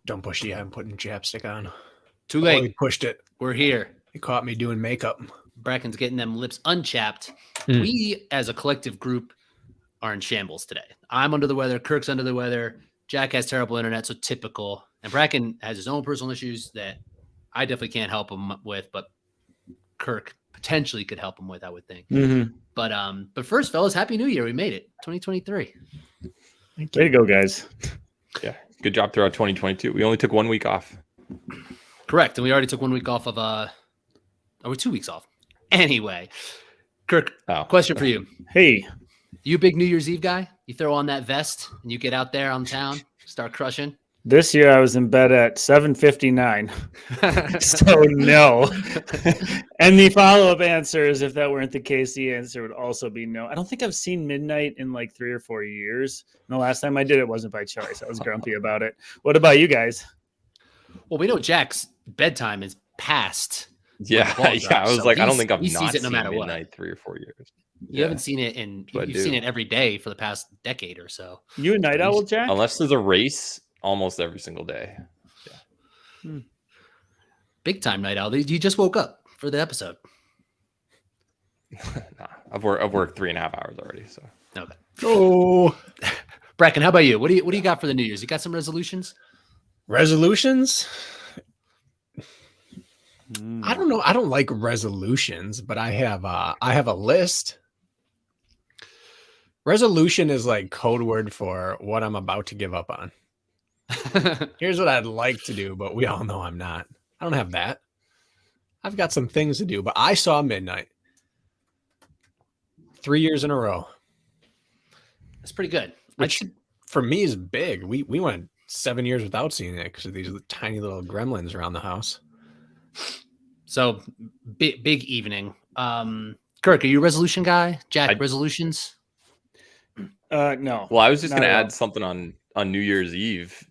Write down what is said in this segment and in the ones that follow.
Don't push it. I'm putting chapstick on. Too late. Oh, he pushed it. We're here. He caught me doing makeup. Bracken's getting them lips unchapped. We, as a collective group, are in shambles today. I'm under the weather. Kirk's under the weather. Jack has terrible internet, so typical. And Bracken has his own personal issues that I definitely can't help him with, but Kirk potentially could help him with, I would think. But first, fellas, Happy New Year. We made it. 2023. Way to go, guys. Yeah. Good job throughout 2022. We only took 1 week off. Correct. And we already took 1 week off of we're 2 weeks off. Anyway, Kirk, question for you. Hey. You a big New Year's Eve guy? You throw on that vest and you get out there on town, start crushing? This year I was in bed at 7:59. So no. And the follow-up answer is, if that weren't the case, the answer would also be no. I don't think I've seen midnight in like 3 or 4 years. And the last time I did it wasn't by choice. I was grumpy about it. What about you guys? Well, we know Jack's bedtime is past. Yeah. I was like, I don't think I've not seen midnight 3 or 4 years. You haven't seen it you've seen it every day for the past decade or so. You a night owl, Jack? Unless there's a race, almost every single day. Yeah. Big time night owl. You just woke up for the episode. Nah, I've worked 3.5 hours already. So okay. Oh, Bracken, how about you? What do you got for the New Year's? You got some resolutions? Resolutions? I don't know. I don't like resolutions, but I have a list. Resolution is like code word for what I'm about to give up on. Here's what I'd like to do, but we all know I'm not. I don't have that. I've got some things to do, but I saw midnight 3 years in a row. That's pretty good. Which for me is big. We went 7 years without seeing it because of these tiny little gremlins around the house. So big evening. Kirk, are you a resolution guy? Jack, resolutions? No. Well, I was just going to add something on New Year's Eve.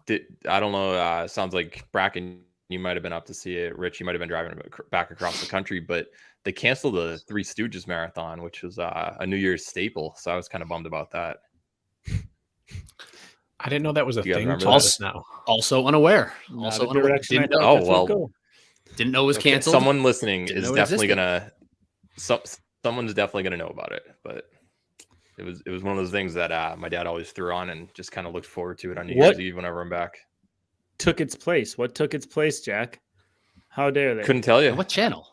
I don't know. Sounds like Bracken, you might have been up to see it. Rich, you might have been driving back across the country, but they canceled the Three Stooges marathon, which was a New Year's staple. So I was kind of bummed about that. I didn't know that was a thing. Also unaware. Also unaware. Didn't know it was canceled. Someone listening is definitely gonna. Someone's definitely gonna know about it, but it was one of those things that my dad always threw on and just kind of looked forward to it on New Year's Eve whenever I'm back. Took its place? What took its place, Jack? How dare they? Couldn't tell you. What channel?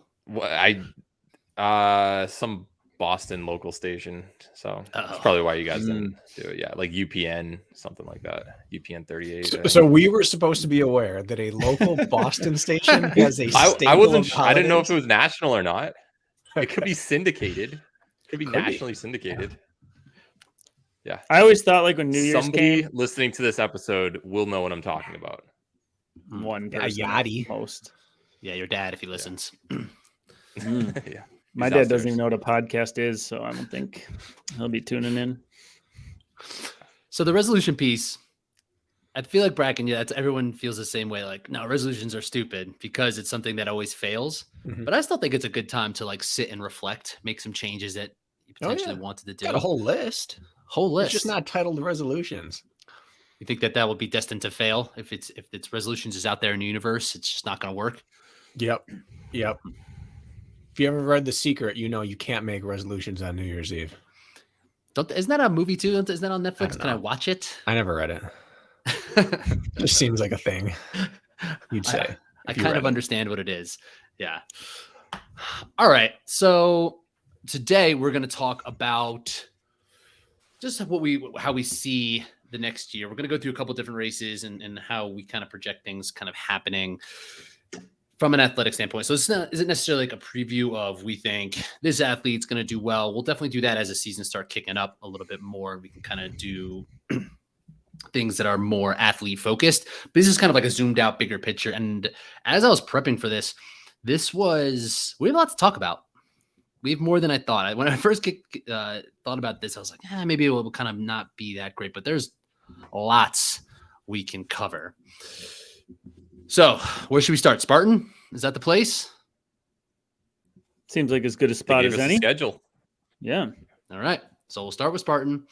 Some Boston local station. So that's probably why you guys didn't do it. Yeah, like UPN, something like that. UPN 38. So we were supposed to be aware that a local Boston station has a staple I wasn't. of I didn't know if it was national or not. It could be syndicated. It could be nationally syndicated. Yeah. I always thought like when New Year's somebody listening to this episode will know what I'm talking about. One person most. Yeah, your dad if he listens. Yeah. My dad doesn't even know what a podcast is, so I don't think he'll be tuning in. So the resolution piece, I feel like Bracken, everyone feels the same way. Like, no, resolutions are stupid because it's something that always fails. Mm-hmm. But I still think it's a good time to like sit and reflect, make some changes that you potentially wanted to do. Got a whole list. It's just not titled resolutions. You think that will be destined to fail if it's resolutions is out there in the universe? It's just not going to work. Yep. If you ever read The Secret, you know you can't make resolutions on New Year's Eve. Isn't that a movie too? Isn't that on Netflix? Can I watch it? I never read it. Just seems like a thing you'd say. I kind of understand what it is. Yeah. All right. So today we're going to talk about just how we see the next year. We're going to go through a couple different races and how we kind of project things kind of happening from an athletic standpoint. So isn't necessarily like a preview of we think this athlete's going to do well. We'll definitely do that as the season starts kicking up a little bit more. We can kind of do things that are more athlete focused. But this is kind of like a zoomed out, bigger picture. And as I was prepping for this, we have a lot to talk about. We have more than I thought. When I first thought about this, I was like, maybe it will kind of not be that great. But there's lots we can cover. So where should we start? Spartan? Is that the place? Seems like as good a spot as any. Schedule. Yeah. All right. So we'll start with Spartan.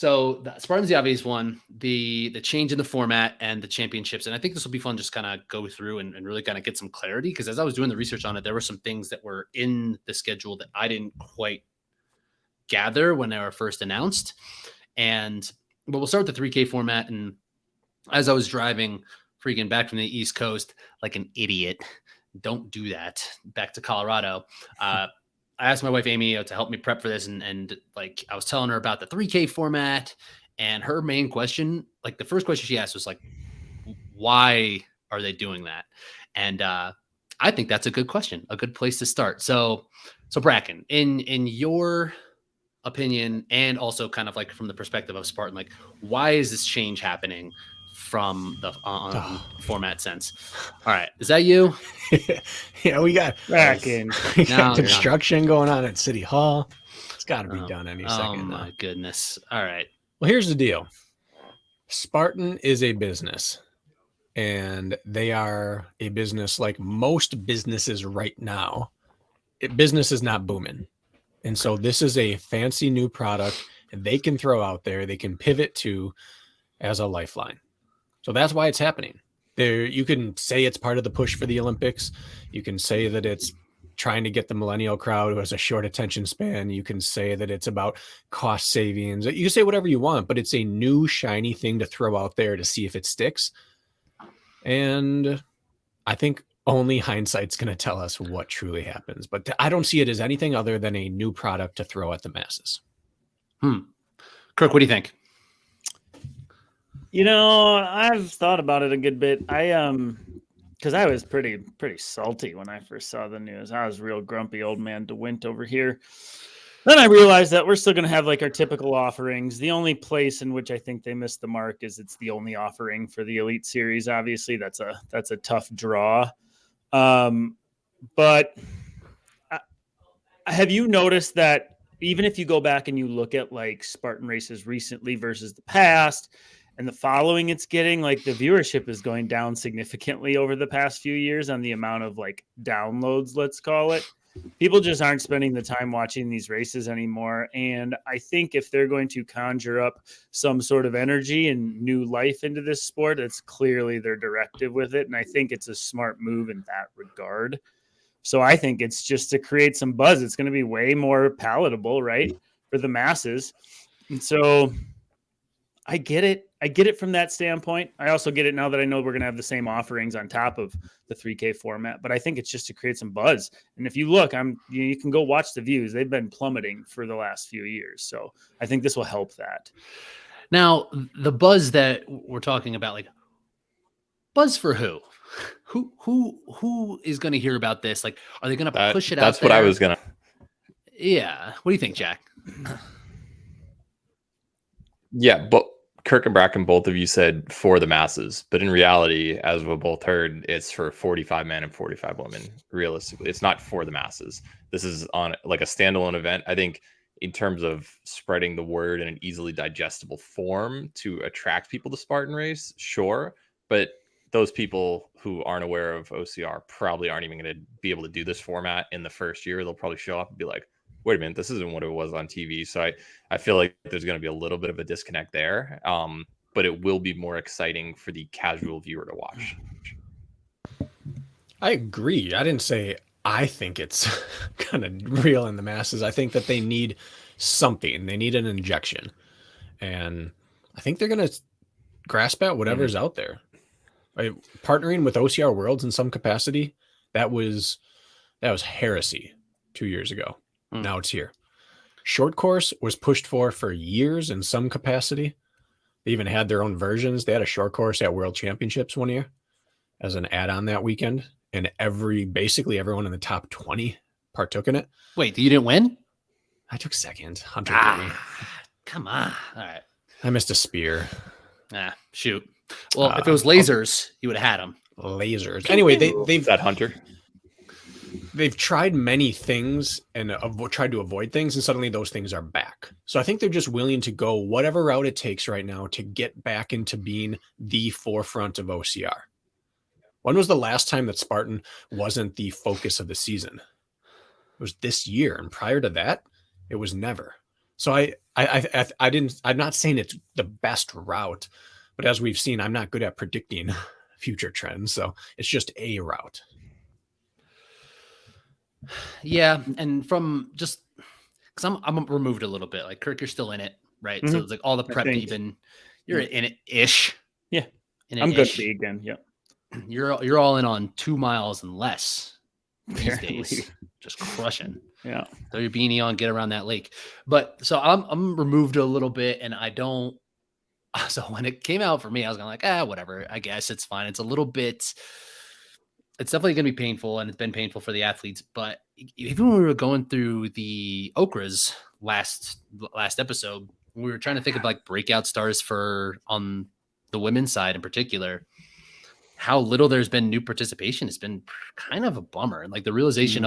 So the Spartan's the obvious one, the change in the format and the championships. And I think this will be fun, just kind of go through and really kind of get some clarity. Because as I was doing the research on it, there were some things that were in the schedule that I didn't quite gather when they were first announced. But we'll start with the 3K format. And as I was driving freaking back from the East Coast like an idiot, don't do that, back to Colorado, I asked my wife, Amy, to help me prep for this. And like, I was telling her about the 3K format, and her main question, like the first question she asked was like, why are they doing that? And I think that's a good question, a good place to start. So Bracken, in your opinion, and also kind of like from the perspective of Spartan, like, why is this change happening from the format sense? All right, is that you? Yeah, we got Bracken. construction going on at City Hall. It's got to be done any second. Oh my goodness! All right. Well, here's the deal. Spartan is a business, and they are a business like most businesses right now. Business is not booming, and so this is a fancy new product and they can throw out there. They can pivot to as a lifeline. So that's why it's happening. There, you can say it's part of the push for the Olympics. You can say that it's trying to get the millennial crowd who has a short attention span. You can say that it's about cost savings. You can say whatever you want, but it's a new shiny thing to throw out there to see if it sticks. And I think only hindsight's going to tell us what truly happens. But I don't see it as anything other than a new product to throw at the masses. Kirk, what do you think? You know, I've thought about it a good bit. Because I was pretty salty when I first saw the news. I was a real grumpy old man DeWint over here. Then I realized that we're still going to have like our typical offerings. The only place in which I think they missed the mark is it's the only offering for the Elite Series. Obviously, that's a tough draw. But have you noticed that even if you go back and you look at like Spartan races recently versus the past, and the following it's getting, like the viewership is going down significantly over the past few years on the amount of like downloads, let's call it. People just aren't spending the time watching these races anymore. And I think if they're going to conjure up some sort of energy and new life into this sport, it's clearly their directive with it. And I think it's a smart move in that regard. So I think it's just to create some buzz. It's going to be way more palatable, right, for the masses. And so I get it. I get it from that standpoint. I also get it now that I know we're going to have the same offerings on top of the 3K format, but I think it's just to create some buzz. And if you look, you can go watch the views. They've been plummeting for the last few years. So I think this will help that. Now, the buzz that we're talking about, like, buzz for who? Who is going to hear about this? Like, are they going to push it out? That's what I was going to. Yeah. What do you think, Jack? Yeah, but Kirk and Bracken, both of you said for the masses, but in reality, as we both heard, it's for 45 men and 45 women. Realistically, it's not for the masses. This is on like a standalone event. I think in terms of spreading the word in an easily digestible form to attract people to Spartan race, sure. But those people who aren't aware of OCR probably aren't even going to be able to do this format in the first year. They'll probably show up and be like, wait a minute, this isn't what it was on TV. So I feel like there's going to be a little bit of a disconnect there, but it will be more exciting for the casual viewer to watch. I agree. I didn't say I think it's kind of real in the masses. I think that they need something. They need an injection. And I think they're going to grasp at whatever's out there. Partnering with OCR Worlds in some capacity, that was heresy 2 years ago. Now it's here. Short course was pushed for years in some capacity. They even had their own versions. They had a short course at World Championships one year as an add-on that weekend, and basically everyone in the top 20 partook in it. Wait, you didn't win? I took second. Hunter beat me. Come on. All right. I missed a spear. Shoot. Well, if it was lasers, you would have had them. Lasers. Anyway, they've that Hunter. They've tried many things and tried to avoid things, and suddenly those things are back. So I think they're just willing to go whatever route it takes right now to get back into being the forefront of OCR. When was the last time that Spartan wasn't the focus of the season? It was this year, and prior to that, it was never. So I'm not saying it's the best route, but as we've seen, I'm not good at predicting future trends. So it's just a route. Yeah, and from just because I'm removed a little bit. Like Kirk, you're still in it, right? So Mhm. it's like all the I prep that think. you're Yeah. in it ish. Yeah. In I'm it good to ish. be again. Yeah. You're all in on 2 miles and less these Apparently. days. Just crushing. Yeah. Throw your beanie on, get around that lake. But so I'm removed a little bit, and I don't. So when it came out for me, I was kind of like, whatever. I guess it's fine. It's a little bit. It's definitely going to be painful, and it's been painful for the athletes. But even when we were going through the Okras last episode, we were trying to think of like breakout stars for on the women's side in particular. How little there's been new participation has been kind of a bummer. And like the realization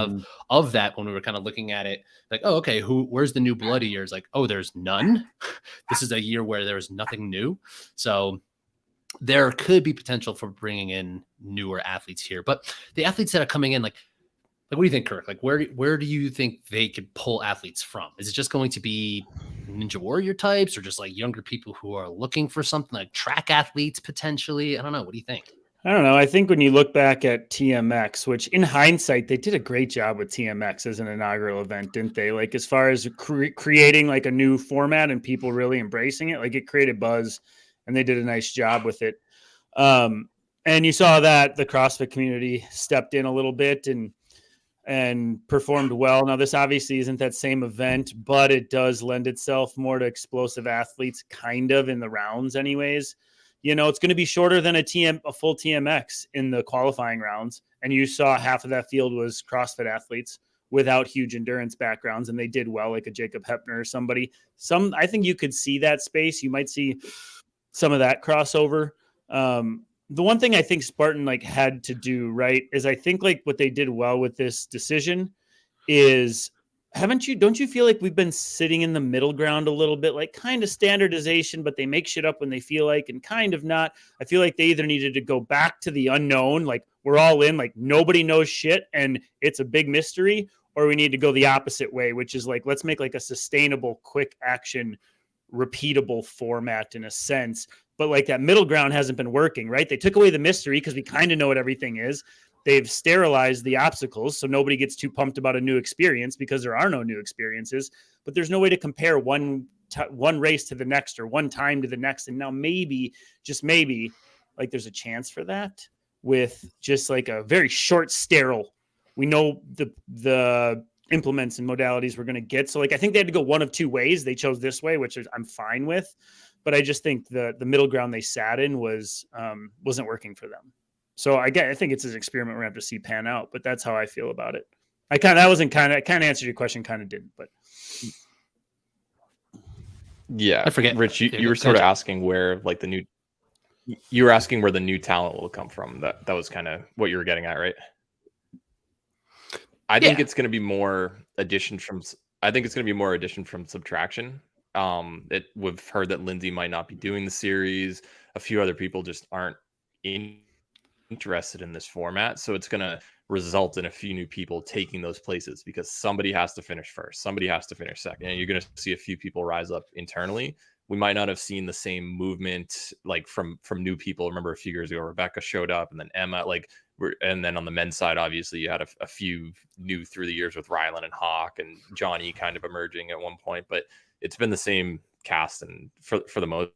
of that when we were kind of looking at it, like, oh, okay, where's the new blood years? Like, oh, there's none. This is a year where there was nothing new. So there could be potential for bringing in newer athletes here. But the athletes that are coming in, like what do you think, Kirk? Like where do you think they could pull athletes from? Is it just going to be Ninja Warrior types or just like younger people who are looking for something like track athletes potentially? I don't know. What do you think? I don't know. I think when you look back at TMX, which in hindsight, they did a great job with TMX as an inaugural event, didn't they? Like as far as creating like a new format and people really embracing it, like it created buzz and they did a nice job with it. And you saw that the CrossFit community stepped in a little bit and performed well. Now this obviously isn't that same event, but it does lend itself more to explosive athletes kind of in the rounds anyways. You know, it's going to be shorter than a full TMX in the qualifying rounds. And you saw half of that field was CrossFit athletes without huge endurance backgrounds. And they did well, like a Jacob Hepner or somebody. I think you could see that space. You might see some of that crossover. The one thing I think Spartan like had to do right is I think like what they did well with this decision is don't you feel like we've been sitting in the middle ground a little bit, like kind of standardization, but they make shit up when they feel like, and kind of not. I feel like they either needed to go back to the unknown, like we're all in, like nobody knows shit and it's a big mystery, or we need to go the opposite way, which is like, let's make like a sustainable, quick action, repeatable format in a sense. But like that middle ground hasn't been working, right? They took away the mystery because we kind of know what everything is. They've sterilized the obstacles so nobody gets too pumped about a new experience because there are no new experiences, but there's no way to compare one race to the next or one time to the next. And now maybe, just maybe, like there's a chance for that with just like a very short sterile. We know the implements and modalities we're going to get. So like, I think they had to go one of two ways. They chose this way, which I'm fine with, but I just think the middle ground they sat in wasn't working for them. So I think it's an experiment we're gonna have to see pan out, but that's how I feel about it. I kind of answered your question, kind of didn't, but yeah, I forget. Rich, you were sort of asking where like you were asking where the new talent will come from. That was kind of what you were getting at, right? I think it's going to be more addition from subtraction. We've heard that Lindsay might not be doing the series. A few other people just aren't interested in this format, so it's going to result in a few new people taking those places because somebody has to finish first, somebody has to finish second, and you're going to see a few people rise up internally. We might not have seen the same movement like from new people. Remember a few years ago, Rebecca showed up, and then Emma, and then on the men's side, obviously you had a few new through the years with Rylan and Hawk and Johnny kind of emerging at one point, but it's been the same cast, and for the most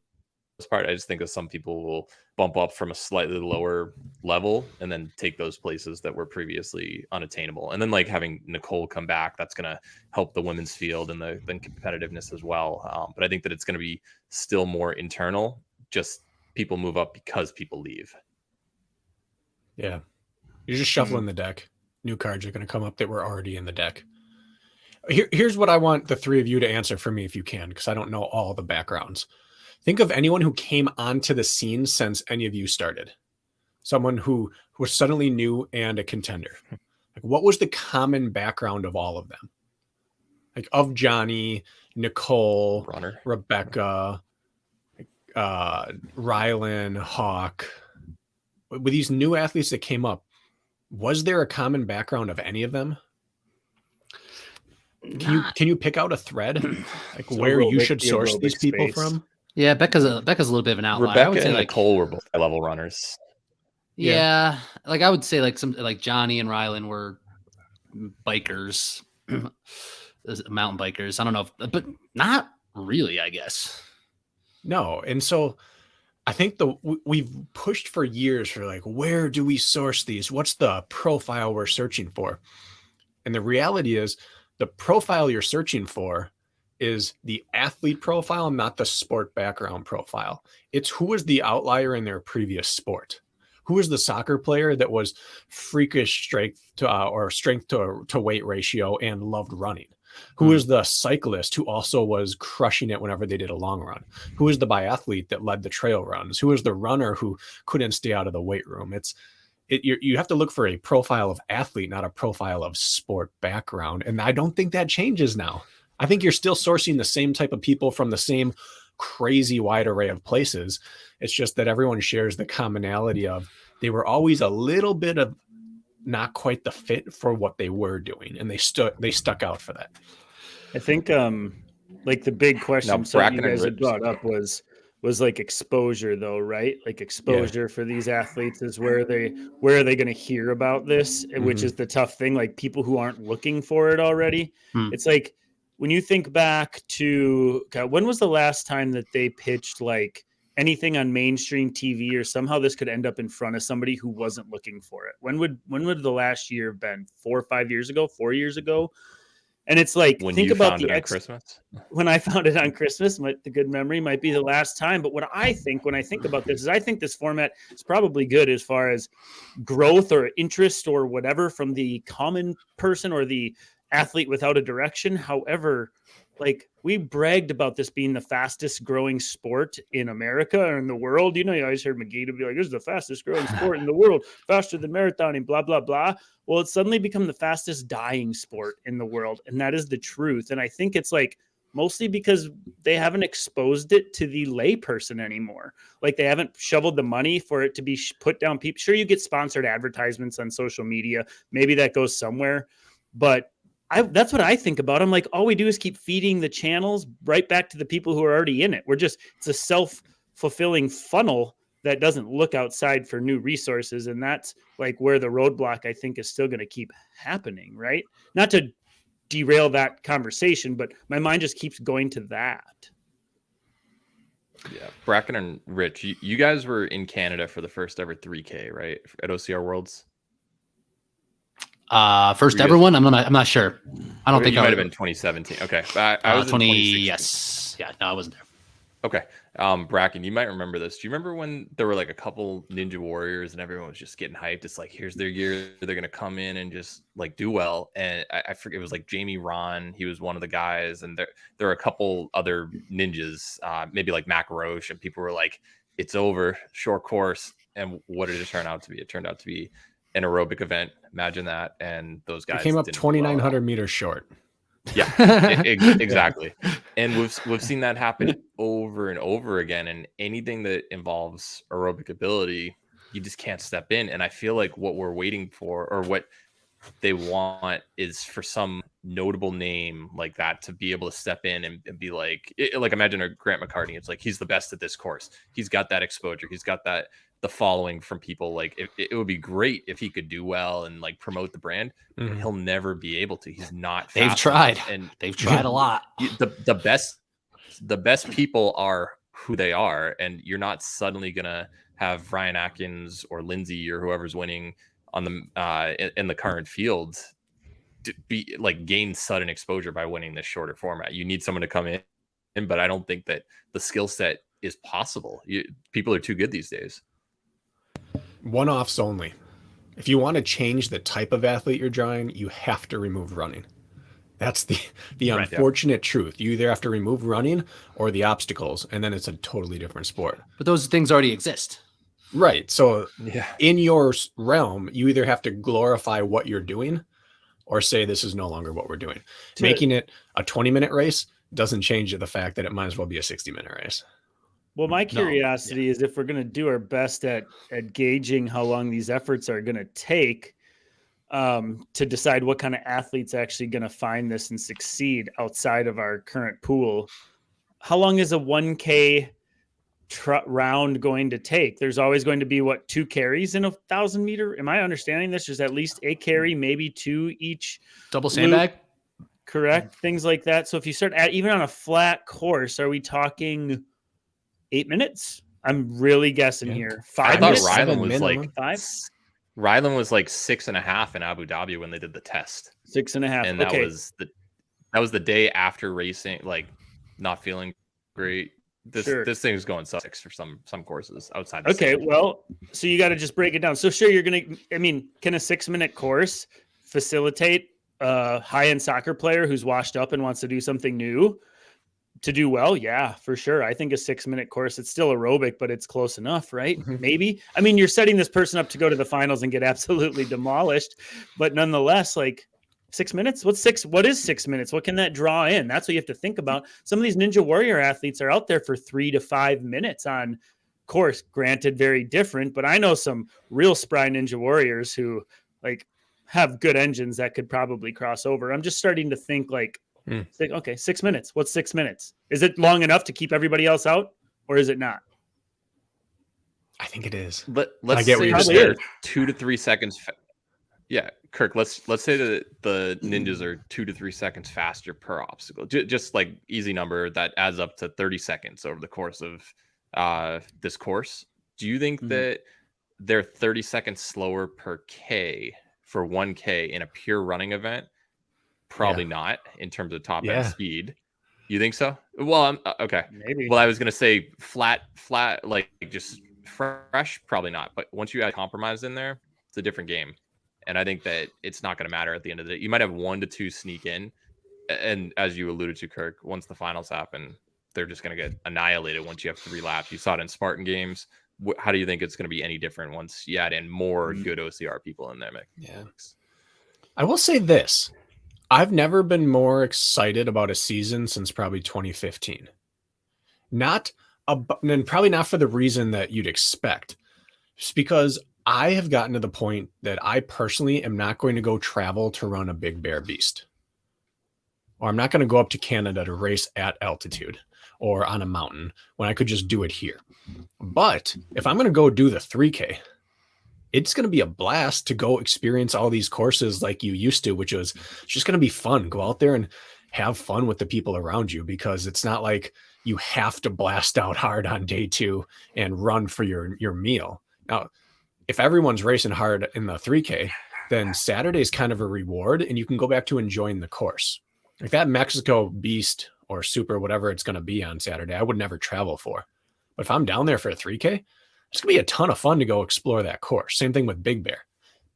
part, I just think that some people will bump up from a slightly lower level and then take those places that were previously unattainable. And then like having Nicole come back, that's going to help the women's field and the competitiveness as well. But I think that it's going to be still more internal, just people move up because people leave. Yeah. You're just shuffling the deck. New cards are going to come up that were already in the deck. Here's what I want the three of you to answer for me if you can, because I don't know all the backgrounds. Think of anyone who came onto the scene since any of you started. Someone who was suddenly new and a contender. Like, what was the common background of all of them? Like of Johnny, Nicole, Runner, Rebecca, Rylan, Hawk. With these new athletes that came up, was there a common background of any of them? Can you pick out a thread like So where you should the source these aerobic people space. from? Yeah, Becca's a little bit of an outlier. I would Rebecca say and like Nicole were both high level runners. yeah, like I would say like some like Johnny and Rylan were bikers, mountain bikers. I don't know, but not really, I guess. No, and so I think we've pushed for years for like, where do we source these? What's the profile we're searching for? And the reality is the profile you're searching for is the athlete profile, not the sport background profile. It's who was the outlier in their previous sport. Who was the soccer player that was freakish strength to weight ratio and loved running? Who was the cyclist who also was crushing it whenever they did a long run? Who was the biathlete that led the trail runs? Who was the runner who couldn't stay out of the weight room? You have to look for a profile of athlete, not a profile of sport background. And I don't think that changes now. I think you're still sourcing the same type of people from the same crazy wide array of places. It's just that everyone shares the commonality of they were always a little bit of not quite the fit for what they were doing. And they stuck out for that. I think like the big question some you guys had brought up was like exposure though, right? Like exposure for these athletes is where are they going to hear about this, which is the tough thing. Like people who aren't looking for it already. It's like when you think back to when was the last time that they pitched like anything on mainstream TV or somehow this could end up in front of somebody who wasn't looking for it? When would the last year have been? 4 or 5 years ago, 4 years ago? And it's like, when think you about found the it on Christmas. When I found it on Christmas, the good memory might be the last time. But what I think when I think about this is I think this format is probably good as far as growth or interest or whatever from the common person or the athlete without a direction. However, like we bragged about this being the fastest growing sport in America or in the world. You know, you always heard McGee to be like, this is the fastest growing sport in the world, faster than marathoning, blah, blah, blah. Well, it's suddenly become the fastest dying sport in the world. And that is the truth. And I think it's like mostly because they haven't exposed it to the layperson anymore. Like they haven't shoveled the money for it to be put down. People, sure, you get sponsored advertisements on social media. Maybe that goes somewhere, but that's what I think about. I'm like, all we do is keep feeding the channels right back to the people who are already in it. It's a self-fulfilling funnel that doesn't look outside for new resources. And that's like where the roadblock, I think, is still going to keep happening, right? Not to derail that conversation, but my mind just keeps going to that. Yeah. Bracken and Rich, you guys were in Canada for the first ever 3K, right? At OCR Worlds? First ever one? I'm not sure. I don't think you might have been 2017. Okay. I was 20. in 2016. Yes. Yeah. No, I wasn't there. Okay. Bracken, you might remember this. Do you remember when there were like a couple Ninja Warriors and everyone was just getting hyped? It's like, here's their year. They're going to come in and just like do well. And I forget, it was like Jamie Ron. He was one of the guys. And there are a couple other ninjas, maybe like Mac Roche. And people were like, it's over, short course. And what did it turn out to be? It turned out to be an aerobic event. Imagine that. And those guys came up 2,900 meters short. Yeah, exactly. And we've seen that happen over and over again. And anything that involves aerobic ability, you just can't step in. And I feel like what we're waiting for, or what they want, is for some notable name like that to be able to step in and be like imagine a Grant McCartney. It's like, he's the best at this course. He's got that exposure. He's got the following from people. Like it would be great if he could do well and like promote the brand, but he'll never be able to. He's not. They've tried, and they've tried a lot. The best people are who they are, and you're not suddenly gonna have Ryan Atkins or Lindsay or whoever's winning on the in the current field to be like gain sudden exposure by winning this shorter format. You need someone to come in, but I don't think that the skill set is possible. People are too good these days. One-offs only. If you want to change the type of athlete you're drawing, you have to remove running. That's the unfortunate truth. You either have to remove running or the obstacles, and then it's a totally different sport. But those things already exist. Right. So in your realm, you either have to glorify what you're doing or say this is no longer what we're doing. Making it a 20-minute race doesn't change the fact that it might as well be a 60-minute race. Well, my curiosity is if we're going to do our best at gauging how long these efforts are going to take, to decide what kind of athlete's actually going to find this and succeed outside of our current pool. How long is a 1K round going to take? There's always going to be 2 carries in a 1,000 meter. Am I understanding this? There's at least a carry, maybe 2 each. Double sandbag. Correct. Things like that. So if you start at even on a flat course, are we talking 8 minutes? I'm really guessing here. 5 I thought minutes? Ryland was minimum. like 5? Ryland was like 6.5 in Abu Dhabi when they did the test, 6.5. and that was the day after racing, like not feeling great. This thing is going 6 for some courses outside. Okay, well, so you got to just break it down. So sure, can a 6-minute course facilitate a high-end soccer player who's washed up and wants to do something new to do well? Yeah, for sure. I think a 6-minute course, it's still aerobic, but it's close enough, right? Mhm. Maybe. I mean, you're setting this person up to go to the finals and get absolutely demolished, but nonetheless, like 6 minutes? What is 6 minutes? What can that draw in? That's what you have to think about. Some of these Ninja Warrior athletes are out there for 3 to 5 minutes on course, granted very different, but I know some real spry Ninja Warriors who like have good engines that could probably cross over. I'm just starting to think like, okay, 6 minutes. What's 6 minutes? Is it long enough to keep everybody else out, or is it not? I think it is. Let's I get what say you're that saying. they're 2 to 3 seconds. Yeah, Kirk. Let's say that the ninjas are 2 to 3 seconds faster per obstacle. Just like easy number that adds up to 30 seconds over the course of this course. Do you think that they're 30 seconds slower per K for 1K in a pure running event? Probably not in terms of top end speed. You think so? Well, okay. Maybe. Well, I was gonna say flat, like just fresh. Probably not. But once you add compromise in there, it's a different game. And I think that it's not going to matter at the end of the day. You might have 1 to 2 sneak in. And as you alluded to, Kirk, once the finals happen, they're just going to get annihilated once you have 3 laps. You saw it in Spartan games. How do you think it's going to be any different once you add in more good OCR people in there, Mick? Yeah. I will say this. I've never been more excited about a season since probably 2015. And probably not for the reason that you'd expect. Just because I have gotten to the point that I personally am not going to go travel to run a Big Bear Beast. Or I'm not going to go up to Canada to race at altitude or on a mountain when I could just do it here. But if I'm going to go do the 3K, it's going to be a blast to go experience all these courses like you used to, which is just going to be fun. Go out there and have fun with the people around you, because it's not like you have to blast out hard on day 2 and run for your meal. Now, if everyone's racing hard in the 3K, then Saturday is kind of a reward and you can go back to enjoying the course. Like that Mexico Beast or Super, whatever it's going to be on Saturday, I would never travel for. But if I'm down there for a 3K, it's going to be a ton of fun to go explore that course. Same thing with Big Bear.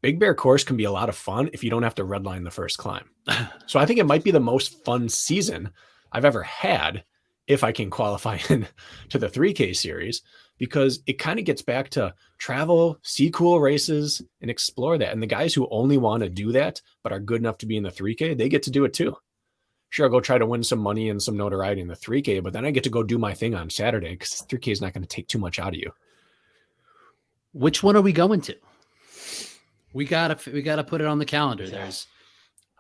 Big Bear course can be a lot of fun if you don't have to redline the first climb. So I think it might be the most fun season I've ever had if I can qualify in to the 3K series, because it kind of gets back to travel, see cool races, and explore that. And the guys who only want to do that but are good enough to be in the 3K, they get to do it too. Sure, I'll go try to win some money and some notoriety in the 3K, but then I get to go do my thing on Saturday because 3K is not going to take too much out of you. Which one are we going to? We gotta put it on the calendar.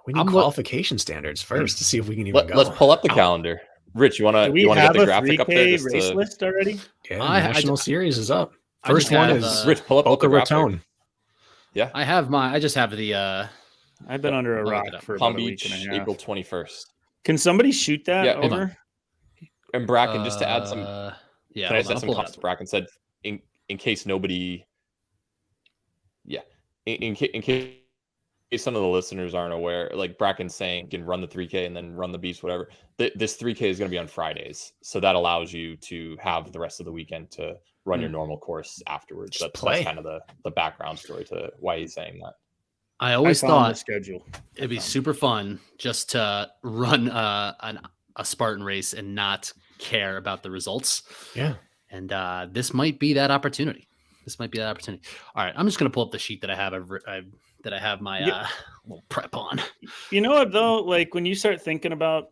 We need qualification standards first to see if we can even go. Let's pull up the calendar. Rich, you want to get the graphic up there? Race list already? Yeah, National Series is up. First one one is Rich. Pull up Boca the graphic. Raton. Yeah, I just have the. I've been under a rock for Palm about a week Beach, and a half. April 21st. Can somebody shoot that over? And Bracken, just to add some. Yeah, can I just add some comments? Bracken said, in case nobody. Yeah, in case some of the listeners aren't aware, like Bracken's saying, you can run the 3K and then run the Beast, whatever. This 3K is going to be on Fridays, so that allows you to have the rest of the weekend to run your normal course afterwards. That's kind of the background story to why he's saying that. I always thought the schedule. It'd be super fun just to run a Spartan race and not care about the results. Yeah, and this might be that opportunity. All right, I'm just gonna pull up the sheet that I have my little prep on. You know what though? Like when you start thinking about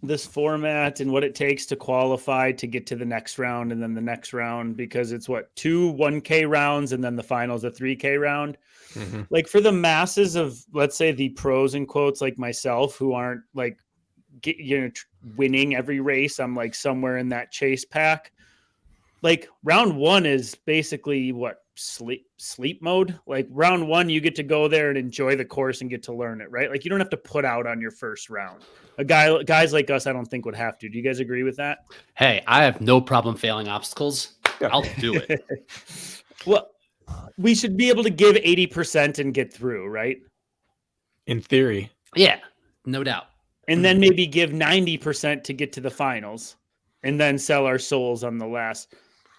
this format and what it takes to qualify to get to the next round and then the next round, because it's what, 2 1K rounds and then the finals a 3K round. Mm-hmm. Like for the masses of, let's say, the pros in quotes like myself who aren't like winning every race, I'm like somewhere in that chase pack. Like round 1 is basically what, sleep mode. Like round 1 you get to go there and enjoy the course and get to learn it, right? Like you don't have to put out on your first round. Guys like us, I don't think would have to. Do you guys agree with that? Hey, I have no problem failing obstacles. I'll do it. Well, we should be able to give 80% and get through, right? In theory. Yeah, no doubt. And then maybe give 90% to get to the finals and then sell our souls on the last,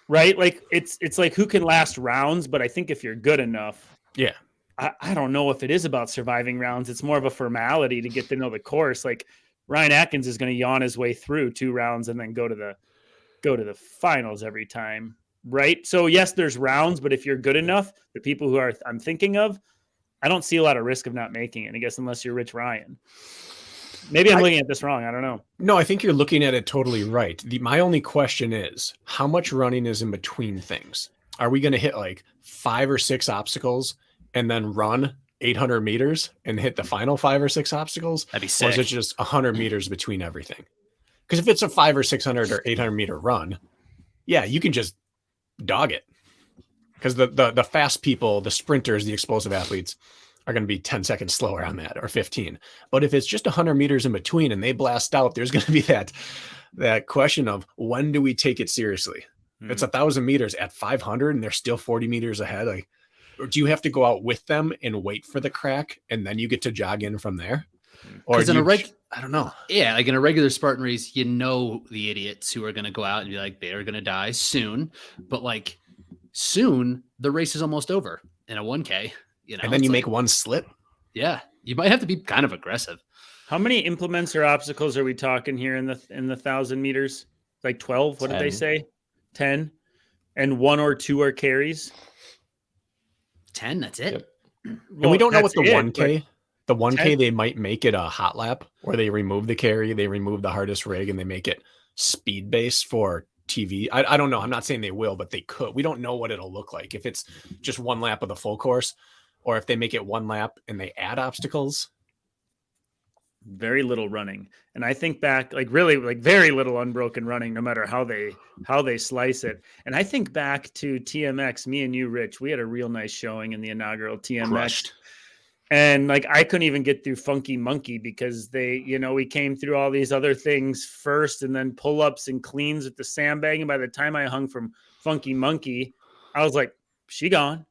right? Like it's like who can last rounds, but I think if you're good enough, Yeah. I don't know if it is about surviving rounds. It's more of a formality to get to know the course. Like Ryan Atkins is going to yawn his way through 2 rounds and then go to the finals every time, right? So yes, there's rounds, but if you're good enough, the people who I'm thinking of, I don't see a lot of risk of not making it, I guess, unless you're Rich Ryan. Maybe I'm looking at this wrong. I don't know. No, I think you're looking at it totally right. My only question is, how much running is in between things? Are we going to hit like 5 or 6 obstacles and then run 800 meters and hit the final 5 or 6 obstacles? That'd be sick. Or is it just 100 meters between everything? Because if it's a 500 or 600 or 800 meter run, yeah, you can just dog it. Because the fast people, the sprinters, the explosive athletes are going to be 10 seconds slower on that, or 15. But if it's just 100 meters in between and they blast out, there's going to be that question of when do we take it seriously? Mm-hmm. It's 1,000 meters at 500 and they're still 40 meters ahead. Like, or do you have to go out with them and wait for the crack and then you get to jog in from there? Or I don't know. Yeah, like in a regular Spartan race, you know the idiots who are going to go out and be like, they're going to die soon. But like soon, the race is almost over in a 1K. You know, and then you make one slip. Yeah, you might have to be kind of aggressive. How many implements or obstacles are we talking here in the 1,000 meters? Like 12? What 10. Did they say? 10, and 1 or 2 are carries. 10. That's it. Yep. Well, and we don't know what the 1K. The 1K 10. They might make it a hot lap, or they remove the carry, they remove the hardest rig, and they make it speed based for TV. I don't know. I'm not saying they will, but they could. We don't know what it'll look like if it's just 1 lap of the full course. Or if they make it 1 lap and they add obstacles. Very little running. And I think back, like really like very little unbroken running, no matter how they slice it. And I think back to TMX, me and you, Rich, we had a real nice showing in the inaugural TMX. Crushed. And like, I couldn't even get through Funky Monkey because we came through all these other things first and then pull-ups and cleans with the sandbag. And by the time I hung from Funky Monkey, I was like, she gone.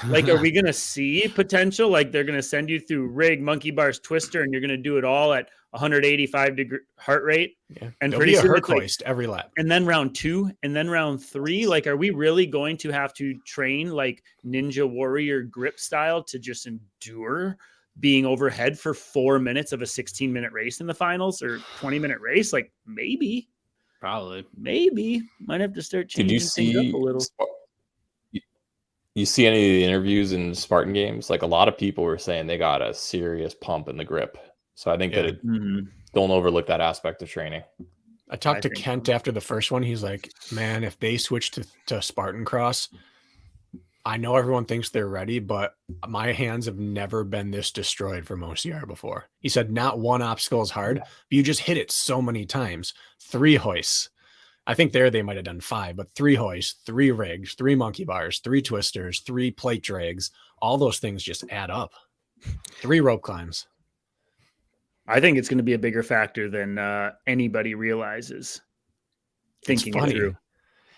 Like, are we going to see potential? Like they're going to send you through rig, monkey bars, twister, and you're going to do it all at 185 degree heart rate. Yeah. And there'll be a hurt hoist every lap. And then round 2 and then round 3. Like, are we really going to have to train like Ninja Warrior grip style to just endure being overhead for 4 minutes of a 16-minute race in the finals or 20-minute race? Like maybe. Probably. Maybe. Might have to start changing things up a little. You see any of the interviews in Spartan games? Like a lot of people were saying they got a serious pump in the grip. So I think that don't overlook that aspect of training. I talked to Kent after the first one. He's like, man, if they switch to Spartan Cross, I know everyone thinks they're ready, but my hands have never been this destroyed from OCR before. He said, not one obstacle is hard, but you just hit it so many times. 3 hoists. I think they might have done 5, but 3 hoists, 3 rigs, 3 monkey bars, 3 twisters, 3 plate drags. All those things just add up. 3 rope climbs. I think it's going to be a bigger factor than anybody realizes. Thinking it through.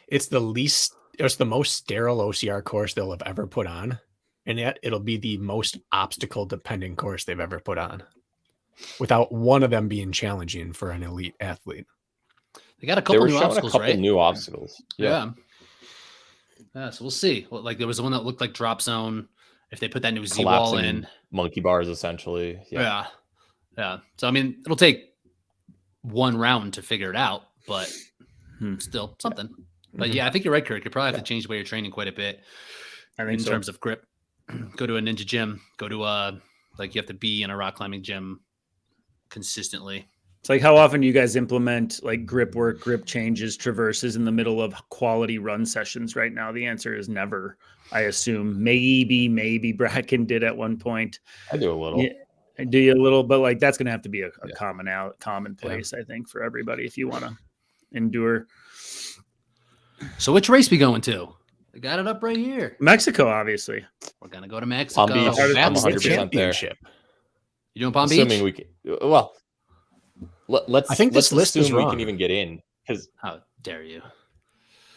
It's the most sterile OCR course they'll have ever put on. And yet it'll be the most obstacle dependent course they've ever put on. Without one of them being challenging for an elite athlete. They got a couple new obstacles, right? New obstacles. Yeah. So we'll see. Like there was one that looked like drop zone. If they put that new Z wall in, monkey bars, essentially. Yeah. So I mean, it'll take 1 round to figure it out, but still something. But yeah, I think you're right, Kirk. You probably have to change the way you're training quite a bit. In terms of grip. Go to a ninja gym. Go to you have to be in a rock climbing gym consistently. It's like, how often do you guys implement like grip work, grip changes, traverses in the middle of quality run sessions right now? The answer is never, I assume. Maybe Bracken did at one point. I do a little. Yeah, do you a little, but like that's going to have to be a commonplace, I think, for everybody if you want to endure. So which race we going to? I got it up right here. Mexico, obviously. We're gonna go to Mexico. Palm Beach. Oh, I'm that's the 100% there. championship. You doing Palm Beach? Assuming we can. Well, let's. I think this let's list is assume we wrong. can even get in because How dare you?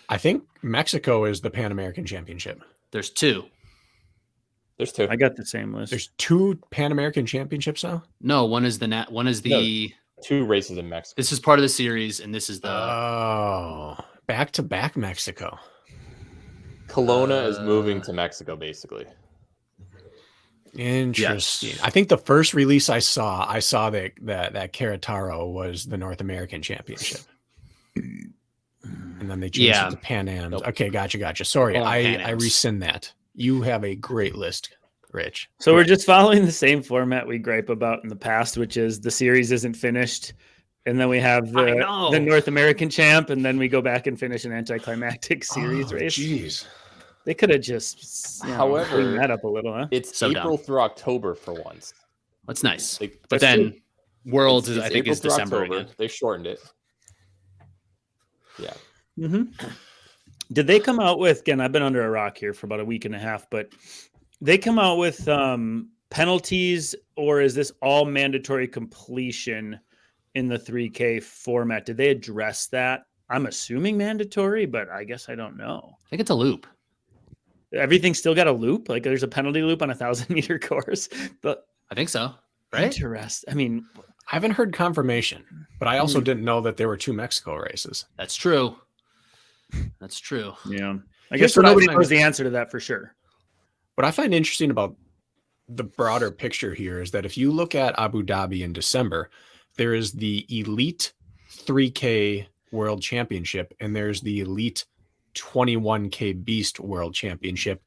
I think Mexico is the Pan American Championship. There's two. there's two. I got the same list. There's 2 Pan American Championships now. No, one is the 2 races in Mexico. This is part of the series, and this is the Oh, back-to-back Mexico. Kelowna is moving to Mexico, basically. Interesting. Yes. I think the first release I saw that Querétaro was the North American Championship. And then they changed it to Pan Am. Nope. Okay, gotcha. Sorry, Pan I Ams. rescind that. You have a great list, Rich. So we're just following the same format we gripe about in the past, which is the series isn't finished. And then we have the North American champ, and then we go back and finish an anticlimactic series race. Jeez. They could have just However, cleaned that up a little, huh? It's So April dumb. through October for once. That's nice. Like, But that's then true. Worlds It's is I think April is through December October. again. They shortened it. Yeah. Mm-hmm. Did they come out with, again, I've been under a rock here for about a week and a half, but they come out with penalties, or is this all mandatory completion in the 3K format? Did they address that? I'm assuming mandatory, but I guess I don't know. I think it's a loop. Everything's still got a loop. Like there's a penalty loop on a 1,000-meter course. But I think so. Right? interesting. I mean, I haven't heard confirmation, but I also didn't know that there were 2 Mexico races. That's true. That's true. yeah. I Here's guess what I nobody find- knows the answer to that for sure. What I find interesting about the broader picture here is that if you look at Abu Dhabi in December, there is the Elite 3K World Championship and there's the Elite 21K Beast World Championship.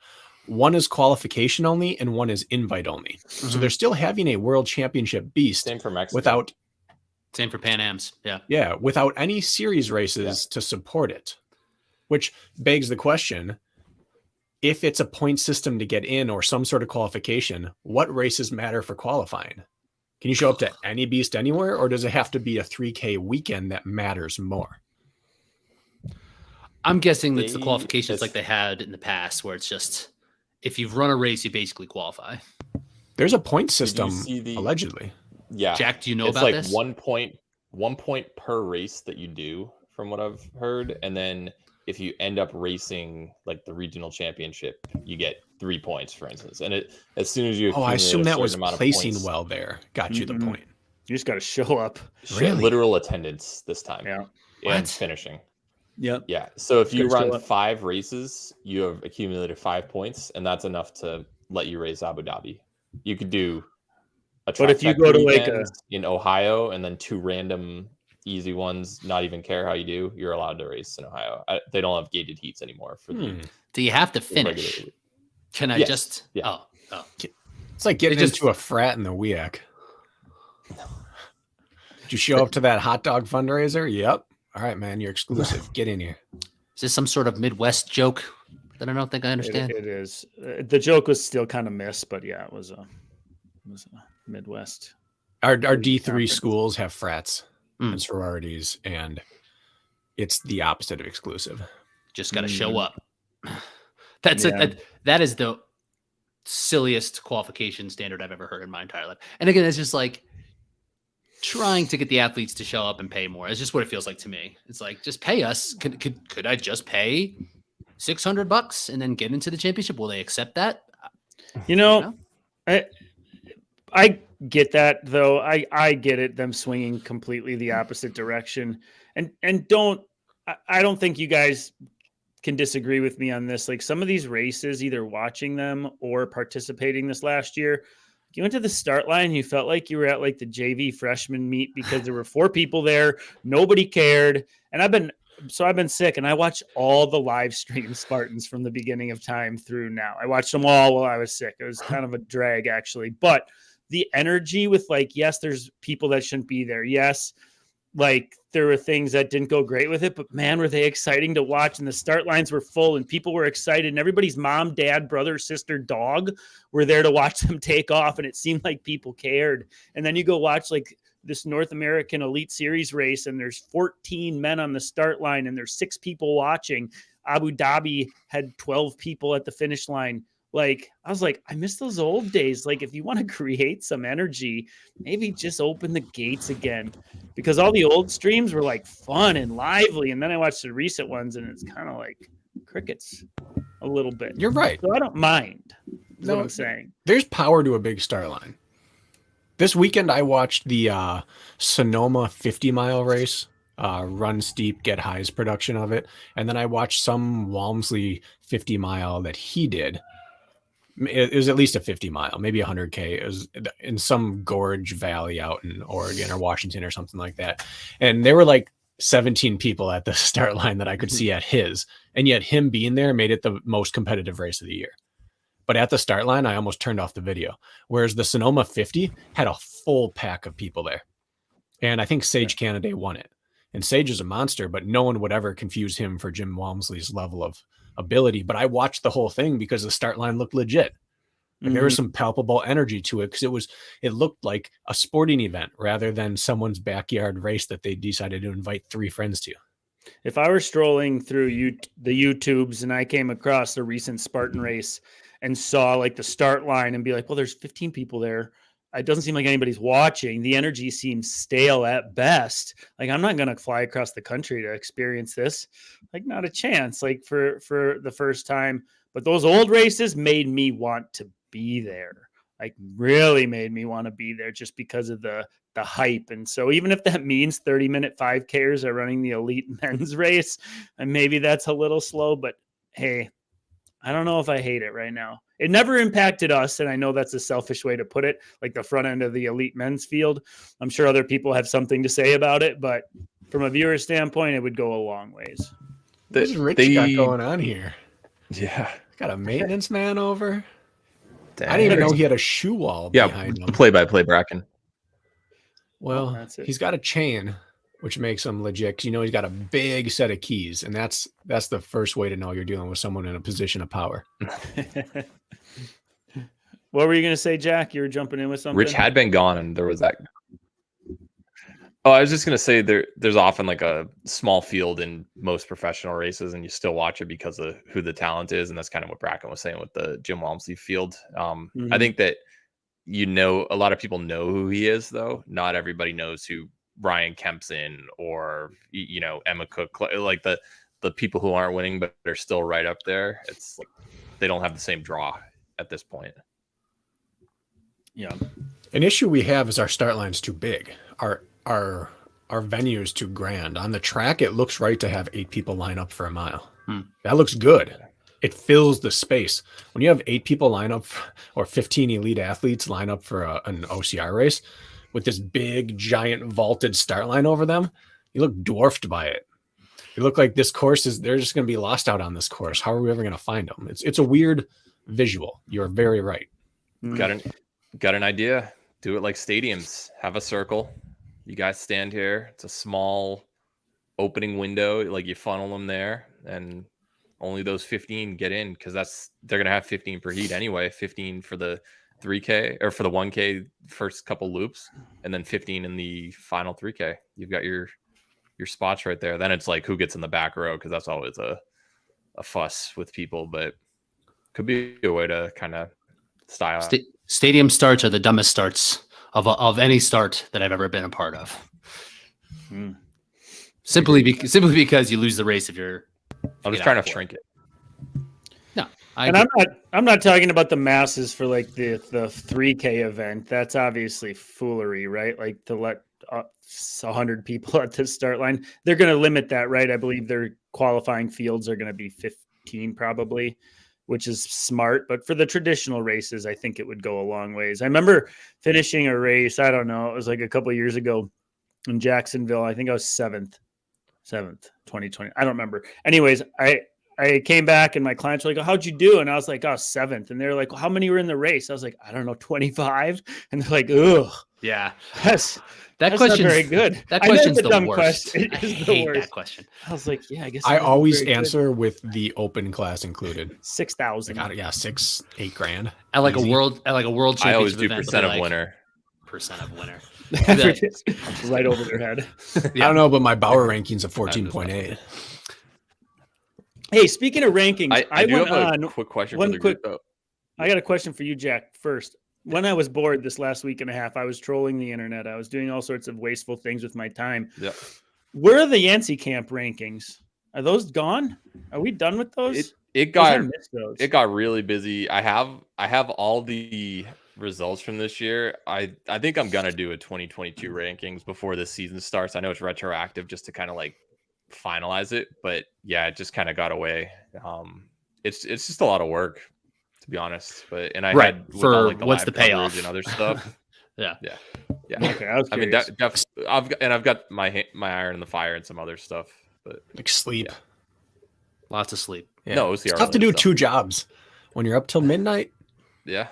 One is qualification only and one is invite only. So they're still having a World Championship Beast Same for Mexico. without Same for Pan Am's. Yeah. without any series races to support it, which begs the question, if it's a point system to get in or some sort of qualification, what races matter for qualifying? Can you show up to any beast anywhere, or does it have to be a 3K weekend that matters more? I'm guessing that's the They- qualifications it's- like they had in the past, where it's just if you've run a race, you basically qualify. There's a point Did you system, see the- allegedly. Yeah. Jack, do you know it's about like this? 1 point per race that you do, from what I've heard. And then if you end up racing like the regional championship, you get 3 points, for instance. And as soon as you Oh, I accumulate assume a that certain was amount of placing points, well there. Got you the Mhm. point. You just got to show up. Really? literal attendance this time. Yeah. And What? finishing. Yep. Yeah. So if you Gotta show run up. 5 races, you have accumulated 5 points, and that's enough to let you race Abu Dhabi. You could do a But if you trifecta go to, like, weekend in Ohio and then 2 random easy ones, not even care how you do, you're allowed to race in Ohio. They don't have gated heats anymore for the Do you have to the finish? regular- Can I Yes. just? Yeah. Oh. It's like getting They just- into a frat in the WEAC. Did you show up to that hot dog fundraiser? Yep. All right, man, you're exclusive. Get in here. Is this some sort of Midwest joke that I don't think I understand? It is. The joke was still kind of missed, but yeah, it was a Midwest. Our D3 Conference. schools have frats Mm. and sororities, and it's the opposite of exclusive. Just got to show up. That's it. Yeah. That is the silliest qualification standard I've ever heard in my entire life. And again, it's just like trying to get the athletes to show up and pay more. It's just what it feels like to me. It's like, just pay us. Could I just pay $600 and then get into the championship? Will they accept that? You know, I get that though. I get it. Them swinging completely the opposite direction, and I don't think you guys can disagree with me on this. Like some of these races, either watching them or participating this last year, you went to the start line, you felt like you were at like the JV freshman meet because there were 4 people there, nobody cared, and I've been sick, and I watched all the live stream Spartans from the beginning of time through now. I watched them all while I was sick. It was kind of a drag actually, but the energy with like, yes, there's people that shouldn't be there. Yes, like there were things that didn't go great with it, but man, were they exciting to watch. And the start lines were full and people were excited and everybody's mom, dad, brother, sister, dog were there to watch them take off. And it seemed like people cared. And then you go watch like this North American Elite Series race and there's 14 men on the start line and there's 6 people watching. Abu Dhabi had 12 people at the finish line. Like, I was like, I miss those old days. Like, if you want to create some energy, maybe just open the gates again, because all the old streams were like fun and lively. And then I watched the recent ones and it's kind of like crickets a little bit. You're right. So I don't mind. Is No, what I'm saying. There's power to a big start line. This weekend, I watched the Sonoma 50-mile race, Run Steep, Get High's production of it. And then I watched some Walmsley 50-mile that he did. It was at least a 50-mile, maybe 100K. It was in some gorge valley out in Oregon or Washington or something like that. And there were like 17 people at the start line that I could see at his. And yet him being there made it the most competitive race of the year. But at the start line, I almost turned off the video. Whereas the Sonoma 50 had a full pack of people there. And I think Sage Canaday won it. And Sage is a monster, but no one would ever confuse him for Jim Walmsley's level of ability. But I watched the whole thing because the start line looked legit. Like there was some palpable energy to it because it looked like a sporting event rather than someone's backyard race that they decided to invite 3 friends to. If I were strolling through the YouTubes and I came across the recent Spartan race and saw like the start line and be like, well, there's 15 people there. It doesn't seem like anybody's watching. The energy seems stale at best. Like, I'm not going to fly across the country to experience this. Like, not a chance, like for the first time. But those old races made me want to be there. Like, really made me want to be there just because of the hype. And so even if that means 30-minute 5Kers are running the elite men's race, and maybe that's a little slow, but hey, I don't know if I hate it right now. It never impacted us, and I know that's a selfish way to put it, like the front end of the elite men's field. I'm sure other people have something to say about it, but from a viewer standpoint, it would go a long ways. What's Rich got going on here? Yeah. Got a maintenance man over. Dang. I didn't even know he had a shoe wall behind him. Play-by-play Bracken. Well, that's it. He's got a chain, which makes him legit. 'Cause he's got a big set of keys, and that's the first way to know you're dealing with someone in a position of power. What were you going to say, Jack? You were jumping in with something? Rich had been gone, and there was that. Oh, I was just going to say there's often like a small field in most professional races, and you still watch it because of who the talent is, and that's kind of what Bracken was saying with the Jim Walmsley field. I think that a lot of people know who he is, though. Not everybody knows who Brian Kempson or Emma Cook, like the people who aren't winning but they're still right up there. It's like they don't have the same draw at this point. Yeah. An issue we have is our start line's too big. Our venue is too grand. On the track, it looks right to have 8 people line up for a mile. That looks good. It fills the space. When you have 8 people line up or 15 elite athletes line up for an OCR race with this big, giant vaulted start line over them, you look dwarfed by it. You look like this course they're just going to be lost out on this course. How are we ever going to find them? It's a weird visual. You're very right. Got an idea? Do it like stadiums. Have a circle. You guys stand here. It's a small opening window. Like you funnel them there, and only those 15 get in because they're going to have 15 per heat anyway. 15 for the 3K or for the 1K first couple loops, and then 15 in the final 3K. You've got your spots right there. Then it's like who gets in the back row because that's always a fuss with people, but could be a way to kind of style. Stadium starts are the dumbest starts of any start that I've ever been a part of. Simply because you lose the race if you're. I'm just trying to shrink it. No, I'm not talking about the masses for like the 3K event. That's obviously foolery, right? Like to let 100 people at the start line. They're going to limit that, right? I believe their qualifying fields are going to be 15 probably, which is smart. But for the traditional races, I think it would go a long ways. I remember finishing a race. I don't know. It was like a couple of years ago in Jacksonville. I think I was seventh, 2020. I don't remember. Anyways, I came back and my clients were like, oh, how'd you do? And I was like, oh, 7th. And they're like, well, how many were in the race? I was like, I don't know, 25. And they're like, ugh, Yeah. That's That not question's very good. That I know question's it's a the dumb worst. question. It I is the hate worst. that question. I was like, yeah, I guess I it wasn't always very good. answer with the open class included. 6,000. Like, yeah, 6-8 grand. At like Easy. a world championship I always do event, percent they'll of be like, winner. percent of winner. Right over their head. I don't know, but my Bauer ranking's a 14.8. Hey, speaking of rankings, I do went have a on quick question one for the quick- group, though. I got a question for you, Jack, first. When I was bored this last week and a half, I was trolling the internet. I was doing all sorts of wasteful things with my time. Yep. Where are the Yancey camp rankings? Are those gone? Are we done with those? It I got missed those. it got really busy. I have all the results from this year. I think I'm gonna do a 2022 rankings before this season starts. I know it's retroactive just to kind of like finalize it, but yeah, it just kind of got away. It's just a lot of work, to be honest. But and I Right. had with For all, like, the what's live the coverage payoff? and other stuff. Yeah. Okay, I was I mean, curious. I've got my iron in the fire and some other stuff, but Like sleep. Yeah. Lots of sleep. Yeah. No, it's OCR tough to only do stuff. 2 jobs when you're up till midnight. yeah,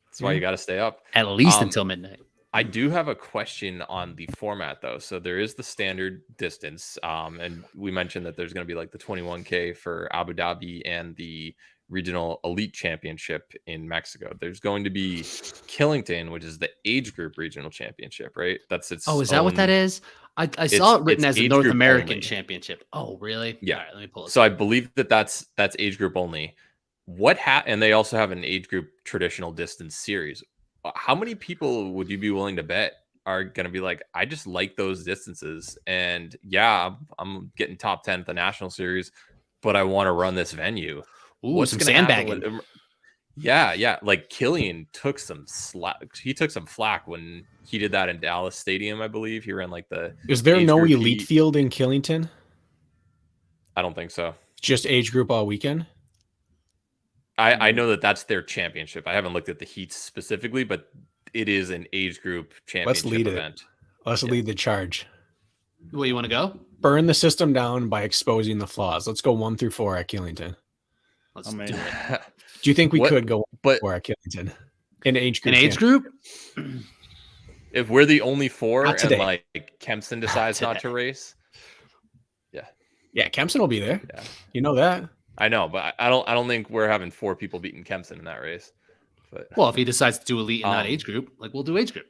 that's why you got to stay up. At least Um, until midnight. I do have a question on the format, though. So there is the standard distance, and we mentioned that there's going to be like the 21K for Abu Dhabi and the regional elite championship in Mexico. There's going to be Killington, which is the age group regional championship, right? That's its. Oh, is that what that is? I saw it written it's as the age North group American only. Championship. Oh, really? Yeah. All right, let me pull it. So I believe that's age group only. And they also have an age group traditional distance series. How many people would you be willing to bet are going to be like, I just like those distances, and yeah, I'm getting top 10 at the national series, but I want to run this venue. Ooh, some gonna happen sandbagging. when- yeah. Like Killian took some slack. He took some flack when he did that in Dallas Stadium, I believe. He ran like the. Is there age no group elite heat. field in Killington? I don't think so. Just age group all weekend? I know that's their championship. I haven't looked at the heats specifically, but it is an age group championship lead it. event. Let's lead the charge. Well, you want to go? Burn the system down by exposing the flaws. Let's go 1 through 4 at Killington. Let's I'm do in. it. Do you think we What- could go 1 through but 4 at Killington? In age An group. age group? if we're the only 4 Not and today. like Kempson decides not to today. race, Yeah, Kempson will be there. yeah, You know that. I know, but I don't think we're having 4 people beating Kempson in that race. But Well, if he decides to do elite and not Um, age group, like we'll do age group.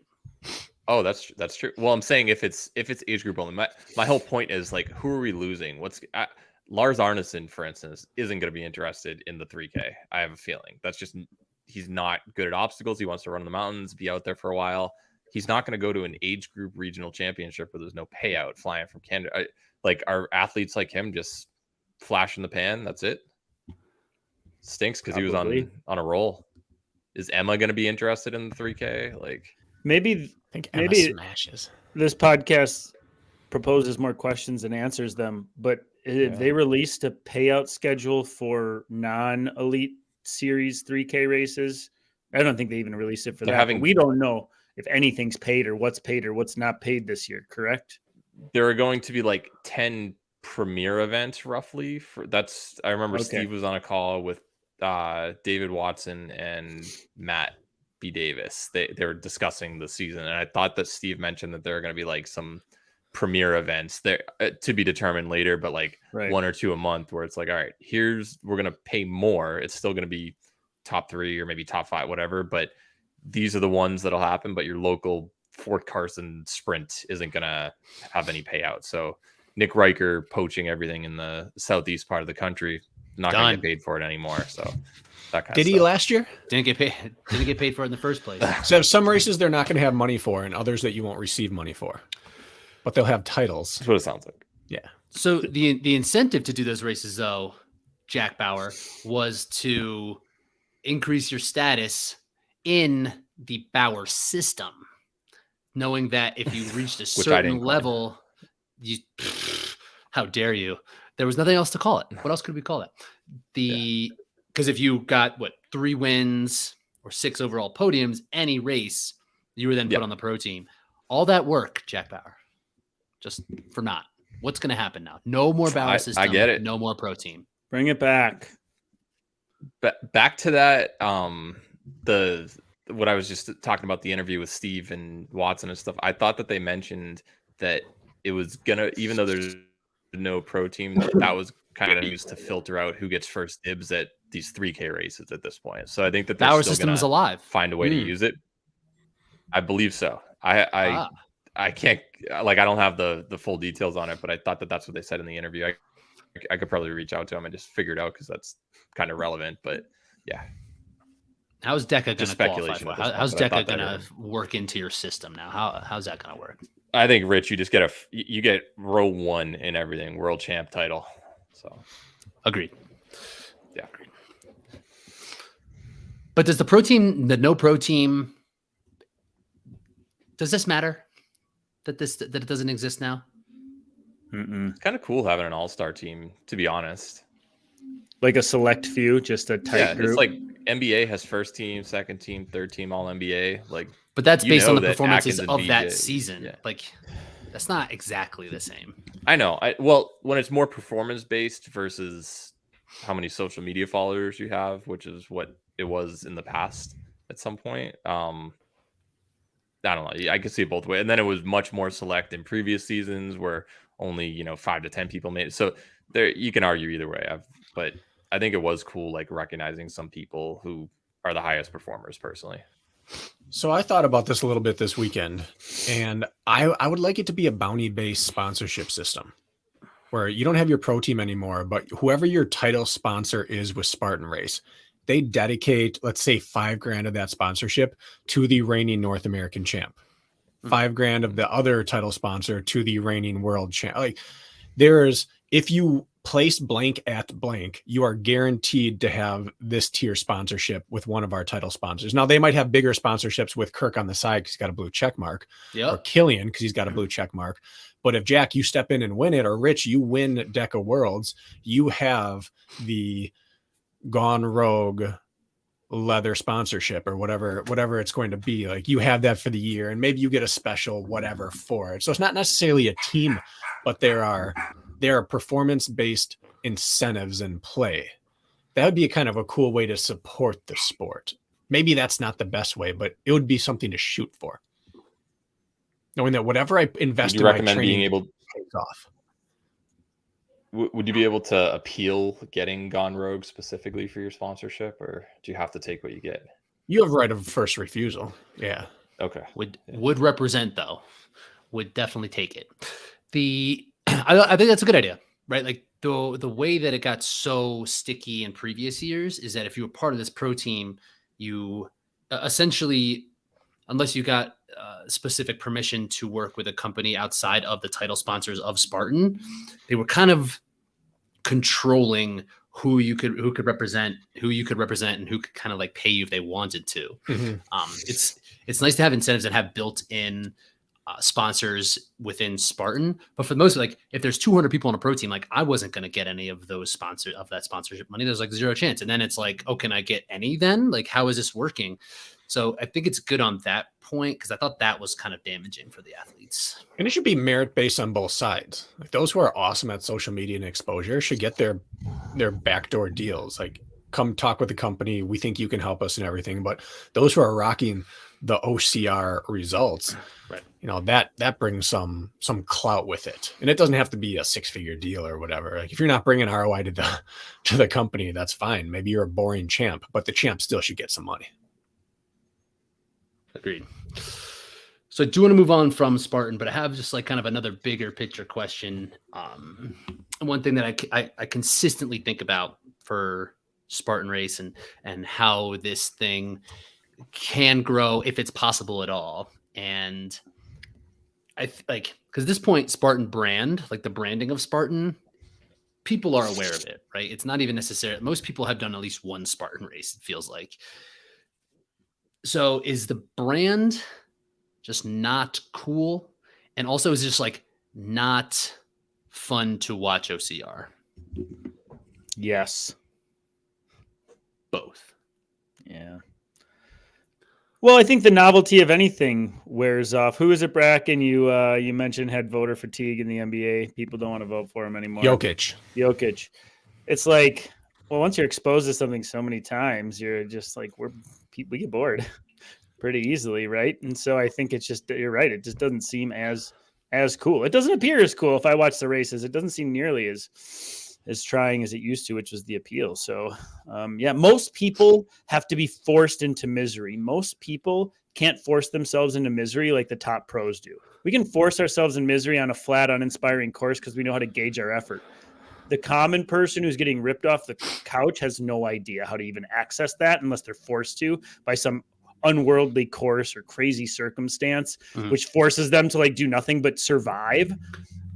oh, that's true. Well, I'm saying if it's age group only, my whole point is like, who are we losing? Lars Arneson, for instance, isn't going to be interested in the 3K. I have a feeling that's just he's not good at obstacles. He wants to run in the mountains, be out there for a while. He's not going to go to an age group regional championship where there's no payout flying from Canada. Like, are athletes like him just flash in the pan? That's it. Stinks because he was Probably. on a roll. Is Emma going to be interested in the 3K? Like, Maybe I think Emma Maybe- smashes. this podcast proposes more questions than answers them, but if they released a payout schedule for non-elite series 3K races, I don't think they even released it for They're that. having- But we don't know if anything's paid or what's not paid this year, correct? there are going to be like 10 premier events roughly. I remember Okay. Steve was on a call with David Watson and Matt B. Davis. They were discussing the season, and I thought that Steve mentioned that there are going to be like some premier events there to be determined later, but like Right. 1 or 2 a month where it's like, all right, we're going to pay more. It's still going to be top 3 or maybe top 5, whatever, but these are the ones that'll happen. But your local Fort Carson sprint isn't going to have any payout. So Nick Riker poaching everything in the southeast part of the country, not going to Done. get paid for it anymore. So that kind Did of he stuff. last year? Didn't get paid for it in the first place. So some races they're not going to have money for, and others that you won't receive money for, but they'll have titles. That's what it sounds like. So the incentive to do those races, though, Jack Bauer, was to increase your status in the Bauer system, knowing that if you reached a I certain didn't coin. level, how dare you? There was nothing else to call it. What else could we call it? Because if you got 3 wins or 6 overall podiums, any race, you were then put Yeah. on the pro team. All that work, Jack Bauer, just for naught. What's going to happen now? No more Bauer I system. get it. No more pro team. Bring it back. But back to that, the what I was just talking about the interview with Steve and Watson and stuff. I thought that they mentioned that it was gonna, even though there's no pro team, that was kind of used to filter out who gets first dibs at these 3K races at this point. So I think that they're Our still system is gonna alive. find a way to use it. I believe so. I can't, like, I don't have the full details on it, but I thought that that's what they said in the interview. I could probably reach out to them and just figure it out because that's kind of relevant. But yeah, how's Deca going to qualify speculation for? at this How's point, but I Deca thought going that to work into your system now? How's that going to work? I think, Rich, you just get you get row 1 in everything, world champ title. So agreed. Yeah. But does the no pro team, does this matter that it doesn't exist now? It's kind of cool having an all-star team, to be honest. Like a select few, just a tight group. It's like NBA has first team, second team, third team, all NBA. Like, but that's based on the that performances Atkins and of that BJ season. Yeah. Like, that's not exactly the same. I know. Well, when it's more performance-based versus how many social media followers you have, which is what it was in the past at some point. I don't know. I could see it both ways. And then it was much more select in previous seasons where only 5 to 10 people made it. So there, you can argue either way. But I think it was cool, like recognizing some people who are the highest performers personally. So I thought about this a little bit this weekend, and I would like it to be a bounty-based sponsorship system where you don't have your pro team anymore, but whoever your title sponsor is with Spartan Race, they dedicate, let's say, $5,000 of that sponsorship to the reigning North American champ, $5,000 of the other title sponsor to the reigning world champ. Like, if you place blank at blank, you are guaranteed to have this tier sponsorship with one of our title sponsors. Now, they might have bigger sponsorships with Kirk on the side because he's got a blue check mark, or Killian because he's got a blue check mark. But if Jack, you step in and win it, or Rich, you win Deca Worlds, you have the Gone Rogue leather sponsorship or whatever it's going to be. Like, you have that for the year, and maybe you get a special whatever for it. So it's not necessarily a team, but there are performance-based incentives in play. That would be a kind of a cool way to support the sport. Maybe that's not the best way, but it would be something to shoot for. Knowing that whatever I invest in my training pays off. Would you be able to appeal getting Gone Rogue specifically for your sponsorship, or do you have to take what you get? You have right of first refusal. Yeah. Okay. Would represent, though. Would definitely take it. I think that's a good idea, right? Like, the way that it got so sticky in previous years is that if you were part of this pro team, you essentially, unless you got specific permission to work with a company outside of the title sponsors of Spartan, they were kind of controlling who you could represent, and who could kind of like pay you if they wanted to. It's nice to have incentives that have built-in sponsors within Spartan, but for the most, like, if there's 200 people on a pro team, like, I wasn't going to get any of that sponsorship money. There's like zero chance. And then it's like, oh, can I get any then? Like, how is this working? So I think it's good on that point, because I thought that was kind of damaging for the athletes. And it should be merit based on both sides. Like, those who are awesome at social media and exposure should get their backdoor deals. Like, come talk with the company. We think you can help us and everything. But those who are rocking the OCR results, right, that brings some clout with it. And it doesn't have to be a 6-figure deal or whatever. Like, if you're not bringing ROI to the company, that's fine. Maybe you're a boring champ, but the champ still should get some money. Agreed. So I do want to move on from Spartan, but I have just like kind of another bigger picture question. One thing that I consistently think about for Spartan Race and how this thing can grow, if it's possible at all. And because at this point, Spartan brand, like the branding of Spartan, people are aware of it, right? It's not even necessary. Most people have done at least one Spartan race, it feels like. So is the brand just not cool? And also, is it just like not fun to watch OCR? Yes. Both. Yeah. Well, I think the novelty of anything wears off. Who is it, Bracken? You mentioned had voter fatigue in the NBA. People don't want to vote for him anymore. Jokic. It's like, well, once you're exposed to something so many times, you're just like, we get bored. pretty easily, right? And so I think it's just, you're right. It just doesn't seem as cool. It doesn't appear as cool if I watch the races. It doesn't seem nearly as trying as it used to, which was the appeal. So yeah, most people have to be forced into misery. Most people can't force themselves into misery like the top pros do. We can force ourselves in misery on a flat, uninspiring course because we know how to gauge our effort. The common person who's getting ripped off the couch has no idea how to even access that unless they're forced to by some unworldly course or crazy circumstance, which forces them to like do nothing but survive.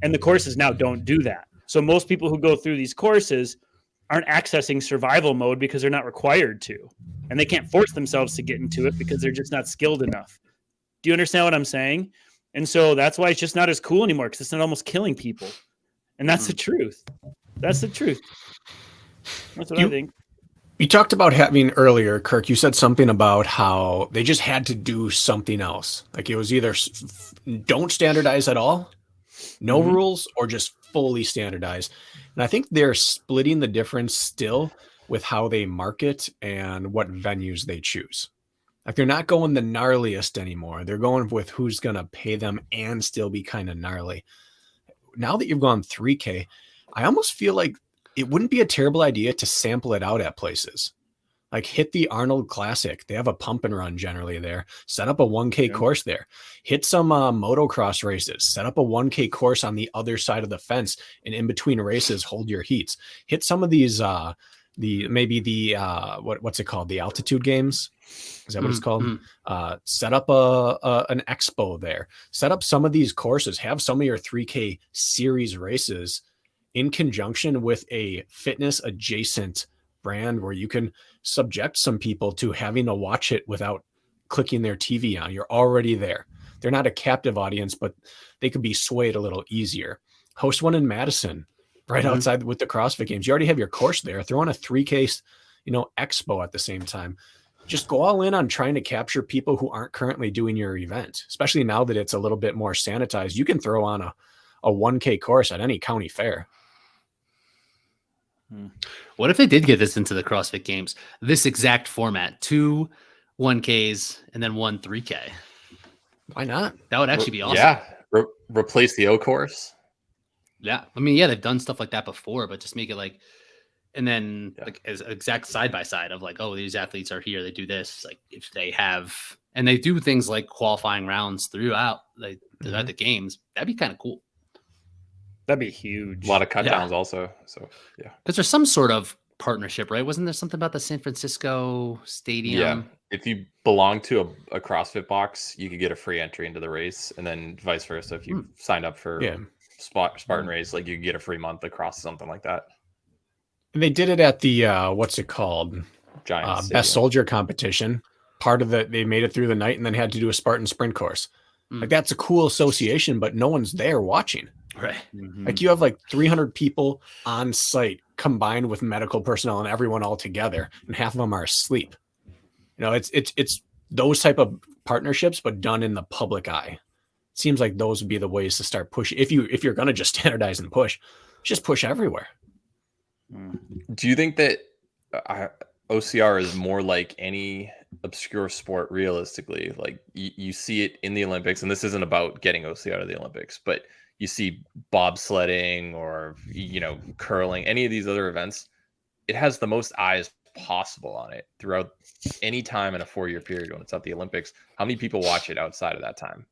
And the courses now don't do that. So most people who go through these courses aren't accessing survival mode because they're not required to. And they can't force themselves to get into it because they're just not skilled enough. Do you understand what I'm saying? And so that's why it's just not as cool anymore, because it's not almost killing people. And that's the truth. That's the truth. That's what I think. You talked about having earlier, Kirk, you said something about how they just had to do something else. Like it was either don't standardize at all, no rules, or just fully standardize. And I think they're splitting the difference still with how they market and what venues they choose. Like they're not going the gnarliest anymore. They're going with who's going to pay them and still be kind of gnarly. Now that you've gone 3K, I almost feel like it wouldn't be a terrible idea to sample it out at places. Like hit the Arnold Classic. They have a pump and run generally there. Set up a 1K course there. Hit some motocross races. Set up a 1K course on the other side of the fence, and in between races, hold your heats. Hit some of these what's it called? The altitude games. Is that what it's called? Set up an expo there. Set up some of these courses. Have some of your 3K series races in conjunction with a fitness adjacent brand where you can subject some people to having to watch it without clicking their TV on. You're already there. They're not a captive audience, but they could be swayed a little easier. Host one in Madison, right outside with the CrossFit Games. You already have your course there. Throw on a 3K, expo at the same time. Just go all in on trying to capture people who aren't currently doing your event, especially now that it's a little bit more sanitized. You can throw on a 1K course at any county fair. What if they did get this into the CrossFit Games? This exact format, 2 1Ks and then 1 3K. Why not? That would actually be awesome. Yeah. Replace the O course. Yeah. I mean, yeah, they've done stuff like that before, but just make it like, and then like as exact side by side of like, oh, these athletes are here. They do this. Like if they have, and they do things like qualifying rounds throughout the games. That'd be kind of cool. That'd be huge. A lot of cut downs also. So yeah. Because there's some sort of partnership, right? Wasn't there something about the San Francisco Stadium? Yeah. If you belong to a CrossFit box, you could get a free entry into the race, and then vice versa. If you signed up for Spartan race, like you could get a free month across something like that. And they did it at the what's it called? Giants Best Soldier competition. Part of they made it through the night and then had to do a Spartan sprint course. Like that's a cool association, but no one's there watching. Right. Like you have like 300 people on site combined with medical personnel and everyone all together, and half of them are asleep. It's those type of partnerships, but done in the public eye. It seems like those would be the ways to start pushing. If you're going to just standardize and push, just push everywhere. Do you think that OCR is more like any obscure sport realistically? Like you see it in the Olympics, and this isn't about getting OCR to the Olympics, but you see bobsledding or, curling, any of these other events, it has the most eyes possible on it throughout any time in a 4-year period when it's at the Olympics. How many people watch it outside of that time?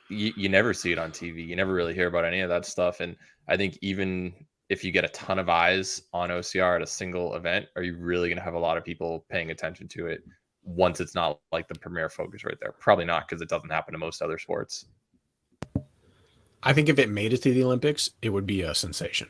You never see it on TV. You never really hear about any of that stuff. And I think even if you get a ton of eyes on OCR at a single event, are you really going to have a lot of people paying attention to it once it's not like the premier focus right there? Probably not, because it doesn't happen to most other sports. I think if it made it to the Olympics, it would be a sensation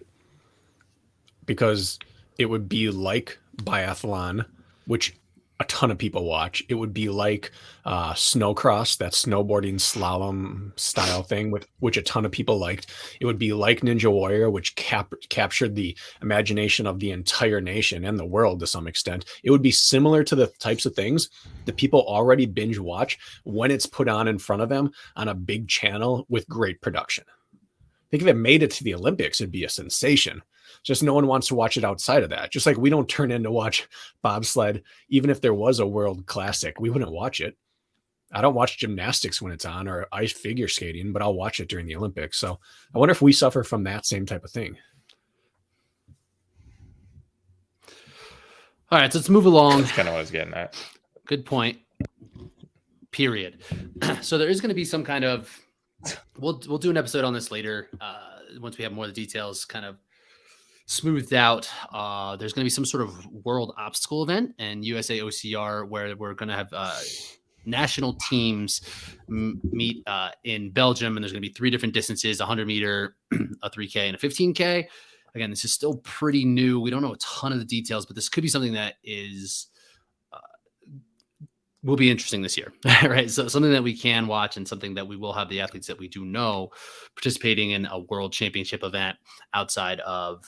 because it would be like biathlon, which a ton of people watch. It would be like snowcross, that snowboarding slalom style thing, which a ton of people liked. It would be like Ninja Warrior, which captured the imagination of the entire nation and the world to some extent. It would be similar to the types of things that people already binge watch when it's put on in front of them on a big channel with great production. I think if it made it to the Olympics, it'd be a sensation. Just no one wants to watch it outside of that. Just like we don't turn in to watch bobsled, even if there was a world classic, we wouldn't watch it. I don't watch gymnastics when it's on or ice figure skating, but I'll watch it during the Olympics. So I wonder if we suffer from that same type of thing. All right, so let's move along. That's kind of what I was getting at. Good point. Period. So there is going to be some kind of we'll do an episode on this later once we have more of the details kind of smoothed out. There's going to be some sort of world obstacle event and USA OCR where we're going to have national teams meet in Belgium, and there's going to be 3 different distances: 100 meter, a 3K, and a 15K. Again, this is still pretty new. We don't know a ton of the details, but this could be something that is will be interesting this year, right? So something that we can watch and something that we will have the athletes that we do know participating in a world championship event outside of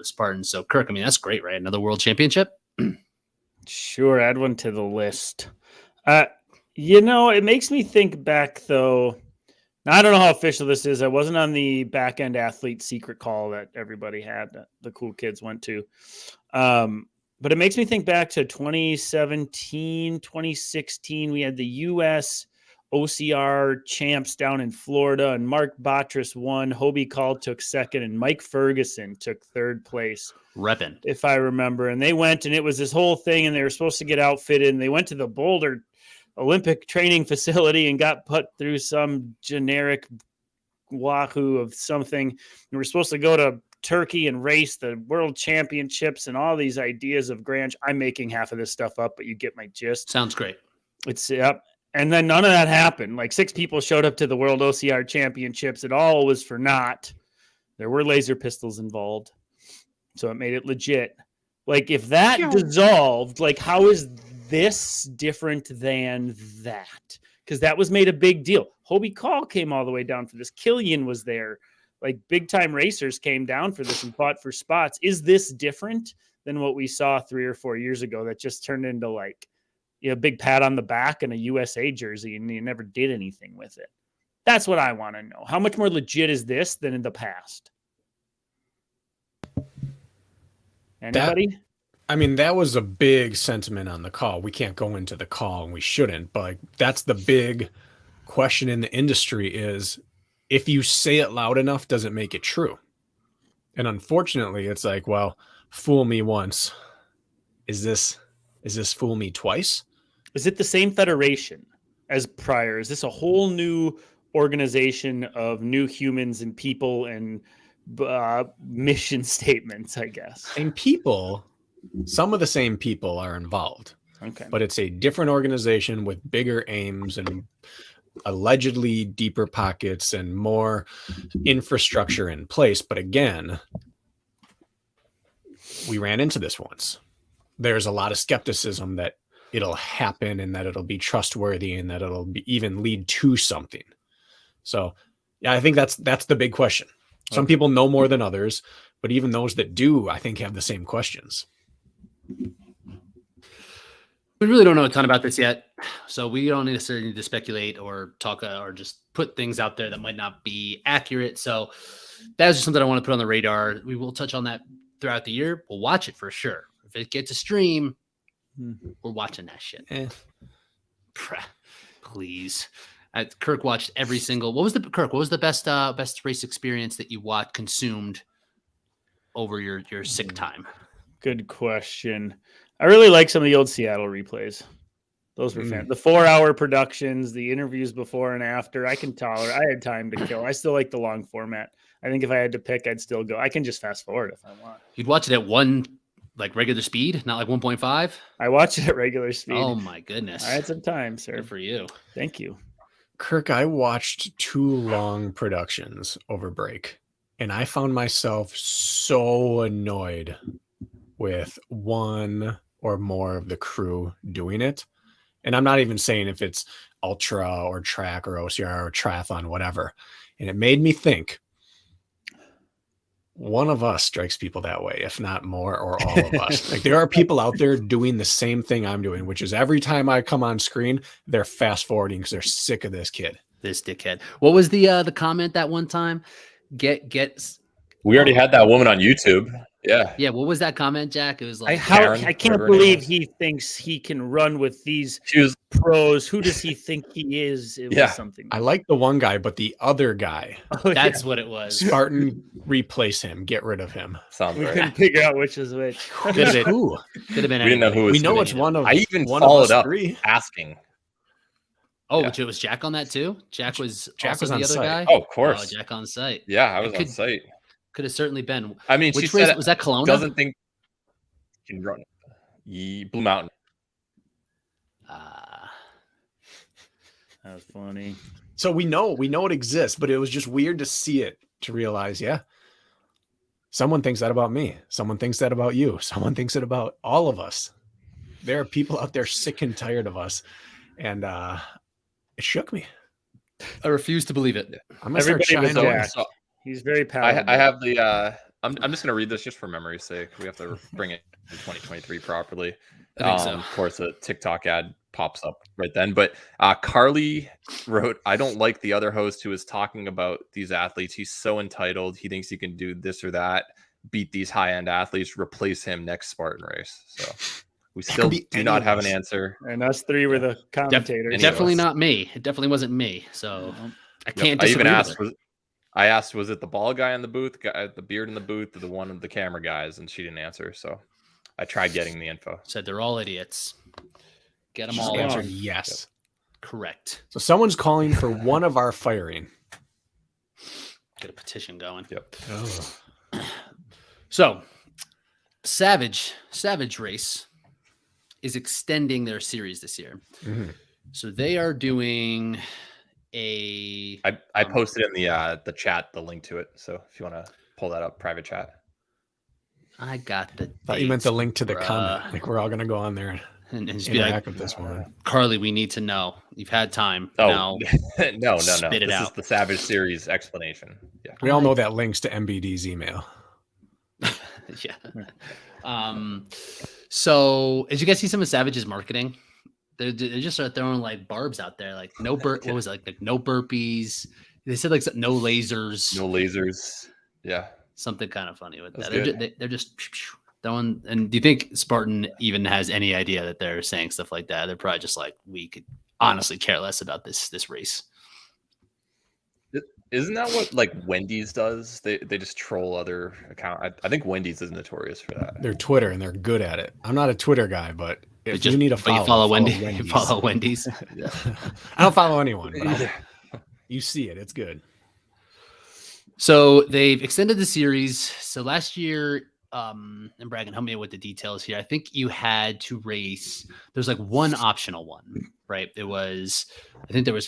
Spartan. So Kirk, I mean, that's great, right? Another world championship. Sure. Add one to the list. It makes me think back though. Now, I don't know how official this is. I wasn't on the back end athlete secret call that everybody had that the cool kids went to. But it makes me think back to 2017, 2016. We had the U.S. OCR champs down in Florida, and Mark Botras won. Hobie Call took second, and Mike Ferguson took third place. Reppin'. If I remember. And they went, and it was this whole thing, and they were supposed to get outfitted, and they went to the Boulder Olympic training facility and got put through some generic wahoo of something. And we're supposed to go to Turkey and race the world championships and all these ideas of grand. I'm making half of this stuff up, but you get my gist. Sounds great. It's yep. And then none of that happened. Like 6 people showed up to the world OCR championships. It all was for naught. There were laser pistols involved. So it made it legit. Like if that dissolved, like how is this different than that? Because that was made a big deal. Hobie Call came all the way down for this. Killian was there. Like big time racers came down for this and fought for spots. Is this different than what we saw 3 or 4 years ago that just turned into like a big pat on the back and a USA jersey and you never did anything with it? That's what I want to know. How much more legit is this than in the past? Anybody? That was a big sentiment on the call. We can't go into the call and we shouldn't, but like that's the big question in the industry is if you say it loud enough, does it make it true? And unfortunately, it's like, well, fool me once. Is this fool me twice? Is it the same federation as prior? Is this a whole new organization of new humans and people and mission statements, I guess? And people, some of the same people are involved. Okay. But it's a different organization with bigger aims and allegedly deeper pockets and more infrastructure in place. But again, we ran into this once. There's a lot of skepticism that it'll happen and that it'll be trustworthy and that it'll even lead to something. So yeah, I think that's the big question. Some people know more than others, but even those that do, I think have the same questions. We really don't know a ton about this yet, so we don't necessarily need to speculate or talk or just put things out there that might not be accurate. So that's just something I want to put on the radar. We will touch on that throughout the year. We'll watch it for sure. If it gets a stream, we're watching that shit. Please. Kirk watched every single. What was the best race experience that you consumed over your sick time? Good question. I really like some of the old Seattle replays. Those were fan. The 4-hour productions, the interviews before and after. I can tolerate. I had time to kill. I still like the long format. I think if I had to pick, I'd still go. I can just fast forward if I want. You'd watch it at regular speed, not like 1.5? I watch it at regular speed. Oh my goodness. I had some time, sir. Good for you. Thank you. Kirk, I watched 2 long productions over break, and I found myself so annoyed with one or more of the crew doing it. And I'm not even saying if it's ultra or track or OCR or triathlon, whatever. And it made me think one of us strikes people that way, if not more or all of us. Like there are people out there doing the same thing I'm doing, which is every time I come on screen, they're fast forwarding because they're sick of this kid. This dickhead. What was the comment that one time? We already had that woman on YouTube. Yeah. Yeah, what was that comment, Jack? It was like Karen, I can't whatever her name believe was. he thinks he can run with these She was, pros. Who does he think he is? It Yeah. was something. I like the one guy, but the other guy, Oh, yeah. that's what it was. Spartan, replace him. Get rid of him. sounds We right. couldn't figure out which is which. Could have been, Who? could have been We didn't know anybody. who was We know sitting. it's one of. I even one of followed us up three. asking. Oh, Yeah. which it was Jack on that too? Jack was Jack also was the on other site. guy? Oh, of course. Jack on site. Yeah, I was It on site. Could have certainly been. I mean, Which she race said was that? Kelowna? doesn't think she can run. Blue Mountain. That was funny. So we know it exists, but it was just weird to see it, to realize, yeah, someone thinks that about me. Someone thinks that about you. Someone thinks it about all of us. There are people out there sick and tired of us. And it shook me. I refuse to believe it. I'm gonna start Everybody shying was away. Jack. He's very palatable. I have the. I'm just gonna read this just for memory's sake. We have to bring it to 2023 properly. I think so. Of course, a TikTok ad pops up right then. But Carly wrote, "I don't like the other host who is talking about these athletes. He's so entitled. He thinks he can do this or that. Beat these high-end athletes. Replace him next Spartan race." So we still be do not any have of an us. answer. And us three were the commentators. Any of Definitely us. not me. It definitely wasn't me. So I can't I even disagree asked. with her. I asked, was it the bald guy in the booth, the beard in the booth, or the one of the camera guys? And she didn't answer. So I tried getting the info. Said they're all idiots. Get them Just all answered out. yes. Correct. So someone's calling for one of our firing. Get a petition going. Yep. So Savage Race is extending their series this year. Mhm. So they are doing a I posted in the chat the link to it. So if you want to pull that up, private chat. I got the Thought you meant the dates, link to the bruh. comment. Like we're all gonna go on there and just and be interact like, with this one. Carly, we need to know. You've had time. Oh Now no. spit it This is out. the Savage Series explanation. Yeah. We all know that links to MBD's email. Yeah. So did you guys see some of Savage's marketing? They just start throwing like barbs out there, like no what was it? Like no burpees. They said like no lasers, No lasers. Yeah. something kind of funny with That's that. They're just throwing. And do you think Spartan even has any idea that they're saying stuff like that? They're probably just like, we could honestly care less about this race. Isn't that what like Wendy's does? They just troll other account. I think Wendy's is notorious for that. They're Twitter and they're good at it. I'm not a Twitter guy, but if Just- you need a but you follow, Wendy's. You Wendy's. follow Wendy's. I don't follow anyone, but you see it. It's good. So they've extended the series. So last year, and Bragan, help me with the details here. I think you had to race. There's like one optional one, right? I think there was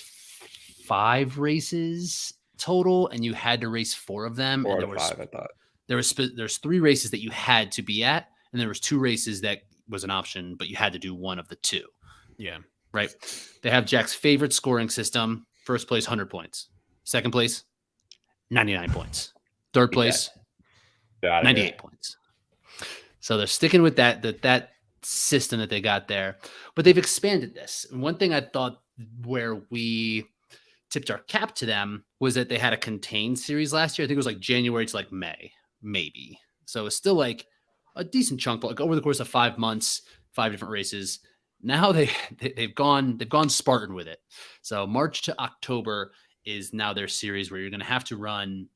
5 races total, and you had to race 4 of them. 4 and out of 5, I thought. there's 3 races that you had to be at, and there was 2 races that was an option, but you had to do one of the 2. Yeah. Right? They have Jack's favorite scoring system. First place, 100 points. Second place, 99 points. Third place, Got it. 98 points. So they're sticking with that system that they got there, but they've expanded this. And one thing I thought where we tipped our cap to them was that they had a contained series last year. I think it was like January to like May, maybe. So it's still like a decent chunk, but like over the course of 5 months, 5 different races. Now they've gone Spartan with it. So March to October is now their series where you're going to have to run,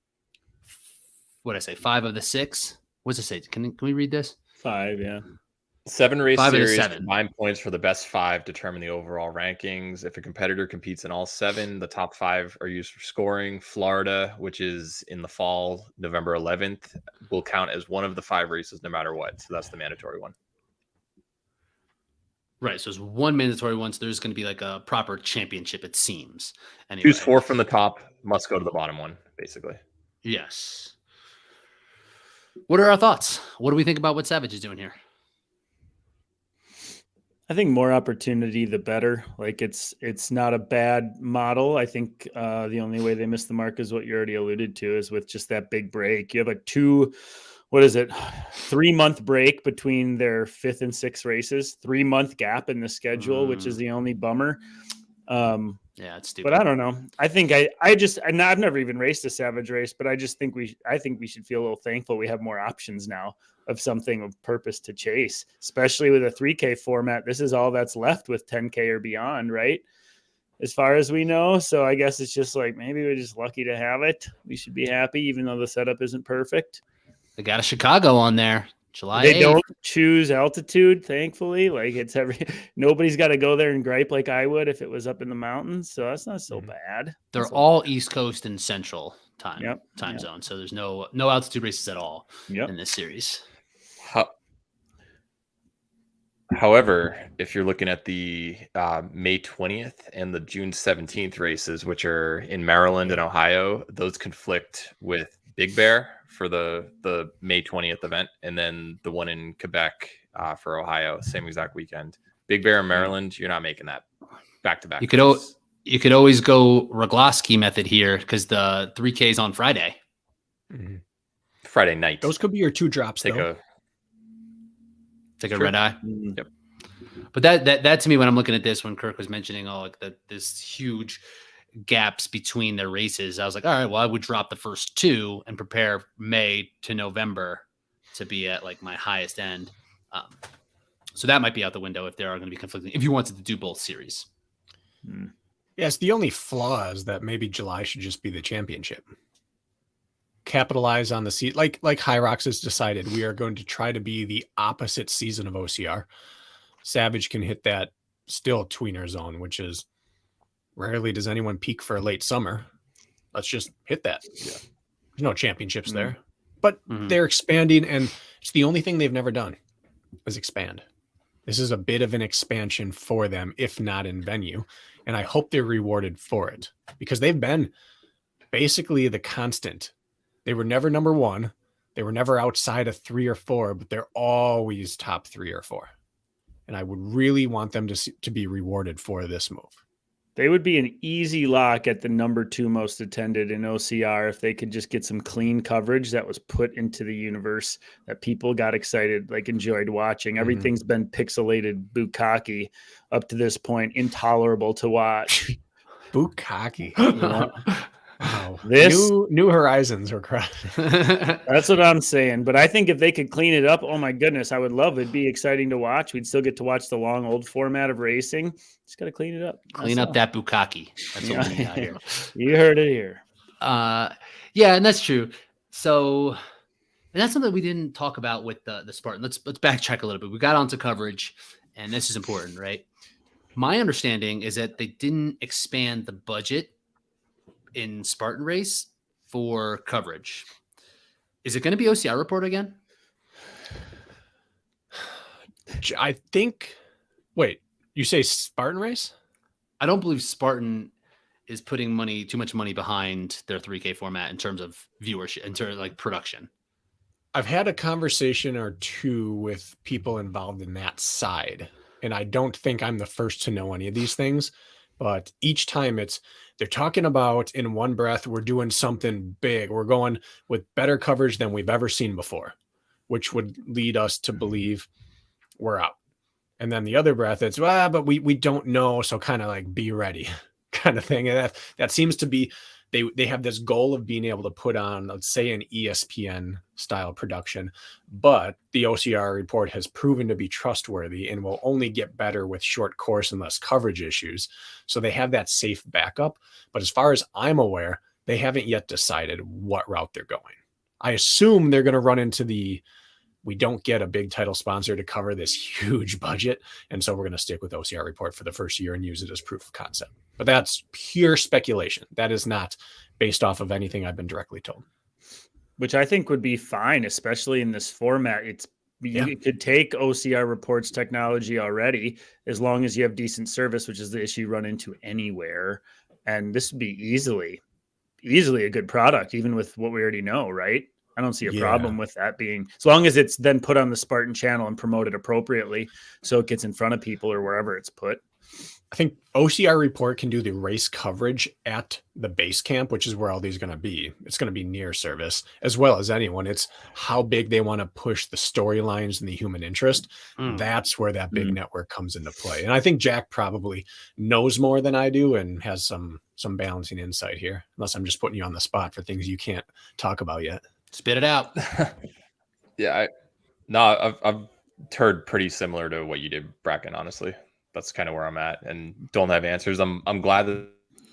what did I say, 5 of the 6. What's it say? Can we read this? 5, yeah. 7 race 5 out of series, 7. combined points for the best 5 determine the overall rankings. If a competitor competes in all 7, the top 5 are used for scoring. Florida, which is in the fall, November 11th, will count as one of the 5 races no matter what. So that's the mandatory one. Right. So there's one mandatory one. So there's going to be like a proper championship, it seems. Anyway. Choose 4 from the top, must go to the bottom one, basically. Yes. What are our thoughts? What do we think about what Savage is doing here? I think more opportunity, the better. Like it's not a bad model. I think the only way they miss the mark is what you already alluded to, is with just that big break. You have a 3-month break between their 5th and 6th races, 3-month gap in the schedule, which is the only bummer. Yeah, Yeah, it's stupid. But I don't know. I think I've never even raced a Savage race, but I just think I think we should feel a little thankful we have more options now of something of purpose to chase, especially with a 3K format. This is all that's left with 10K or beyond, right? As far as we know. So I guess it's just like, maybe we're just lucky to have it. We should be happy, even though the setup isn't perfect. They got a Chicago on there. July They 8th. don't choose altitude, thankfully. Like nobody's got to go there and gripe like I would if it was up in the mountains. So that's not so bad. They're That's all East Coast and Central time Yep. zone. So there's no altitude races at all Yep. in this series. However, if you're looking at the May 20th and the June 17th races, which are in Maryland and Ohio, those conflict with Big Bear for the May 20th event, and then the one in Quebec for Ohio, same exact weekend. Big Bear in Maryland, you're not making that back-to-back. You could always go Rogloski method here because the 3K is on Friday. Mm-hmm. Friday night. Those could be your 2 drops. Take though. a red eye. Mm-hmm. Yep. But that to me, when I'm looking at this, when Kirk was mentioning this huge gaps between their races, I was like, all right, well, I would drop the first 2 and prepare May to November to be at like my highest end. So that might be out the window if there are going to be conflicting. If you wanted to do both series. Yes, the only flaw is that maybe July should just be the championship. Capitalize on the seat, like Hyrox has decided. We are going to try to be the opposite season of OCR. Savage can hit that still tweener zone, which is rarely does anyone peak for a late summer. Let's just hit that. Yeah. There's no championships there, but they're expanding, and it's the only thing they've never done is expand. This is a bit of an expansion for them, if not in venue, and I hope they're rewarded for it because they've been basically the constant. They were never number 1. They were never outside of 3 or 4, but they're always top 3 or 4. And I would really want them to be rewarded for this move. They would be an easy lock at the number 2 most attended in OCR if they could just get some clean coverage that was put into the universe that people got excited, like enjoyed watching. Everything's been pixelated bukkake up to this point, intolerable to watch. Bukkake. Wow. This new horizons were crossed. That's what I'm saying. But I think if they could clean it up, oh my goodness, I would love it. It'd be exciting to watch. We'd still get to watch the long old format of racing. Just got to clean it up. Clean up that bukkake. That's what we need out here. You heard it here. Yeah, and that's true. So, and that's something we didn't talk about with the Spartan. Let's backtrack a little bit. We got onto coverage, and this is important, right? My understanding is that they didn't expand the budget in Spartan race for coverage. Is it going to be OCR report again? I think. Wait, you say Spartan race? I don't believe Spartan is putting too much money behind their 3K format in terms of viewership, in terms of like production. I've had a conversation or 2 with people involved in that side, and I don't think I'm the first to know any of these things. But each time they're talking about in one breath, we're doing something big. We're going with better coverage than we've ever seen before, which would lead us to believe we're out. And then the other breath, it's, but we don't know. So kind of like be ready kind of thing. And that seems to be, they have this goal of being able to put on, let's say, an ESPN style production, but the OCR report has proven to be trustworthy and will only get better with short course and less coverage issues. So they have that safe backup. But as far as I'm aware, they haven't yet decided what route they're going. I assume they're going to run into we don't get a big title sponsor to cover this huge budget. And so we're going to stick with OCR report for the first year and use it as proof of concept. But that's pure speculation. That is not based off of anything I've been directly told. Which I think would be fine, especially in this format. You could take OCR reports technology already, as long as you have decent service, which is the issue you run into anywhere. And this would be easily a good product, even with what we already know, right? I don't see a problem with that being, as long as it's then put on the Spartan channel and promoted appropriately so it gets in front of people or wherever it's put. I think OCR Report can do the race coverage at the base camp, which is where all these are going to be. It's going to be near service as well as anyone. It's how big they want to push the storylines and the human interest. That's where that big network comes into play. And I think Jack probably knows more than I do and has some balancing insight here, unless I'm just putting you on the spot for things you can't talk about yet. Spit it out. Yeah, I've heard pretty similar to what you did, Bracken, honestly. That's kind of where I'm at and don't have answers. I'm glad that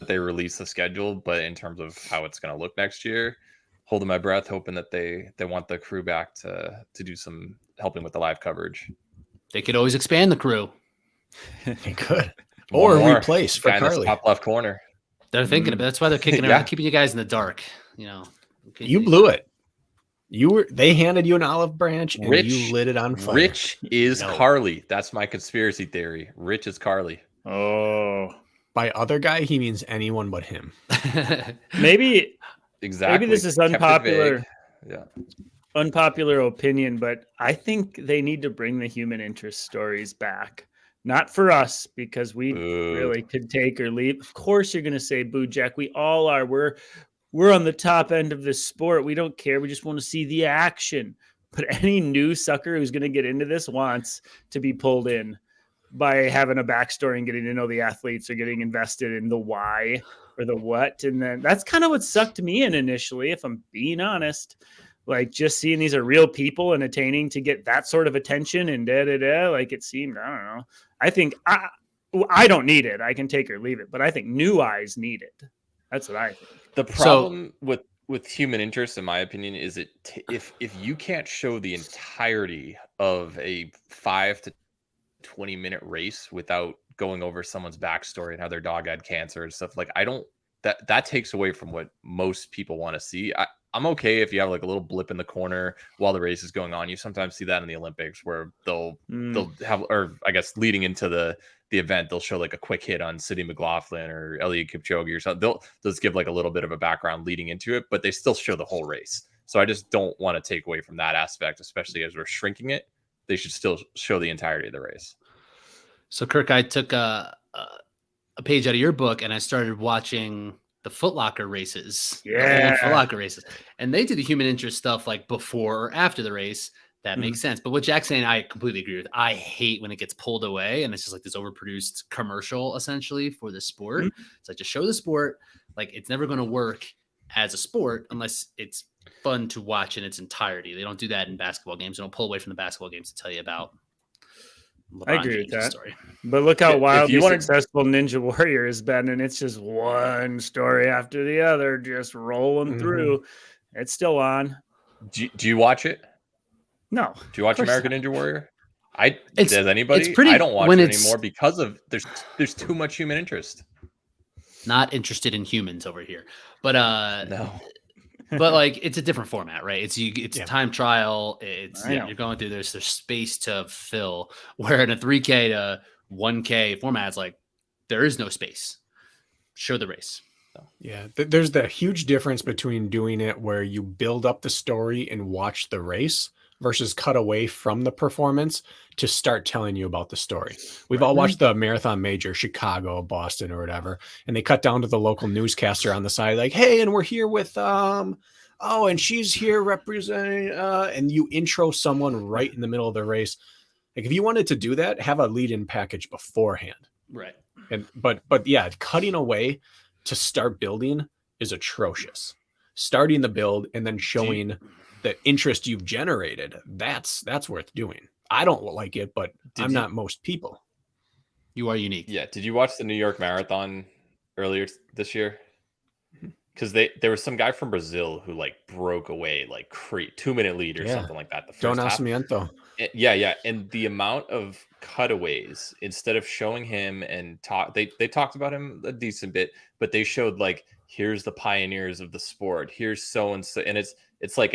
they released the schedule, but in terms of how it's going to look next year, holding my breath, hoping that they want the crew back to do some helping with the live coverage. They could always expand the crew. They could. Or replace for Carly. Top left corner. They're thinking about it. That's why they're kicking around, keeping you guys in the dark. You know, you blew it. They handed you an olive branch and you lit it on fire. Rich is Carly. That's my conspiracy theory. Rich is Carly. Oh, by other guy, he means anyone but him. Maybe exactly. Maybe this is unpopular. Yeah. Unpopular opinion, but I think they need to bring the human interest stories back. Not for us, because we really could take or leave. Of course, you're going to say boo, Jack. We all are. We're on the top end of this sport. We don't care. We just want to see the action. But any new sucker who's going to get into this wants to be pulled in by having a backstory and getting to know the athletes or getting invested in the why or the what. And then that's kind of what sucked me in initially, if I'm being honest. Like just seeing these are real people and attaining to get that sort of attention and like it seemed, I don't know. I think I don't need it. I can take or leave it, but I think new eyes need it. That's what I think. The problem with human interest, in my opinion, is if you can't show the entirety of a 5 to 20-minute race without going over someone's backstory and how their dog had cancer and stuff, like that takes away from what most people want to see. I'm okay if you have like a little blip in the corner while the race is going on. You sometimes see that in the Olympics where they'll have, or I guess leading into the event, they'll show like a quick hit on Sidney McLaughlin or Eliud Kipchoge or something. They'll just give like a little bit of a background leading into it, but they still show the whole race. So I just don't want to take away from that aspect, especially as we're shrinking it. They should still show the entirety of the race. So Kirk, I took a page out of your book and I started watching the Foot Locker races. Yeah. Foot Locker races. And they do the human interest stuff like before or after the race. That makes sense. But what Jack's saying, I completely agree with. I hate when it gets pulled away and it's just like this overproduced commercial essentially for the sport. It's like, just show the sport. Like it's never going to work as a sport unless it's fun to watch in its entirety. They don't do that in basketball games. They don't pull away from the basketball games to tell you about LeBron I agree with James' that. story. But look how wildly successful Ninja Warrior has been, and it's just one story after the other, just rolling through. It's still on. Do you watch it? No. Do you watch American Ninja Warrior? Does anybody? It's pretty, I don't watch it anymore because of there's too much human interest. Not interested in humans over here, but no. But like it's a different format, right? It's time trial. It's you're going through there's space to fill. Where in a 3K to 1K format, it's like there is no space. Show the race. Yeah, there's the huge difference between doing it where you build up the story and watch the race versus cut away from the performance to start telling you about the story. We've all watched the marathon major, Chicago, Boston, or whatever, and they cut down to the local newscaster on the side, like, hey, and we're here with, and she's here representing, and you intro someone right in the middle of the race. Like, if you wanted to do that, have a lead-in package beforehand. Right. But yeah, cutting away to start building is atrocious. Starting the build and then showing the interest you've generated, that's worth doing. I don't like it, but I'm not most people. You are unique. Yeah. Did you watch the New York Marathon earlier this year? Because there was some guy from Brazil who like broke away like 2-minute lead or something like that. The first half. Nascimento. Yeah. And the amount of cutaways, instead of showing him and they talked about him a decent bit, but they showed like, here's the pioneers of the sport. Here's so-and-so. And it's like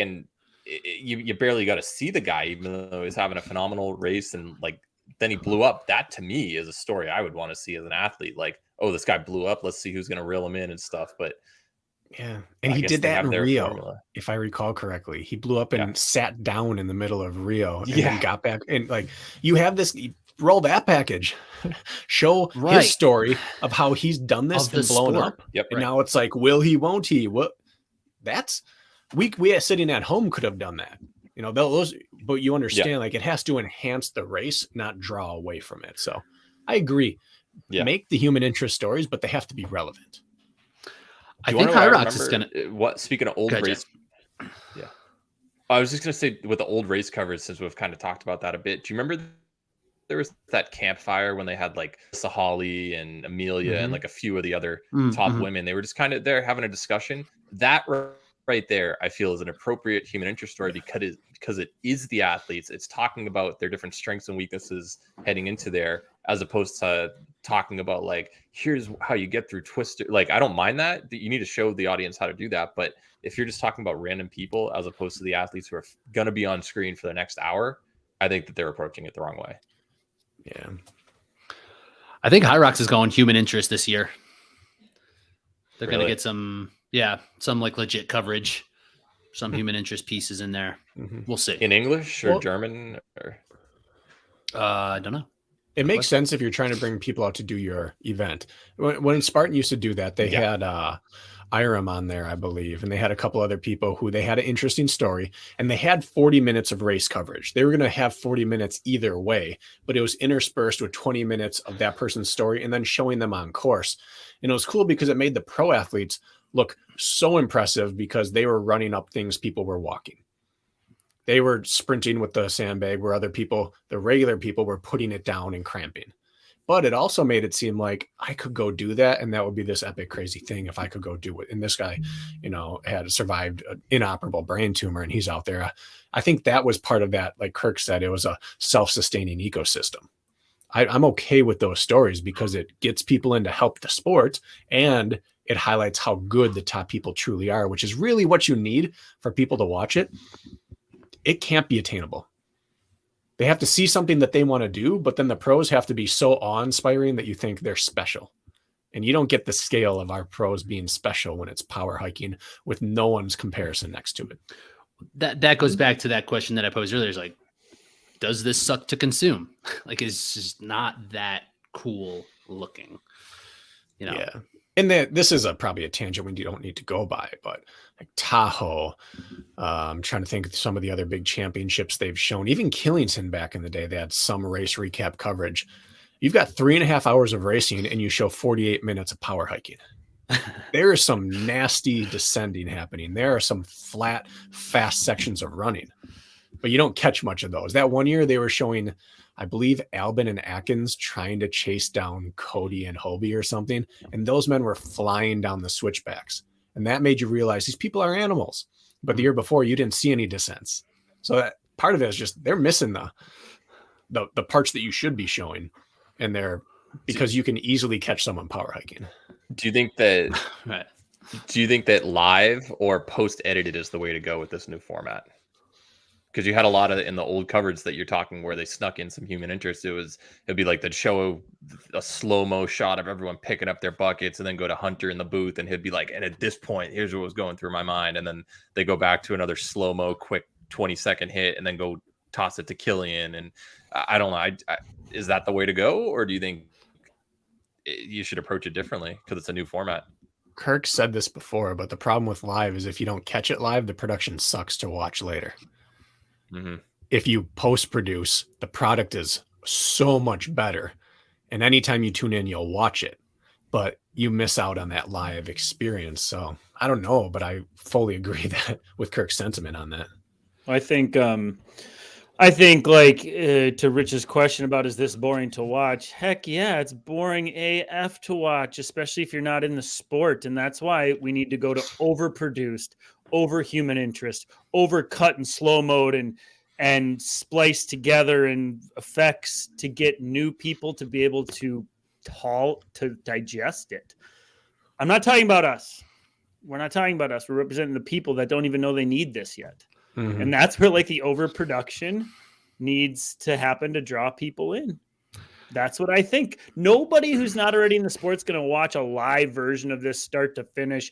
you barely got to see the guy, even though he's having a phenomenal race. And like, then he blew up. That to me is a story I would want to see as an athlete. Like, oh, this guy blew up. Let's see who's going to reel him in and stuff. But yeah. And he did that in Rio, formula. If I recall correctly. He blew up and sat down in the middle of Rio and then got back. And like, you have this, roll that package. Show Right. his story of how he's done this Of the and blown sport. up. Yep. And now it's like, will he, won't he? What? That's we sitting at home could have done that. Those, but you understand, like, it has to enhance the race, not draw away from it. So I agree. Yeah. Make the human interest stories, but they have to be relevant. I think Hyrox is going to. Speaking of old race, yeah, I was just going to say with the old race coverage, since we've kind of talked about that a bit. Do you remember there was that campfire when they had like Sahali and Amelia and like a few of the other top women? They were just kind of there having a discussion. That right there, I feel, is an appropriate human interest story because it is the athletes. It's talking about their different strengths and weaknesses heading into there, as opposed to talking about like, here's how you get through Twister. Like, I don't mind that. You need to show the audience how to do that. But if you're just talking about random people as opposed to the athletes who are going to be on screen for the next hour, I think that they're approaching it the wrong way. Yeah. I think Hyrox is going human interest this year. They're going to get some like legit coverage, some human interest pieces in there. We'll see. In English or German or I don't know. It makes sense if you're trying to bring people out to do your event. When Spartan used to do that, they had Iram on there, I believe, and they had a couple other people who they had an interesting story, and they had 40 minutes of race coverage. They were going to have 40 minutes either way, but it was interspersed with 20 minutes of that person's story and then showing them on course. And it was cool because it made the pro athletes look so impressive because they were running up things people were walking. They were sprinting with the sandbag where other people, the regular people, were putting it down and cramping. But it also made it seem like I could go do that, and that would be this epic, crazy thing if I could go do it. And this guy, had survived an inoperable brain tumor, and he's out there. I think that was part of that. Like Kirk said, it was a self-sustaining ecosystem. I'm okay with those stories because it gets people in to help the sport, and it highlights how good the top people truly are, which is really what you need for people to watch it. It can't be attainable. They have to see something that they want to do, but then the pros have to be so awe-inspiring that you think they're special. And you don't get the scale of our pros being special when it's power hiking with no one's comparison next to it. That goes back to that question that I posed earlier. Is like, does this suck to consume? Like, it's just not that cool looking, Yeah. And this is probably a tangent we don't need to go by, but like Tahoe, I'm trying to think of some of the other big championships they've shown. Even Killington back in the day, they had some race recap coverage. You've got 3.5 hours of racing and you show 48 minutes of power hiking. There is some nasty descending happening. There are some flat, fast sections of running, but you don't catch much of those. That one year they were showing, I believe, Albin and Atkins trying to chase down Cody and Hobie or something. And those men were flying down the switchbacks. And that made you realize these people are animals. But the year before, you didn't see any descents. So that part of it is just they're missing the parts that you should be showing. And because you can easily catch someone power hiking. Do you think that live or post edited is the way to go with this new format? Because you had a lot of in the old coverage that you're talking where they snuck in some human interest. It'd be like they'd show a slow-mo shot of everyone picking up their buckets and then go to Hunter in the booth and he'd be like, and at this point, here's what was going through my mind. And then they go back to another slow-mo quick 20-second hit and then go toss it to Killian. And I don't know. Is that the way to go? Or do you think you should approach it differently because it's a new format? Kirk said this before, but the problem with live is if you don't catch it live, the production sucks to watch later. Mm-hmm. If you post-produce, the product is so much better. And anytime you tune in, you'll watch it. But you miss out on that live experience. So I don't know, but I fully agree with Kirk's sentiment on that. I think like to Rich's question about is this boring to watch? Heck yeah, it's boring AF to watch, especially if you're not in the sport. And that's why we need to go to overproduced, over human interest, overcut and slow mode and splice together and effects to get new people to be able to digest it. I'm not talking about us. We're not talking about us. We're representing the people that don't even know they need this yet. Mm-hmm. And that's where like the overproduction needs to happen to draw people in. That's what I think. Nobody who's not already in the sport's going to watch a live version of this start to finish,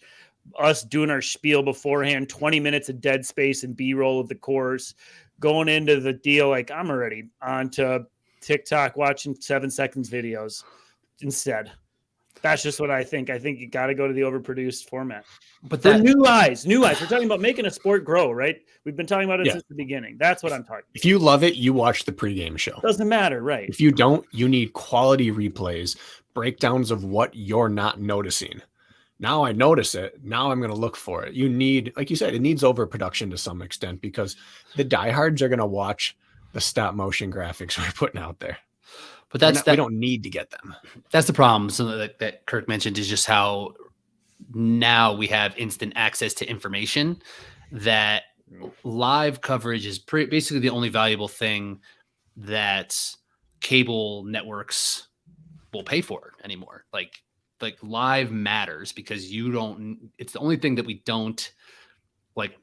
us doing our spiel beforehand, 20 minutes of dead space and B-roll of the course, going into the deal. Like I'm already on to TikTok watching 7 seconds videos instead. That's just what I think. I think you got to go to the overproduced format. But For that new eyes. We're talking about making a sport grow, right? We've been talking about it since the beginning. That's what I'm talking about. If you love it, you watch the pregame show. Doesn't matter, right? If you don't, you need quality replays, breakdowns of what you're not noticing. Now I notice it. Now I'm going to look for it. You need, like you said, it needs overproduction to some extent because the diehards are going to watch the stop motion graphics we're putting out there. But we don't need to get them. That's the problem. So that Kirk mentioned is just how now we have instant access to information, that live coverage is basically the only valuable thing that cable networks will pay for anymore. Like live matters because it's the only thing that we don't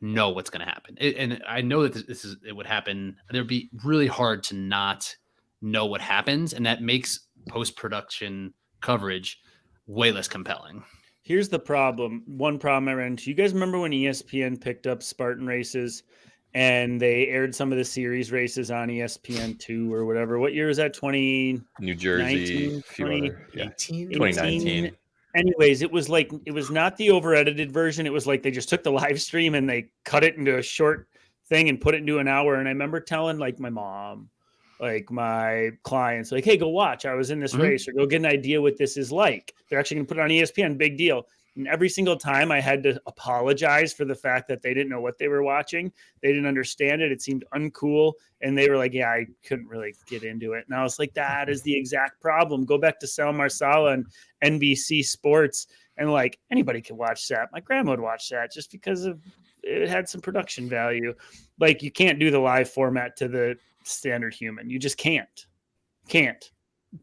know what's going to happen. And I know that it would happen. It would be really hard to not know what happens. And that makes post-production coverage way less compelling. Here's the problem. One problem I ran into. You guys remember when ESPN picked up Spartan races and they aired some of the series races on ESPN2 or whatever? What year was that? New Jersey, 2019. Anyways, it was not the over edited version. It was like they just took the live stream and they cut it into a short thing and put it into an hour. And I remember telling my mom, my clients, hey, go watch. I was in this race, or go get an idea what this is like. They're actually going to put it on ESPN. Big deal. And every single time I had to apologize for the fact that they didn't know what they were watching. They didn't understand it. It seemed uncool. And they were like, yeah, I couldn't really get into it. And I was like, that is the exact problem. Go back to Sal Marsala and NBC Sports. And anybody can watch that. My grandma would watch that just because it had some production value. You can't do the live format to the standard human. You just can't.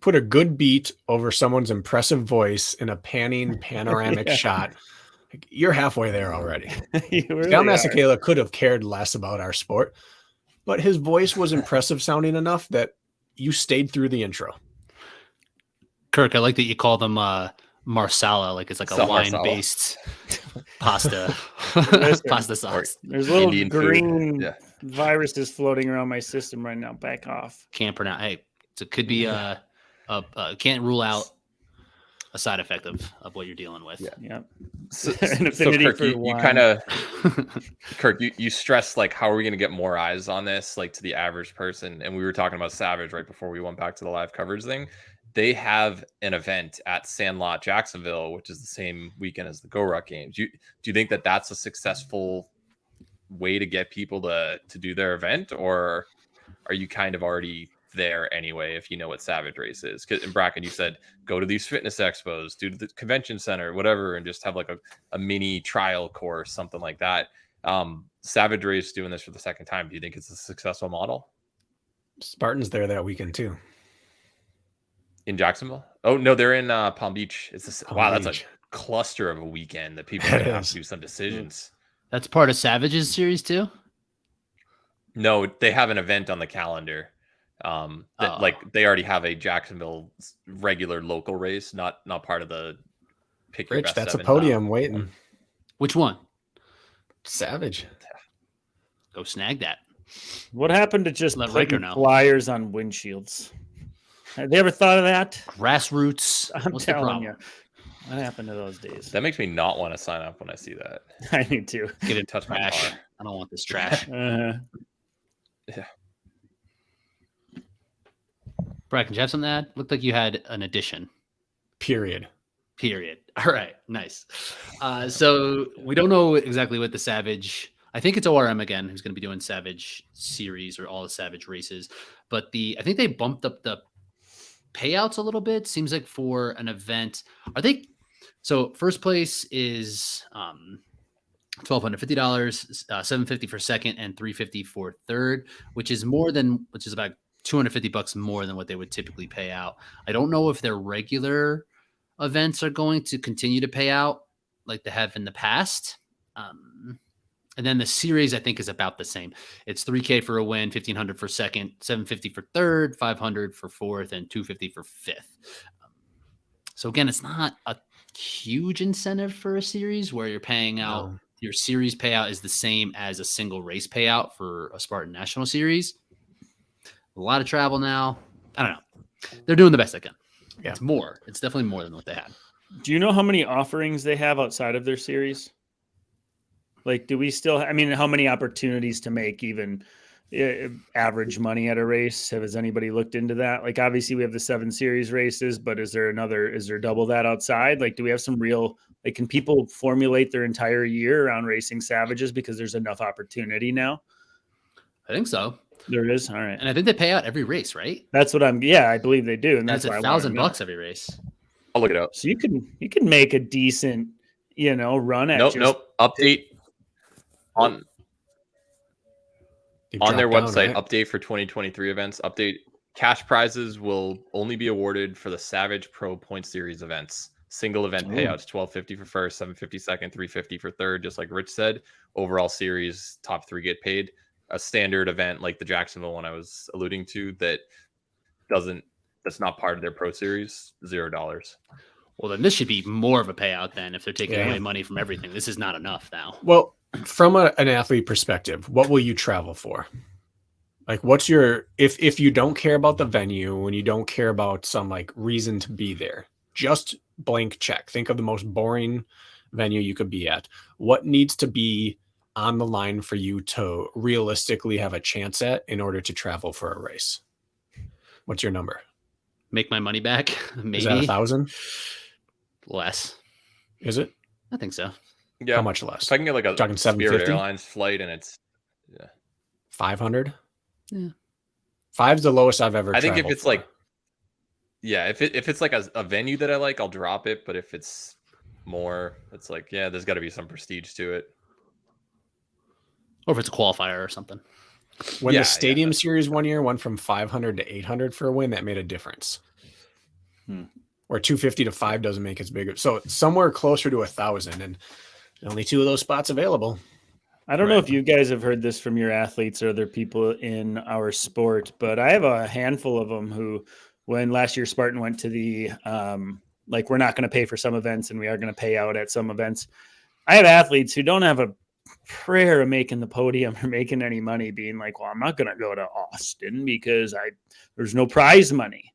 Put a good beat over someone's impressive voice in a panning panoramic shot. You're halfway there already. Really Cal Masekela could have cared less about our sport, but his voice was impressive sounding enough that you stayed through the intro. Kirk, I like that you call them Marsala, it's like a wine-based pasta pasta sauce. There's little Indian green viruses floating around my system right now. Back off. Can't pronounce. Hey, it could be can't rule out a side effect of what you're dealing with. Yeah. So Kirk, you kind of Kirk, you stress how are we going to get more eyes on this, to the average person? And we were talking about Savage right before we went back to the live coverage thing. They have an event at Sandlot Jacksonville, which is the same weekend as the Go Ruck games. Do you think that that's a successful way to get people to do their event, or are you kind of already there anyway if you know what Savage Race is? Because in Bracken, you said go to these fitness expos, do the convention center, whatever, and just have a mini trial course, something like that. Savage Race doing this for the second time. Do you think it's a successful model? Spartan's there that weekend too. In Jacksonville? Oh no, they're in Palm Beach. That's a cluster of a weekend that people are gonna have to do some decisions. That's part of Savage's series too? No, they have an event on the calendar. They already have a Jacksonville regular local race, not part of the pick your best that's a 7 podium waiting. Which one? Savage. Go snag that. What happened to just Let putting Riker know. flyers on windshields? Have they ever thought of that? Grassroots. I'm What's the telling problem? you. What happened to those days? That makes me not want to sign up when I see that. I need to. Get in Touch my trash. car. I don't want this trash. Yeah. Bracken, did you have something to add? Looked like you had an addition. Period. All right. Nice. So we don't know exactly what the Savage, I think it's ORM again, who's going to be doing Savage series or all the Savage races. But I think they bumped up the payouts a little bit. Seems like for an event, so first place is $1,250, $750 for second, and $350 for third, which is about $250 more than what they would typically pay out. I don't know if their regular events are going to continue to pay out like they have in the past. And then the series, I think, is about the same. It's $3K for a win, $1,500 for second, $750 for third, $500 for fourth, and $250 for fifth. So again, it's not a huge incentive for a series where you're paying out. No. Your series payout is the same as a single race payout for a Spartan National Series. A lot of travel now. I don't know. They're doing the best they can. Yeah. It's more. It's definitely more than what they had. Do you know how many offerings they have outside of their series? Like, do we still, I mean, how many opportunities to make even average money at a race? Has anybody looked into that? Like, obviously we have the 7 series races, but is there double that outside? Like, do we have some real, like, can people formulate their entire year around racing Savages because there's enough opportunity now? I think so. There is. All right. And I think they pay out every race, right? That's what I believe they do. And that's it's why $1,000 every race. I'll look it up. So you can make a decent, run at Nope. Update on their website, right? Update for 2023 events. Update cash prizes will only be awarded for the Savage Pro Point Series events. Single event payouts, $12.50 for first, $7.50 second, $3.50 for third, just like Rich said. Overall series, top 3 get paid. A standard event like the Jacksonville one I was alluding to that's not part of their pro series, $0. Well, then this should be more of a payout then if they're taking away money from everything. This is not enough now. Well, from an athlete perspective, what will you travel for? Like, what's your, if you don't care about the venue and you don't care about some like reason to be there, just blank check. Think of the most boring venue you could be at. What needs to be on the line for you to realistically have a chance at in order to travel for a race? What's your number? Make my money back? Maybe. Is that 1,000? Less. Is it? I think so. Yeah. How much less? If I can get like a talking Spirit 750? Airlines flight and it's 500? Yeah. 5's the lowest I've ever I think if traveled it's for. like, if it's like a venue that I like, I'll drop it. But if it's more, it's like, there's got to be some prestige to it. Or if it's a qualifier or something. When the Stadium Series one year went from 500 to 800 for a win, that made a difference. Or 250 to 5 doesn't make as big. So somewhere closer to 1,000, and only 2 of those spots available. I don't know if you guys have heard this from your athletes or other people in our sport, but I have a handful of them who, when last year Spartan went to the, like, we're not going to pay for some events and we are going to pay out at some events. I have athletes who don't have a prayer of making the podium or making any money, being like, well, I'm not going to go to Austin because there's no prize money.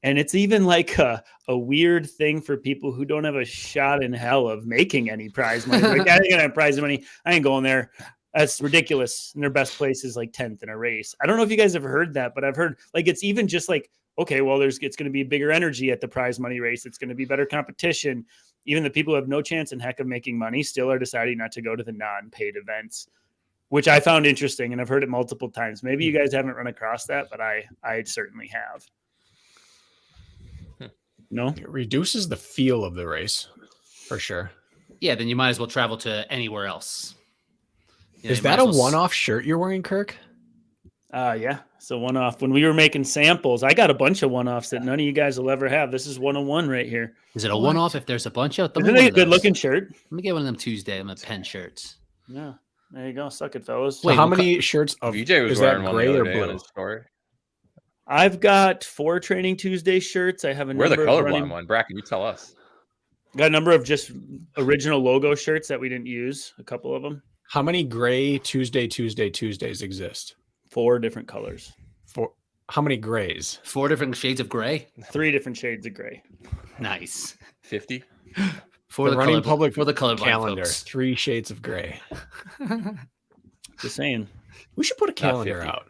And it's even like a weird thing for people who don't have a shot in hell of making any prize money. Like, I ain't gonna have prize money. I ain't going there. That's ridiculous. And their best place is like 10th in a race. I don't know if you guys have heard that, but I've heard like it's even just like, okay, well, it's going to be bigger energy at the prize money race. It's going to be better competition. Even the people who have no chance in heck of making money still are deciding not to go to the non-paid events, which I found interesting. And I've heard it multiple times. Maybe you guys haven't run across that, but I certainly have. No, it reduces the feel of the race for sure. Yeah, then you might as well travel to anywhere else. Is that a one-off shirt you're wearing, Kirk? Yeah, it's a one-off. When we were making samples, I got a bunch of one-offs that none of you guys will ever have. This is 101 right here. Is it a one-off if there's a bunch out there? Isn't it a good-looking shirt? Let me get one of them Tuesday. I'm a Penn shirts. Yeah, there you go. Suck it, fellas. Wait, how many shirts of VJ was is wearing that one gray the or other day on blue? his story. I've got 4 Training Tuesday shirts. I have a We're the number of colorblind one. Bracken, you tell us. Got a number of just original logo shirts that we didn't use. A couple of them. How many gray Tuesdays exist? 4 different colors. How many grays? 4 different shades of gray. 3 different shades of gray. Nice. 50 For the running color, public for the colorblind calendar. folks. 3 shades of gray. Just saying. We should put a calendar 50. out.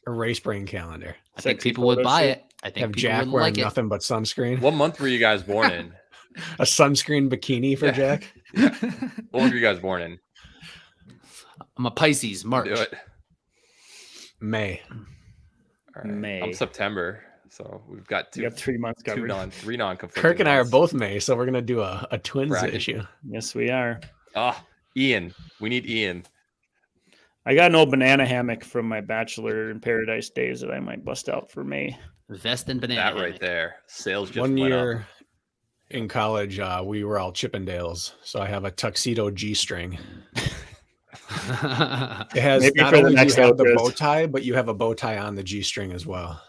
A race brain calendar. I think Sexy people would photo buy shoot. it. I think Have people Jack would wearing like it. nothing but sunscreen. What month were you guys born in? A sunscreen bikini for Jack. What month were you guys born in? I'm a Pisces, March. Do it. May. All right. May. I'm September, so we've got You got 3 months covered. 3 non-conflicting. Kirk and I are months. both May, so we're gonna do a twins Bracket. issue. Yes, we are. Ian. We need Ian. I got an old banana hammock from my Bachelor in Paradise days that I might bust out for May. Vest and banana. That right hammock. there. Sales just One went year up. in college, we were all Chippendales, so I have a tuxedo G-string. It has Maybe not for the only do next you have the outros. bow tie, but you have a bow tie on the G-string as well.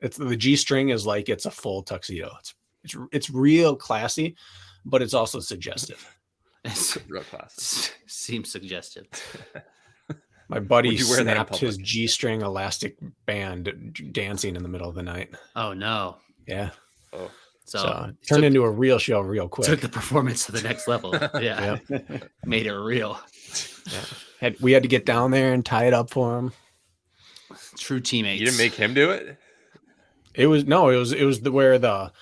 It's the G-string is like it's a full tuxedo. It's real classy, but it's also suggestive. It's- Real class. Seems suggestive. My buddy Would you wear that in snapped his public? G-string elastic band dancing in the middle of the night. Oh no. Yeah. Oh, So it turned took- into a real show real quick. took the performance to the next level. Yeah. Made it real. We had to get down there and tie it up for him. True teammates. you didn't make him do it? It was where the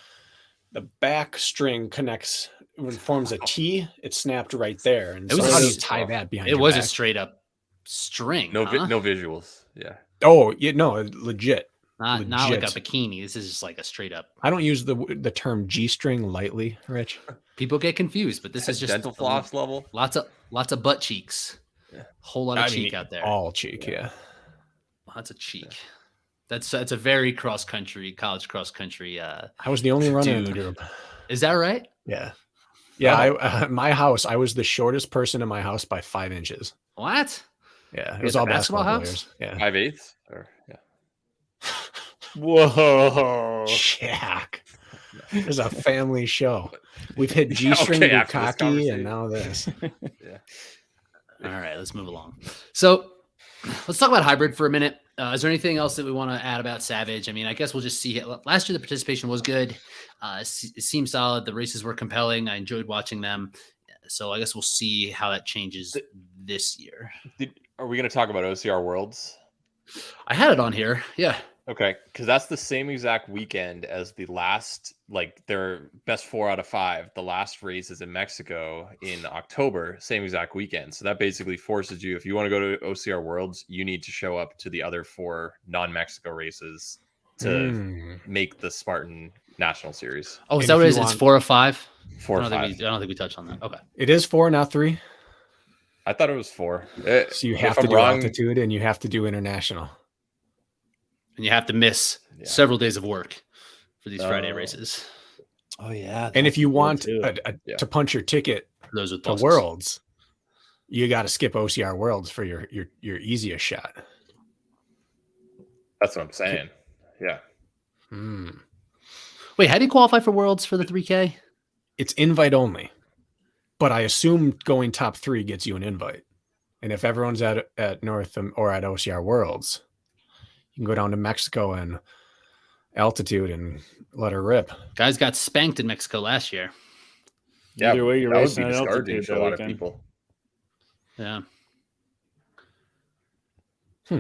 back string connects when it forms a T. It snapped right there, and It was so how do you just- tie that behind? It your was a back? straight up string. No, huh? no visuals. Yeah. Oh, yeah, no, legit. Not like a legit. bikini. This is just like a straight up. I don't use the term G-string lightly, Rich. People get confused, but this is just dental floss level. Lots of butt cheeks. Yeah. Whole lot of I cheek mean, out there. all cheek, yeah. Lots of cheek. That's a very college cross country. I was the only runner in the Dude. group. Is that right? Yeah, yeah. My house, I was the shortest person in my house by 5 inches. What? Yeah, it You was had all the basketball basketball house? players. Yeah, 5/8 or yeah. Whoa. Jack. This is a family show. We've hit G-string, Okay, after this bukkake, conversation. and now this. Yeah. All right, let's move along. So let's talk about hybrid for a minute. Is there anything else that we want to add about Savage? I mean, I guess we'll just see it. Last year, the participation was good. It seemed solid. The races were compelling. I enjoyed watching them. So I guess we'll see how that changes this year. Are we going to talk about OCR Worlds? I had it on here. Yeah. Okay, because that's the same exact weekend as the last, like their best 4 out of 5. The last race is in Mexico in October, same exact weekend. So that basically forces you, if you want to go to OCR Worlds, you need to show up to the other 4 non-Mexico races to make the Spartan National Series. Oh, is And that if what it you is? It's want- 4 or 5? 4 or I 5. don't think we touched on that. Okay. It is 4, not 3. I thought it was 4. So you If have I'm to do wrong- altitude and you have to do international. And you have to miss Yeah. several days of work for these Friday Oh. races. Oh yeah. And if you that's want cool, too. Yeah. to punch your ticket For those with to buses. Worlds, you got to skip OCR Worlds for your easiest shot. That's what I'm saying. Yeah. Wait, how do you qualify for Worlds for the 3K? It's invite only, but I assume going top 3 gets you an invite. And if everyone's at North or at OCR Worlds, you can go down to Mexico and altitude and let her rip. Guys got spanked in Mexico last year. Yeah. Either way, you're that would racing be at discouraging altitude to a that lot of weekend. people. Yeah.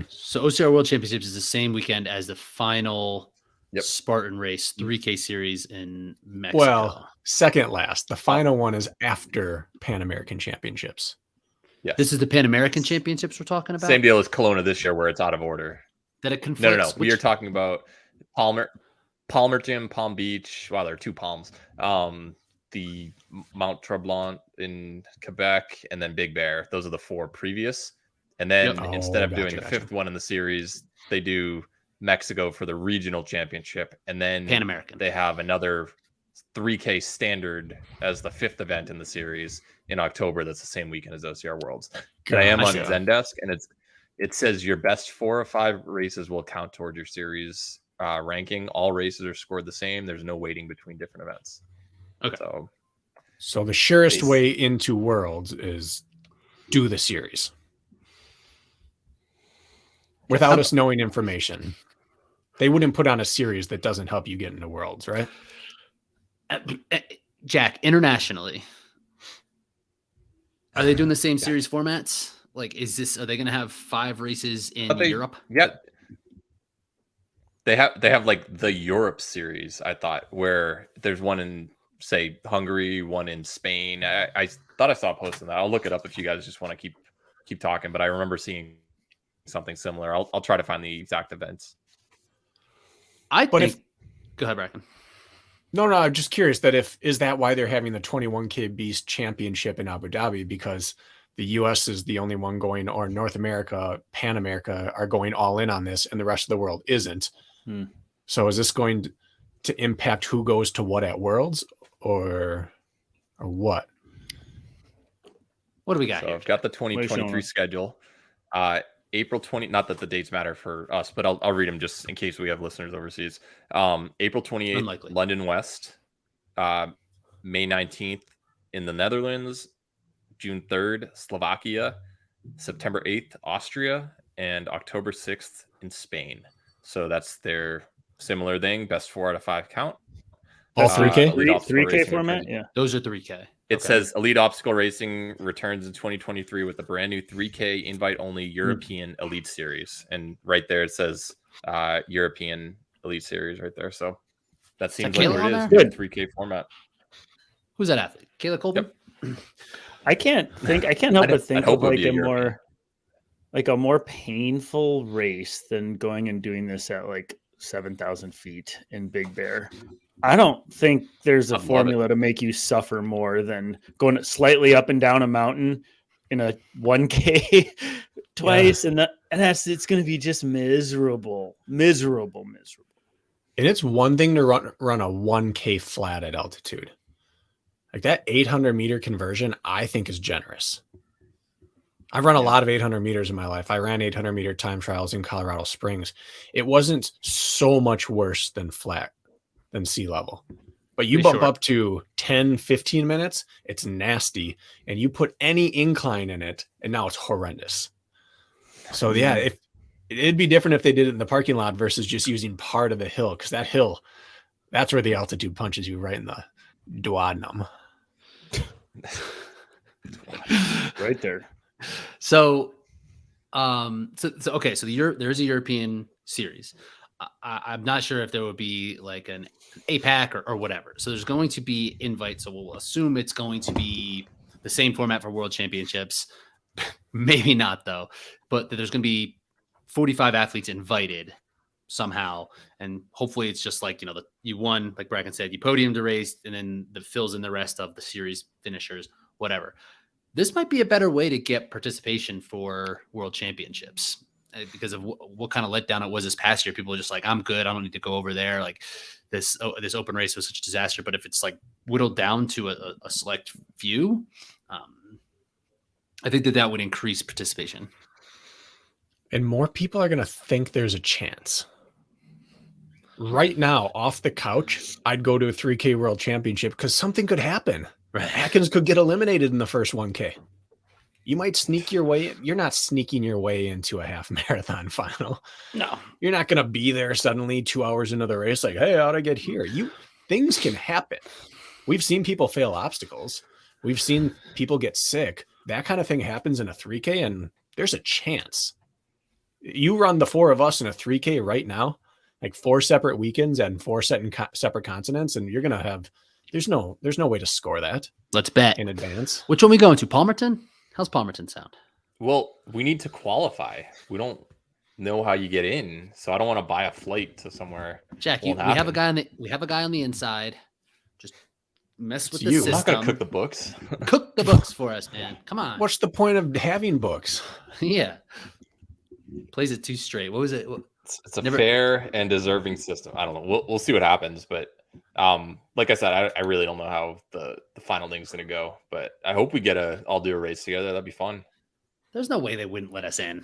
So OCR World Championships is the same weekend as the final Yep. Spartan race 3K series in Mexico. Well, second last. The final one is after Pan American Championships. Yes. this is the Pan American Championships we're talking about. Same deal as Kelowna this year, where it's out of order. That it conflicts. No. We which- are talking about Palmerton, Palm Beach. Wow, there are 2 palms. The Mount Tremblant in Quebec, and then Big Bear. Those are the 4 previous. And then Yep. instead of Gotcha, doing the gotcha. 5th one in the series, they do Mexico for the regional championship, and then Pan American. they have another 3K standard as the 5th event in the series in October. That's the same weekend as OCR Worlds. And I am on Gotcha. Zendesk, and it says your best 4 or 5 races will count toward your series ranking. All races are scored the same. There's no weighting between different events. Okay. So the surest Base. way into Worlds is do the series. Without us knowing information, they wouldn't put on a series that doesn't help you get into Worlds, right? Jack, internationally, are they doing the same series formats? Like, are they going to have 5 races in But they- Europe? Yeah. They have like the Europe series, I thought, where there's one in, say, Hungary, one in Spain. I thought I saw a post on that. I'll look it up if you guys just want to keep talking, but I remember seeing something similar. I'll try to find the exact events. I But think. Go ahead, Bracken. No, I'm just curious is that why they're having the 21K Beast Championship in Abu Dhabi? Because the US is the only one going, or North America, Pan America are going all in on this, and the rest of the world isn't. So is this going to impact who goes to what at Worlds, or what? What do we got So here? I've got the What are you 2023 showing? schedule. April 20, not that the dates matter for us, but I'll read them just in case we have listeners overseas. April 28th, Unlikely. London West. May 19th in the Netherlands. June 3rd, Slovakia. September 8th, Austria, and October 6th in Spain. So that's their similar thing. Best 4 out of 5 count. All 3K? Elite Obstacle 3K Racing format? returns- Yeah. Those are 3K. It Okay. says Elite Obstacle Racing returns in 2023 with a brand new 3K invite-only European Elite Series. And right there it says European Elite Series right there. So that seems like Kayla where on it is. there? Good 3K format. Who's that athlete? Kayla Colby? Yep. I can't help but think hope of it would like be a European. more painful race than going and doing this at like 7,000 feet in Big Bear. I don't think there's a I'd love formula to make you suffer more than going slightly up and down a mountain in a 1K twice, and it's going to be just miserable. And it's one thing to run a 1K flat at altitude. Like that 800 meter conversion, I think is generous. I've run a lot of 800 meters in my life. I ran 800 meter time trials in Colorado Springs. It wasn't so much worse than sea level. But you bump up to 10, 15 minutes, it's nasty. And you put any incline in it, and now it's horrendous. So yeah, it'd be different if they did it in the parking lot versus just using part of the hill, because that hill, that's where the altitude punches you right in the duodenum. Right there. So there's a European series. I'm not sure if there would be like an APAC or whatever. So there's going to be invites. So we'll assume it's going to be the same format for World Championships. Maybe not though, but there's going to be 45 athletes invited somehow. And hopefully it's just like, you won, like Bracken said, you podiumed the race, and then the fills in the rest of the series finishers, whatever. This might be a better way to get participation for World Championships because of what kind of letdown it was this past year. People are just like, I'm good. I don't need to go over there. Like this open race was such a disaster. But if it's like whittled down to a select few, I think that would increase participation. And more people are going to think there's a chance. Right now, off the couch, I'd go to a 3K World Championship because something could happen. Right. Atkins could get eliminated in the first 1K. You might sneak your way. You're not sneaking your way into a half marathon final. No, you're not going to be there suddenly 2 hours into the race. Like, hey, how'd I get here? Things can happen. We've seen people fail obstacles. We've seen people get sick. That kind of thing happens in a 3K, and there's a chance. You run the 4 of us in a 3K right now, like 4 separate weekends and 4 separate continents, and you're going to have. There's no way to score that. Let's bet in advance. Which one we going to? Palmerton? How's Palmerton sound? Well, we need to qualify. We don't know how you get in, so I don't want to buy a flight to somewhere. Jack, we have a guy on the inside. Just mess with the system. I'm not gonna cook the books. Cook the books for us, man. Come on. What's the point of having books? Yeah. Plays it too straight. What was it? It's a fair and deserving system. I don't know. We'll see what happens, but like I said, I really don't know how the final thing's gonna go, but I hope we all do a race together. That'd be fun. There's no way they wouldn't let us in.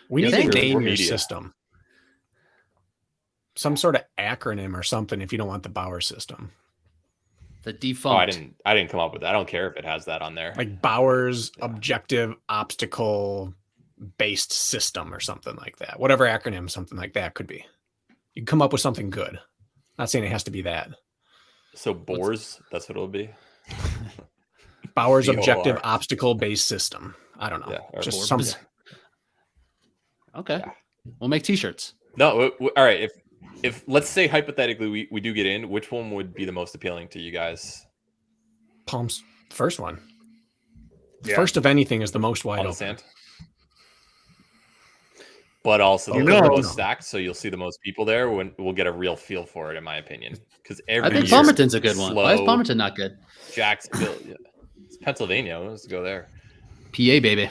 We need to name your system. Some sort of acronym or something if you don't want the Bauer system. The defunct. Oh, I didn't come up with that. I don't care if it has that on there. Like Bauer's objective obstacle based system or something like that. Whatever acronym something like that could be. You can come up with something good. Not saying it has to be that. So Boers, that's what it'll be. Bauer's objective obstacle based system. I don't know. Yeah, just something. Okay. Yeah. We'll make t-shirts. No, all right. If let's say hypothetically we do get in, which one would be the most appealing to you guys? Palm's first one. Yeah. First of anything is the most wide open. Sand. But also the most stacked, so you'll see the most people there when we'll get a real feel for it, in my opinion. Because I think Palmerton's a good one. Why is Palmerton not good? Jacksonville, it's Pennsylvania. Let's go there. PA, baby.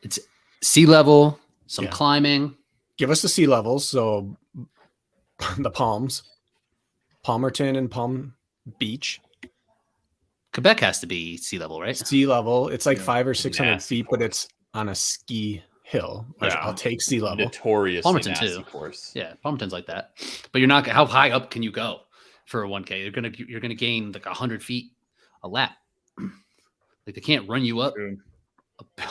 It's sea level, some climbing. Give us the sea levels. So the Palms, Palmerton and Palm Beach. Quebec has to be sea level, right? Sea level. It's like 500 or 600 feet, but it's on a ski hill. I'll take sea level. Notorious Palmerton too. Course. Yeah, Palmerton's like that. But you're not. How high up can you go for a 1K? You're gonna gain like 100 feet a lap. Like they can't run you up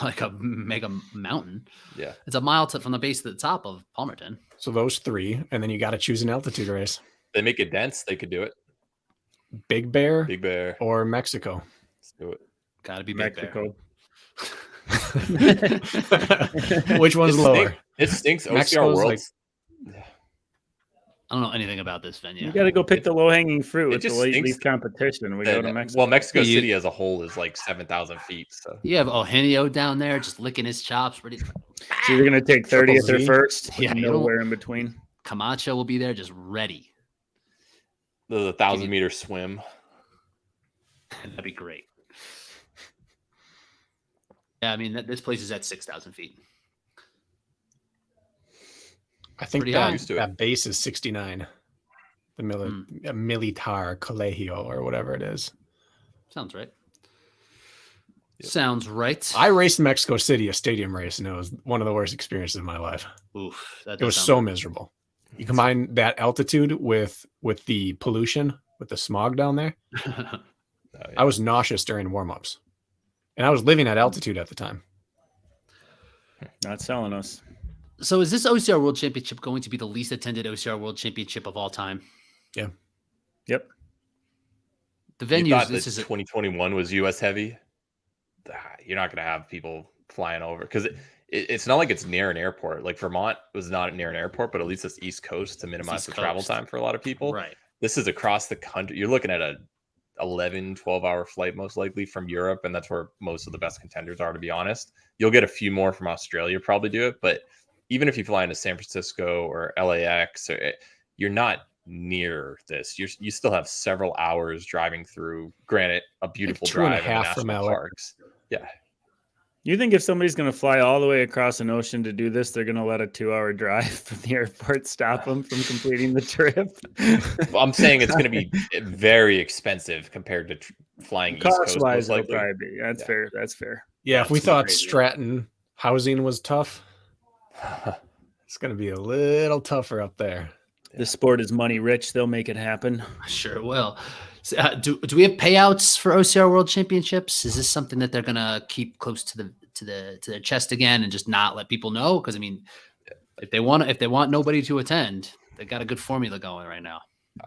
like a mega mountain. Yeah. It's a mile from the base to the top of Palmerton. So those 3, and then you got to choose an altitude race. They make it dense. They could do it. Big Bear Big Bear. or Mexico? Let's do it. Got to be Big Mexico. Which one's lower? It stinks. OCR Mexico's Worlds. I don't know anything about this venue. You got to go pick the low hanging fruit with the just late stinks. leaf competition. We go to Mexico. Well, Mexico You- City as a whole is like 7,000 feet. So You have Eugenio down there just licking his chops. Ready. So you're going to take 30th or Z. first? Yeah, you nowhere in between. Camacho will be there just ready. there's a 1,000-meter swim. That'd be great. Yeah, I mean, this place is at 6,000 feet. I think Pretty high. Used to it. that base is 69. The Militar Colegio or whatever it is. Sounds right. Yep. Sounds right. I raced in Mexico City, a stadium race, and it was one of the worst experiences of my life. Oof, that It was does so sound- miserable. You combine that altitude with the pollution, with the smog down there. Oh, yeah. I was nauseous during warm-ups. And I was living at altitude at the time. Not selling us. So is this OCR World Championship going to be the least attended OCR World Championship of all time? Yep. The You venues, thought this that is a, 2021 was US heavy. You're not going to have people flying over because it's not like it's near an airport. Like Vermont was not near an airport, but at least it's East Coast to minimize East the travel Coast. time for a lot of people. right. This is across the country. You're looking at a 11, 12-hour flight most likely from Europe, and that's where most of the best contenders are, to be honest. You'll get a few more from Australia probably do it, but even if you fly into San Francisco or LAX, you're not near this. You still have several hours driving through, granted, a beautiful 2.5 drive in the from national LA. parks. Yeah. You think if somebody's going to fly all the way across an ocean to do this, they're going to let a 2-hour drive from the airport stop them from completing the trip? Well, I'm saying it's going to be very expensive compared to flying East Coast. Cost-wise, Most it'll likely. probably be. That's Yeah. fair. That's fair. Yeah, if we That's thought crazy. Stratton housing was tough, it's going to be a little tougher up there. The sport is money rich. They'll make it happen. Sure will. So, do we have payouts for OCR World Championships? Is this something that they're gonna keep close to their chest again and just not let people know? Because I mean, if they want nobody to attend, they got a good formula going right now.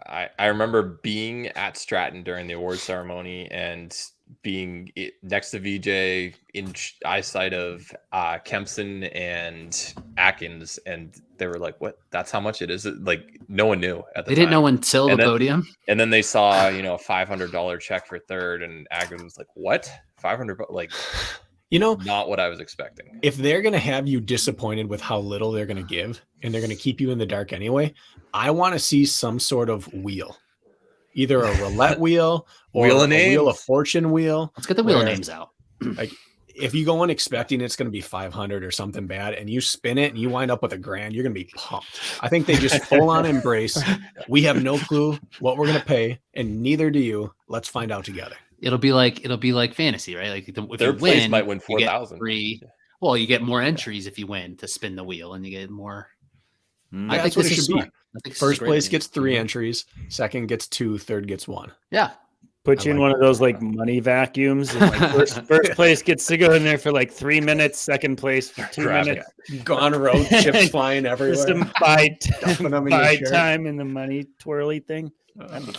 I remember being at Stratton during the award ceremony and being next to VJ in eyesight of Kempson and Atkins, and they were like, "What? That's how much it is?" Like no one knew at the They time. didn't know until the And then- podium. And then they saw, a $500 check for third, and Atkins was like, "What? 500? Like You know, not what I was expecting." if they're going to have you disappointed with how little they're going to give and they're going to keep you in the dark anyway, I want to see some sort of wheel, either a roulette wheel or Wheel a of wheel of names. fortune wheel. Let's get the wheel of where- names out. If you go in expecting it's going to be 500 or something bad and you spin it and you wind up with $1,000, you're going to be pumped. I think they just full on embrace. We have no clue what we're going to pay and neither do you. Let's find out together. It'll be like fantasy, right? Like if Third you place win, might win you get 4,000. free. Well, you get more entries if you win to spin the wheel, and you get more. I That's think what this it is should be. smart. I think this is First great. place gets 3 entries, second gets 2, third gets 1. Yeah, Put you I in like one of those like money vacuums. And, like, first place gets to go in there for like 3 minutes. Second place for 2 Grab it. minutes. Gone road, chips flying Just everywhere. some buy Stuffing them in your shirt. time in the money twirly thing.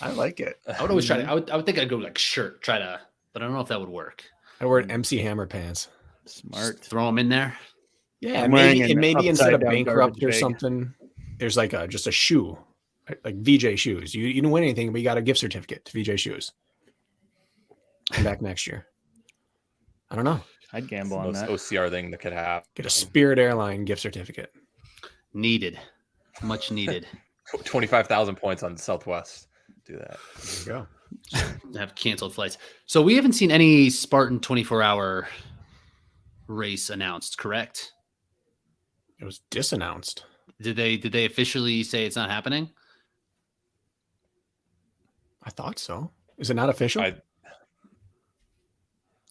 I like it. I would always try to. I would think I'd go like shirt, but I don't know if that would work. I wear MC Hammer pants. Smart. Just throw them in there. Yeah, I'm wearing maybe, an and maybe instead of upside-down bankrupt garbage or bag. something, there's like just a shoe, like VJ shoes. You didn't win anything, but you got a gift certificate to VJ shoes. Come back next year. I don't know. I'd It's gamble the on most that. OCR thing that could happen. Get a Spirit Airline gift certificate. Needed, much needed. 25,000 points on Southwest. Do that. There you go. Have canceled flights. So we haven't seen any Spartan 24-hour race announced. Correct? It was disannounced. Did they officially say it's not happening? I thought so. Is it not official?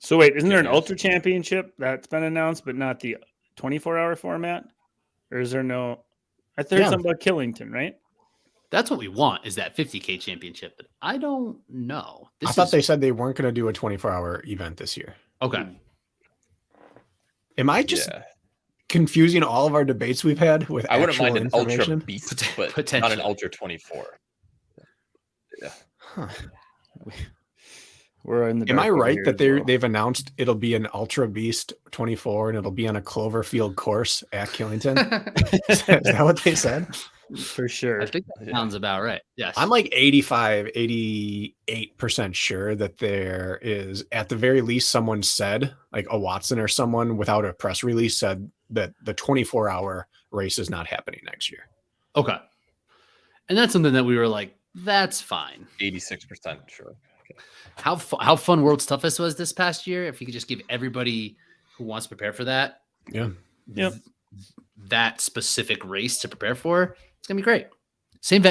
So wait, isn't there an Yes. ultra championship that's been announced, but not the 24-hour format? Or is there no? I heard Yeah. something about Killington, right? That's what we want, is that 50K championship. But I don't know. I thought they said they weren't going to do a 24-hour event this year. Okay. Am I just Yeah. confusing all of our debates we've had with I wouldn't actual mind an Ultra information? Beast, but not an Potentially. Ultra 24. Huh. We're in the Am dark I over right here that as well. they've announced it'll be an Ultra Beast 24 and it'll be on a Cloverfield course at Killington? Is that what they said? For sure. I think that sounds about right. Yes. I'm like 85, 88% sure that there is, at the very least, someone said, like a Watson or someone without a press release said that the 24-hour race is not happening next year. Okay. And that's something that we were like, that's fine. 86% sure. How fun World's Toughest was this past year. If you could just give everybody who wants to prepare for that, Yeah. Yep. that specific race to prepare for, it's gonna be great.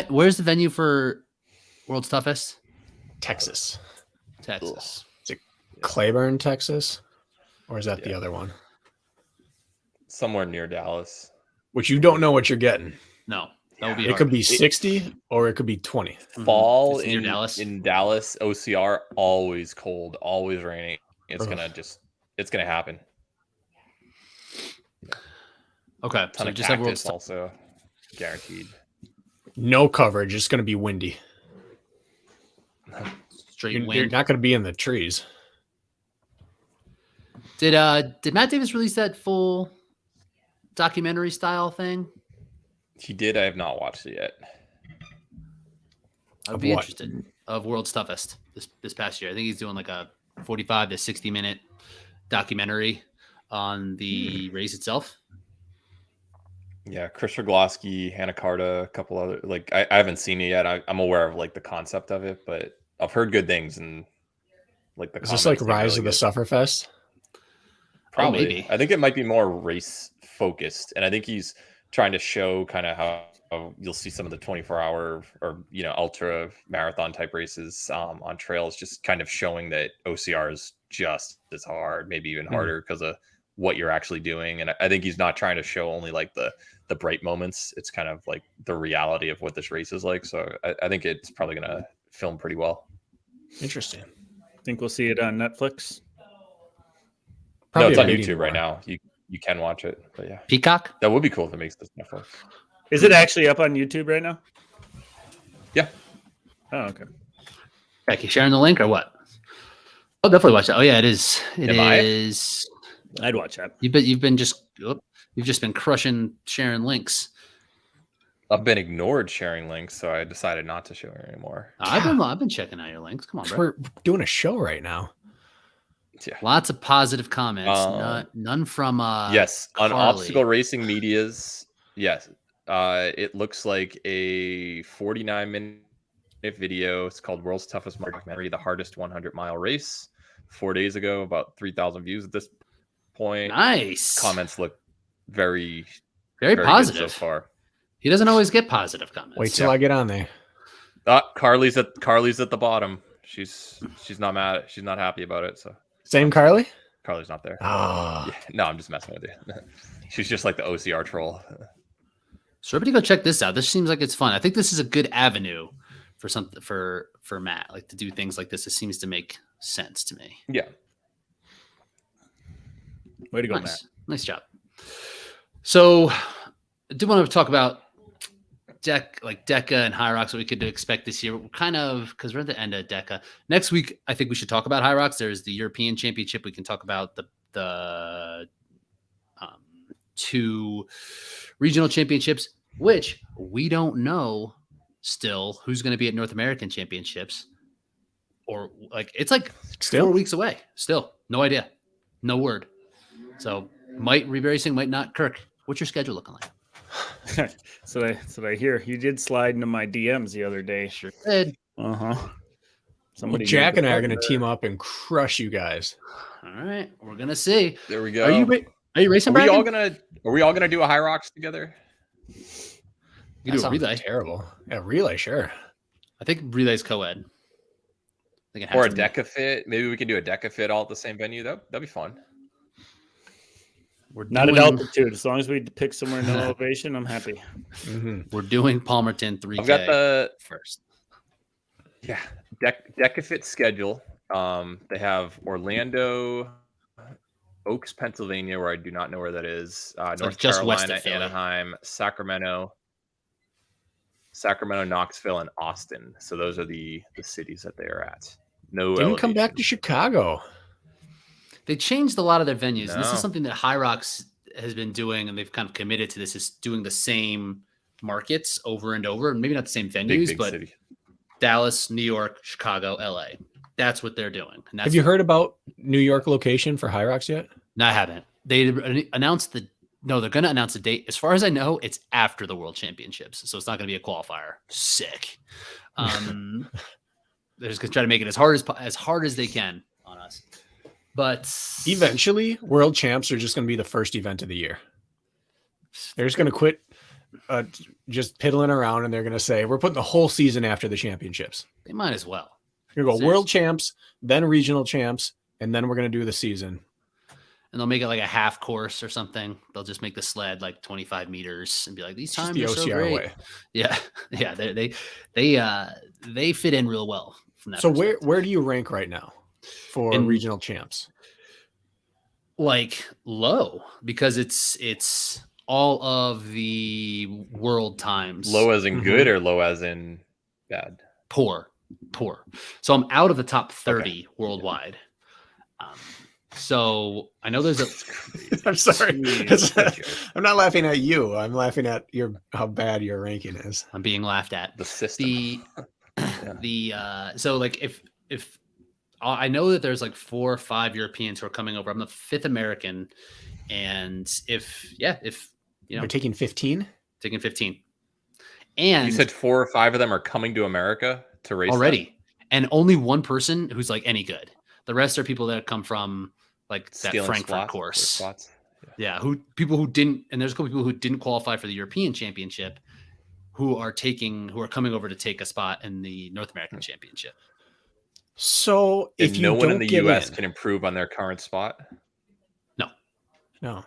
Where's the venue for World's Toughest? Texas. Texas. Claiborne, Texas? Or is that the Yeah. other one? Somewhere near Dallas. Which you don't know what you're getting. No, that would be It hard. could be 60 or it could be 20. Mhm. Fall It's near in Dallas. Dallas, OCR, always cold, always raining. It's Ugh. gonna happen. Okay, so Ton we of just have World's cactus also guaranteed. No coverage. It's going to be windy. Straight You're wind. not going to be in the trees. Did Matt Davis release that full documentary style thing? He did. I have not watched it yet. I would Of be what? interested of World's Toughest this past year. I think he's doing like a 45 to 60-minute documentary on the race itself. Yeah, Chris Rogloski, Hannah Carta, a couple other I haven't seen it yet. I'm aware of like the concept of it, but I've heard good things and like the Is this like comments seem Rise really of the good. Sufferfest? Probably. maybe. I think it might be more race focused, and I think he's trying to show kind of how you'll see some of the 24-hour or ultra marathon type races on trails, just kind of showing that OCR is just as hard, maybe even harder because of what you're actually doing. And I think he's not trying to show only like the bright moments. It's kind of like the reality of what this race is like. So I think it's probably going to film pretty well. Interesting. Think we'll see it on Netflix. Probably No, it's on a meeting YouTube right more. now. You can watch it, but yeah, Peacock? that would be cool if it makes this Netflix. Is it actually up on YouTube right now? Yeah. Oh, okay. Becky, sharing the link or what? I'll definitely watch it. Oh yeah, it is. It Am I? is. I'd watch that. You've been crushing sharing links. I've been ignored sharing links, so I decided not to share it anymore. I've been checking out your links. Come on, bro. We're doing a show right now. Yeah. Lots of positive comments. None from Yes, on Carly. Obstacle Racing Media's. Yes, it looks like a 49-minute video. It's called "World's Toughest Documentary: The Hardest 100-Mile Race." 4 days ago, about 3,000 views at this point. Nice. Comments look very Very good positive. so far. He doesn't always get positive comments. Wait till I get on there. Carly's at the bottom. She's not mad. She's not happy about it. So Same Carly? Carly's not there. Oh, Yeah, no, I'm just messing with you. She's just like the OCR troll. So everybody go check this out. This seems like it's fun. I think this is a good avenue for something for Matt, like to do things like this. It seems to make sense to me. Yeah. Way to go, Matt. Nice job. So I do want to talk about Deca and Hyrox, what we could expect this year. We're kind of, because we're at the end of Deca. Next week, I think we should talk about Hyrox. There's the European Championship. We can talk about the 2 regional championships, which we don't know still who's going to be at North American Championships. Or it's like Still? 4 weeks away. Still, no idea. No word. So might Reba Racing, might not. Kirk, what's your schedule looking like? So I hear you did slide into my DMs the other day. Sure did. Uh-huh. well, Jack and I are going to team up and crush you guys. All right, we're gonna see. There we go. Are you racing? Are we all Bracken? gonna do a Hyrox together? You That do a sounds relay. terrible. Yeah, relay, sure. I think relay's co-ed. I think it has Or a to be. Deca fit? Maybe we can do a Deca fit all at the same venue. That'd be fun. We're Not at doing- altitude. As long as we pick somewhere no elevation, I'm happy. We're doing Palmerton 3K I've got the first. Deca fit schedule. They have Orlando, Oaks, Pennsylvania, where I do not know where that is. North like just west Carolina, of Philly. Anaheim, Sacramento, Knoxville, and Austin. So those are the cities that they are at. No Didn't come back elevation. to Chicago. They changed a lot of their venues. And this No. is something that Hyrox has been doing, and they've kind of committed to this, is doing the same markets over and over. Maybe not the same venues, Big but city. Dallas, New York, Chicago, LA. That's what they're doing. And that's Have you heard about New York location for Hyrox yet? No, I haven't. They announced they're going to announce a date. As far as I know, it's after the World Championships, so it's not going to be a qualifier. Sick. They're just going to try to make it as hard as they can on us. But Eventually, World Champs are just going to be the first event of the year. They're just going to quit just piddling around, and they're going to say, we're putting the whole season after the championships. they might as well. You're going to go Seriously. World Champs, then Regional Champs, and then we're going to do the season. And they'll make it like a half course or something. They'll just make the sled like 25 meters and be like, these It's just times the are so OCR great. way. Yeah. Yeah. They fit in real well from that. So perspective. where do you rank right now for In- Regional Champs? Like low, because it's all of the world times. Low as in good or low as in bad? Poor. So I'm out of the top 30 worldwide. So I know there's I'm sorry. Jeez. I'm not laughing at you. I'm laughing at how bad your ranking is. I'm being laughed at. The system. So like if I know that there's like 4 or 5 Europeans who are coming over. I'm the 5th American, and if They're taking 15. taking 15, and You said 4 or 5 of them are coming to America to race already, and only one person who's like any good. The rest are people that come from like that Stealing Frankfurt course. spots. Yeah, people who didn't, and there's a couple people who didn't qualify for the European Championship, who are coming over to take a spot in the North American Championship. So if And you no one don't in the get U.S. in- can improve on their current spot. No.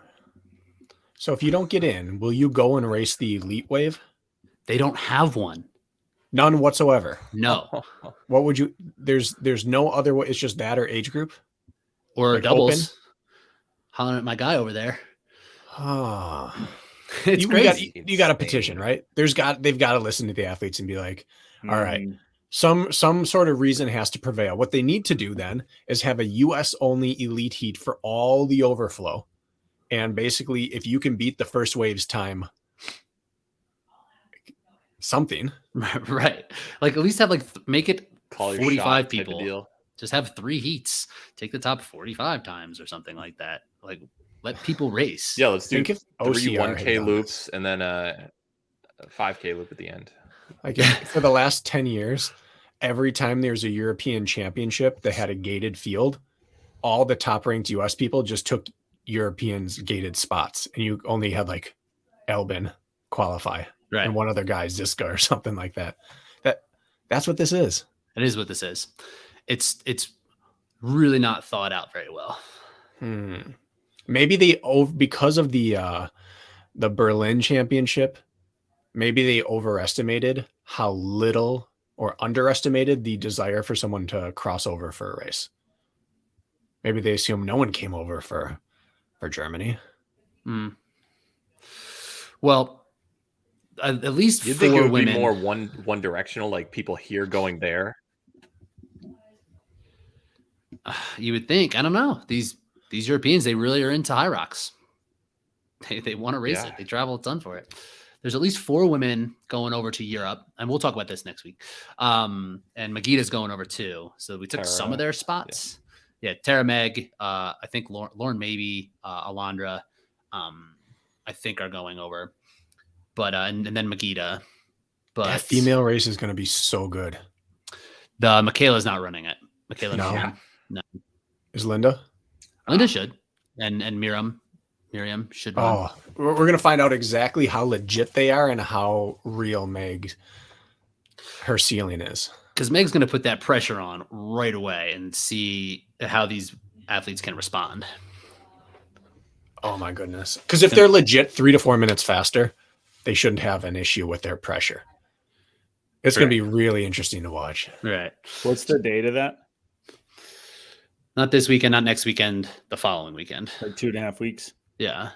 So if you don't get in, will you go and race the Elite Wave? They don't have one. None whatsoever. No. What would you? There's no other way. It's just that or age group. Or Like doubles. Hollering at my guy over there. Ah. It's you crazy. you got a petition, right? They've got to listen to the athletes and be like, all right, Mm. some sort of reason has to prevail. What they need to do then is have a US only elite heat for all the overflow. And basically, if you can beat the first wave's time, something. Right. Like at least have make it Call your 45 shot type of people. deal. Just have 3 heats. Take the top 45 times or something like that. Like let people race. Yeah, let's do Think if 3 OCR had 1K done loops and then a 5K loop at the end. Like for the last 10 years, every time there's a European championship that had a gated field, all the top ranked US people just took Europeans gated spots, and you only had like Albin qualify Right. and one other guy, Ziska or something like that. That's what this is. It is what this is. It's really not thought out very well. Maybe because of the Berlin championship, maybe they overestimated how little or underestimated the desire for someone to cross over for a race. Maybe they assume no one came over for Germany. Well, at least You think it 4 would women. be more one directional, like people here going there? You would think. I don't know. These Europeans, they really are into Hyrox. They want to race Yeah. it. They travel a ton for it. There's at least 4 women going over to Europe, and we'll talk about this next week. And Magita's going over too. So we took some of their spots. Yeah, Tara Meg, I think Lauren maybe, Alondra, I think are going over. But and then Magita. But That female race is going to be so good. the Michaela's not running it. Michaela No. no. Is Linda? Linda should. And Miriam should run. Oh, we're going to find out exactly how legit they are and how real her ceiling is. Because Meg's going to put that pressure on right away and see how these athletes can respond. Oh my goodness. Because if they're legit 3 to 4 minutes faster, they shouldn't have an issue with their pressure. It's going to be really interesting to watch. Right. What's the date of that? Not this weekend, not next weekend, the following weekend. Like 2.5 weeks. Yeah.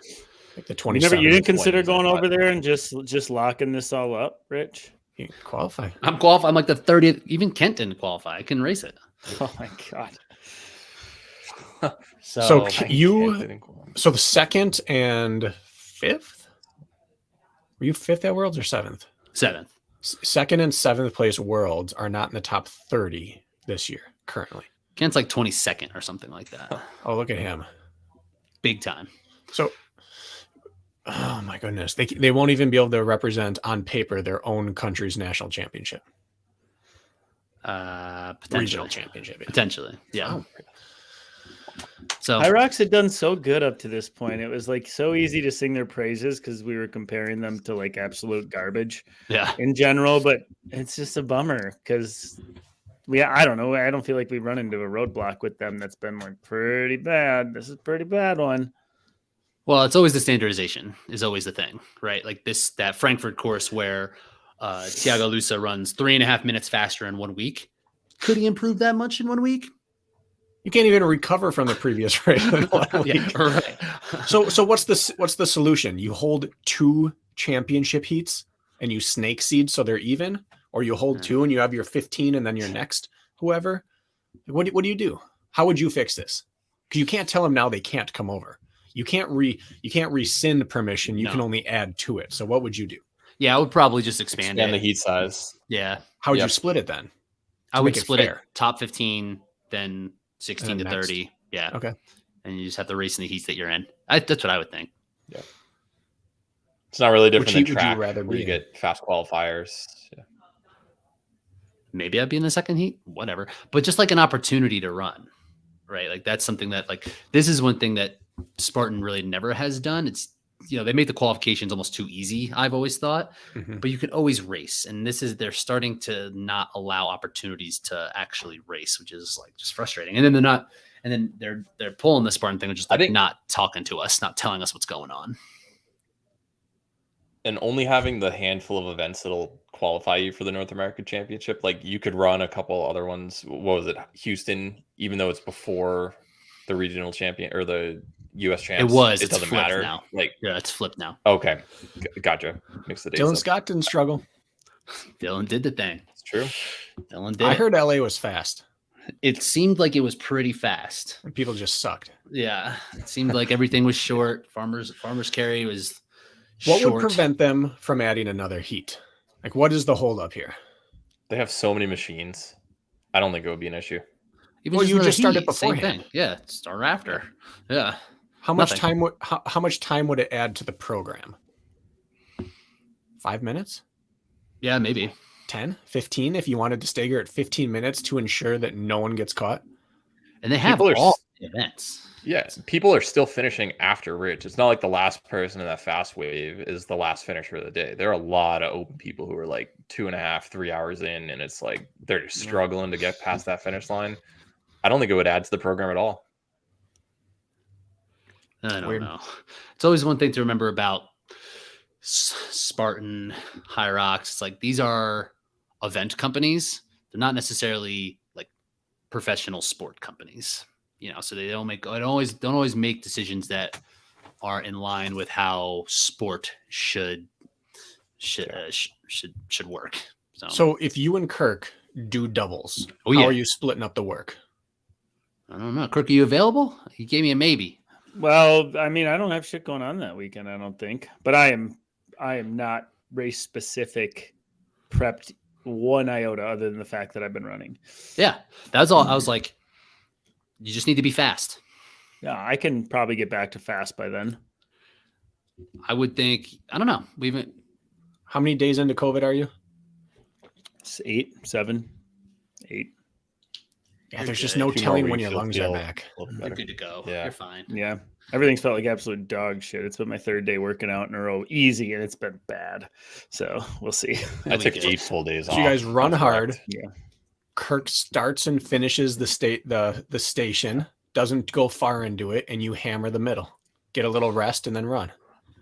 Like the You 27th. didn't consider 20s, going I thought. over there and just locking this all up, Rich? You can qualify. I'm qualified. I'm like the 30th. Even Kent didn't qualify. I can race it. Oh my god. So I you, can't think. so the 2nd and 5th? Were you 5th at Worlds or 7th? 7th. 2nd and 7th place Worlds are not in the top 30 this year currently. Kent's like 22nd or something like that. Oh, look at him. Big time. So, oh my goodness, they won't even be able to represent on paper their own country's national championship, Potentially. regional championship. Yeah. Potentially. Yeah. Oh. So Hyrox had done so good up to this point. It was like so easy to sing their praises because we were comparing them to like absolute garbage yeah. in general, but it's just a bummer because I don't know. I don't feel like we run into a roadblock with them that's been like pretty bad. This is a pretty bad one. Well, it's always the standardization is always the thing, right? Like that Frankfurt course where Thiago Lusa runs 3.5 minutes faster in 1 week. Could he improve that much in 1 week? You can't even recover from the previous race in 1 week. Yeah, right. So what's the solution? You hold 2 championship heats and you snake seed so they're even, or you hold 2 and you have your 15 and then your next whoever. What do you do? How would you fix this? Because you can't tell them now they can't come over. You can't rescind permission. You can only add to it. So what would you do? Yeah, I would probably just expand And the it. heat size. Yeah, How would you split it then? I would make it split it fair? top 15, then 16 And to then next. 30. Yeah. Okay. And you just have to race in the heats that you're in. That's what I would think. It's not really different heat than would you track rather where be you in? get fast qualifiers. Yeah. Maybe I'd be in the second heat, whatever. But just like an opportunity to run, right? Like that's something that like this is one thing that Spartan really never has done. It's they make the qualifications almost too easy, I've always thought. Mhm. But you can always race. And they're starting to not allow opportunities to actually race, which is like just frustrating. And then they're pulling the Spartan thing, which is like not talking to us, not telling us what's going on. And only having the handful of events that'll qualify you for the North American Championship, like you could run a couple other ones. What was it? Houston, even though it's before the regional champion or the US champs. It It doesn't flipped matter. now. Like, Yeah, it's flipped now. okay. Gotcha. Mix the days Dylan up. Scott didn't struggle. Dylan did the thing. It's true. Dylan did. I heard LA was fast It seemed like it was pretty fast. and people just sucked. Yeah, it seemed like everything was short. Farmers carry was What short. would prevent them from adding another heat? Like, what is the holdup here? They have so many machines. I don't think it would be an issue. Even Well, you another just started heat, same beforehand. thing. Yeah, start after. Yeah, How much Nothing. time would how much time would it add to the program? 5 minutes? yeah, maybe. 10? 15 if you wanted to stagger at 15 minutes to ensure that no one gets caught? And they have People are all the events. Yes, people are still finishing after Rich. It's not like the last person in that fast wave is the last finisher of the day. There are a lot of open people who are like 2.5, 3 hours in, and it's like they're just struggling to get past that finish line. I don't think it would add to the program at all. I don't Weird. know. It's always one thing to remember about Spartan, Hyrox. It's like these are event companies. They're not necessarily like professional sport companies. So they don't always make decisions that are in line with how sport should work. So if you and Kirk do doubles, Oh, how yeah. are you splitting up the work? I don't know. Kirk, are you available? He gave me a maybe. Well, I mean, I don't have shit going on that weekend, I don't think. But I am not race specific prepped one iota other than the fact that I've been running. Yeah, that's all. I was like, you just need to be fast. Yeah, I can probably get back to fast by then. I would think. I don't know. How many days into COVID are you? It's 8, 7, 8. Yeah, You're there's just good. no Few more telling when weeks, your you'll lungs are feel back. a little You're better. good to go. Yeah. You're fine. Yeah. Everything's felt like absolute dog shit. It's been my 3rd day working out in a row easy, and it's been bad. So we'll see. I took good. 8 full days So off. you guys run That's hard. correct. Yeah. Kirk starts and finishes the station, doesn't go far into it, and you hammer the middle. Get a little rest and then run.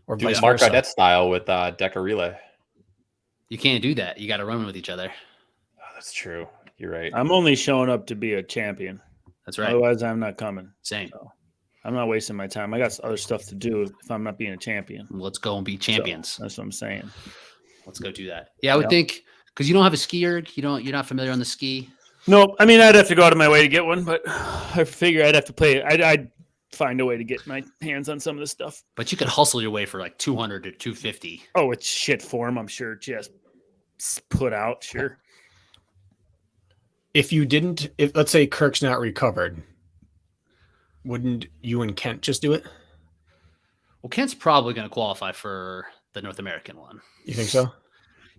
Or Do vice Mark versa. Gaudet style with Deca relay. You can't do that. You got to run with each other. Oh, that's true. You're right. I'm only showing up to be a champion. That's right. Otherwise, I'm not coming. Same. So, I'm not wasting my time. I got other stuff to do if I'm not being a champion. Let's go and be champions. So, that's what I'm saying. Let's go do that. Yeah, I would think because you don't have a skier, you're not familiar on the ski. Nope. I mean, I'd have to go out of my way to get one, but I figure I'd have to play. I'd find a way to get my hands on some of this stuff. But you could hustle your way for like 200 to 250. Oh, it's shit form, I'm sure. Just put out, sure. If let's say Kirk's not recovered, wouldn't you and Kent just do it? Well, Kent's probably going to qualify for the North American one. You think so?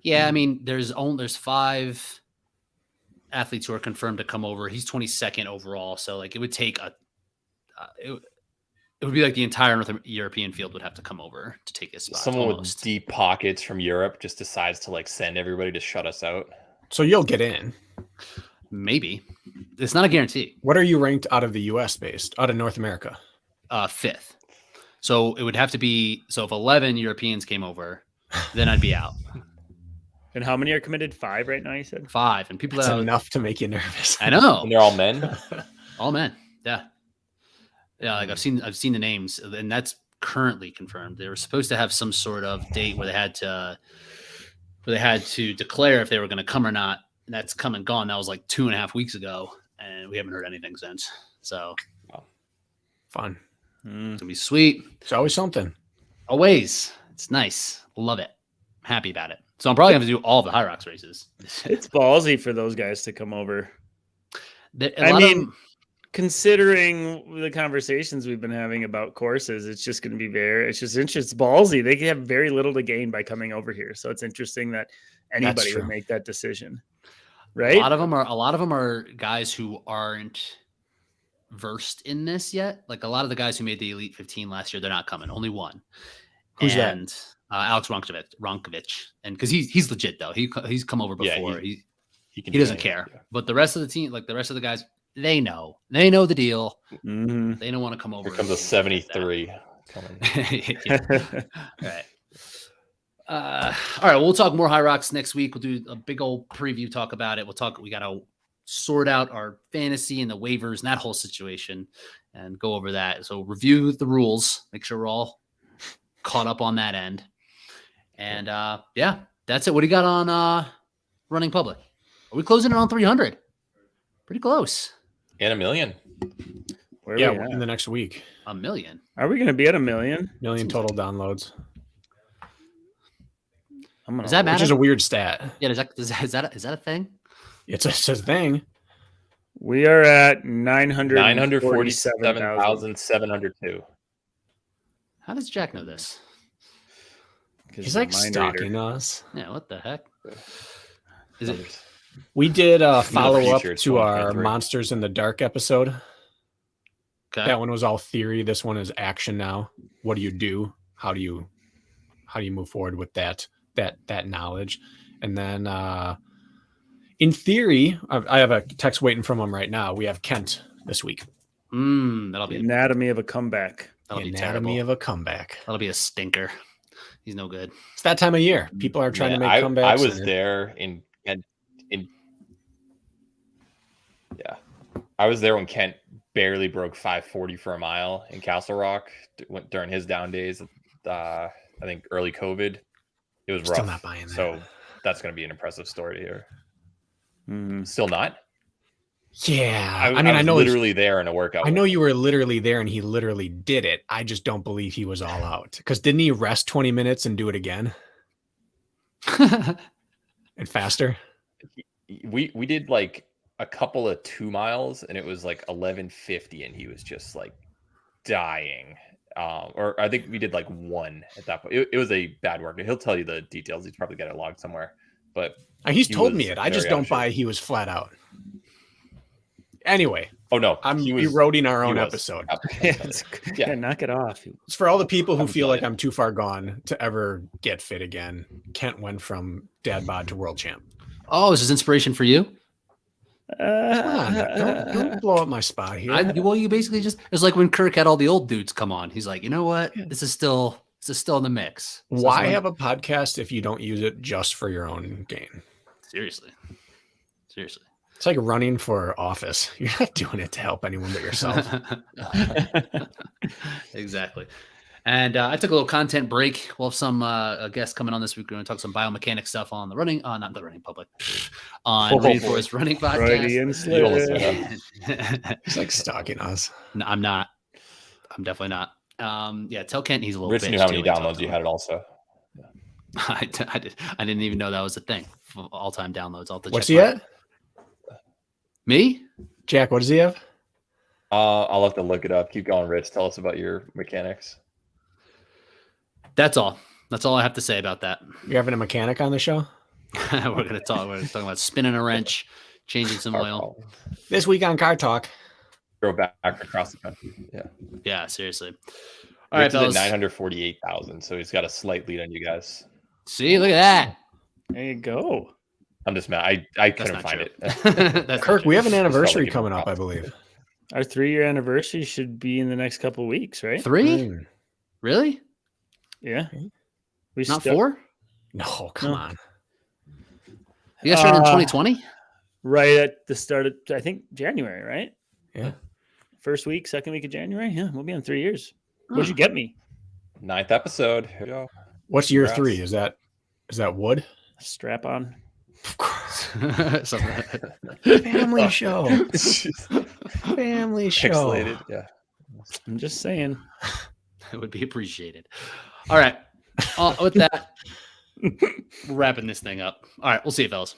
Yeah, I mean, there's 5 athletes who are confirmed to come over. He's 22nd overall, so like it would take it would be like the entire North European field would have to come over to take his spot. Someone with deep pockets from Europe just decides to like send everybody to shut us out. So you'll get in. Maybe. It's not a guarantee. What are you ranked out of the US based, out of North America? 5th. So it would have to be, so if 11 Europeans came over, then I'd be out. And how many are committed? 5 right now, you said? 5. And people That's that enough to make you nervous. I know. And they're all men. All men. Yeah. Yeah. Like I've seen the names, and that's currently confirmed. They were supposed to have some sort of date where they had to declare if they were going to come or not. And that's come and gone. That was like 2.5 weeks ago, and we haven't heard anything since. So Fun. it's gonna be sweet. It's always something. Always. It's nice. Love it. I'm happy about it. So I'm probably going to do all the Hyrox races. It's ballsy for those guys to come over. I mean, considering the conversations we've been having about courses, it's just going to be it's ballsy. They have very little to gain by coming over here. So it's interesting that anybody would make that decision. Right. A lot of them are guys who aren't versed in this yet. Like a lot of the guys who made the Elite 15 last year, they're not coming. Only one. Who's that? Alex Ronkovich. And because he's legit though. He's come over before. Yeah, he doesn't care. Yeah. But the rest of the team, like the rest of the guys, they know the deal. Mm-hmm. They don't want to come over. Here comes a 73 coming. All right. All right. We'll talk more Hyrox next week. We'll do a big old preview, talk about it. We got to sort out our fantasy and the waivers and that whole situation and go over that. So review the rules, make sure we're all caught up on that end. And yeah, that's it. What do you got on running public? Are we closing it on 300? Pretty close. And 1 million. In the next week. 1 million. Are we going to be at 1 million? Million total downloads. Does that matter? Which is a weird stat. Yeah, is that a thing? It's a thing. We are at 947,702. How does Jack know this? He's like stalking us. Yeah, what the heck? Is it? We did a follow-up to our Monsters in the Dark episode. Okay. That one was all theory. This one is action now. What do you do? How do you move forward with that knowledge? And then in theory, I have a text waiting from him right now. We have Kent this week. That'll be anatomy of a comeback. That'll be anatomy terrible. of a comeback. That'll be a stinker. He's no good. It's that time of year. People are trying to make comebacks. I was there I was there when Kent barely broke 540 for a mile in Castle Rock during his down days. I think early COVID. It was rough. Still not buying that. So that's going to be an impressive story to hear. Mm-hmm. Still not? Yeah. I mean, I know literally there in a workout. I know you were literally there and he literally did it. I just don't believe he was all out. Because didn't he rest 20 minutes and do it again? And faster? We did like a couple of 2 miles and it was like 11:50 and he was just like dying. Or I think we did like 1 at that point. It was a bad workout. He'll tell you the details. He's probably got it logged somewhere. But he's told me it. I just don't buy he was flat out. Anyway. Oh no, I'm eroding our own episode. Yeah, knock it off. It's for all the people who feel like I'm too far gone to ever get fit again. Kent went from dad bod to world champ. Oh, is this inspiration for you? Come on, don't blow up my spot here. Well, you basically it's like when Kirk had all the old dudes come on. He's like, you know what? This is still in the mix. Why have a podcast if you don't use it just for your own gain? Seriously. It's like running for office. You're not doing it to help anyone but yourself. Exactly. And I took a little content break. We'll have some guests coming on this week. We're going to talk some biomechanic stuff on the running, not the running public, on Ready for His Running Freudian podcast. slip. He's like stalking us. No, I'm not. I'm definitely not. Yeah, tell Kent he's a little Rich bitch. knew how many too when he downloads talked to you him. had it also. I didn't even know that was a thing. All-time downloads. I'll have to What's check he my- at? Me? Jack, what does he have? I'll have to look it up. Keep going, Rich. Tell us about your mechanics. That's all. That's all I have to say about that. You're having a mechanic on the show? We're talking about spinning a wrench, changing some Car oil. problem. This week on Car Talk. Go back across the country. Yeah. Yeah, seriously. All right, Rich is at fellas. 948,000, so he's got a slight lead on you guys. See, look at that. There you go. I'm just mad. I That's couldn't not find true. it. That's not Kirk, true. we have an felt anniversary like coming giving up, I props. believe. Our 3-year anniversary should be in the next couple of weeks, right? 3? Mm. Really? Yeah. We Not stuck 4? No, come No. on. You guys started in 2020? right at the start of, I think, January, right? Yeah. First week, second week of January. Yeah, we'll be on 3 years. Oh. What'd you get me? 9th episode. Here we go. What's year Congrats. 3? Is that wood? Strap on. Of course. Something- Family show. Family show. Pixelated. Yeah. I'm just saying. It would be appreciated. All right. With that, we're wrapping this thing up. All right. We'll see you, fellas.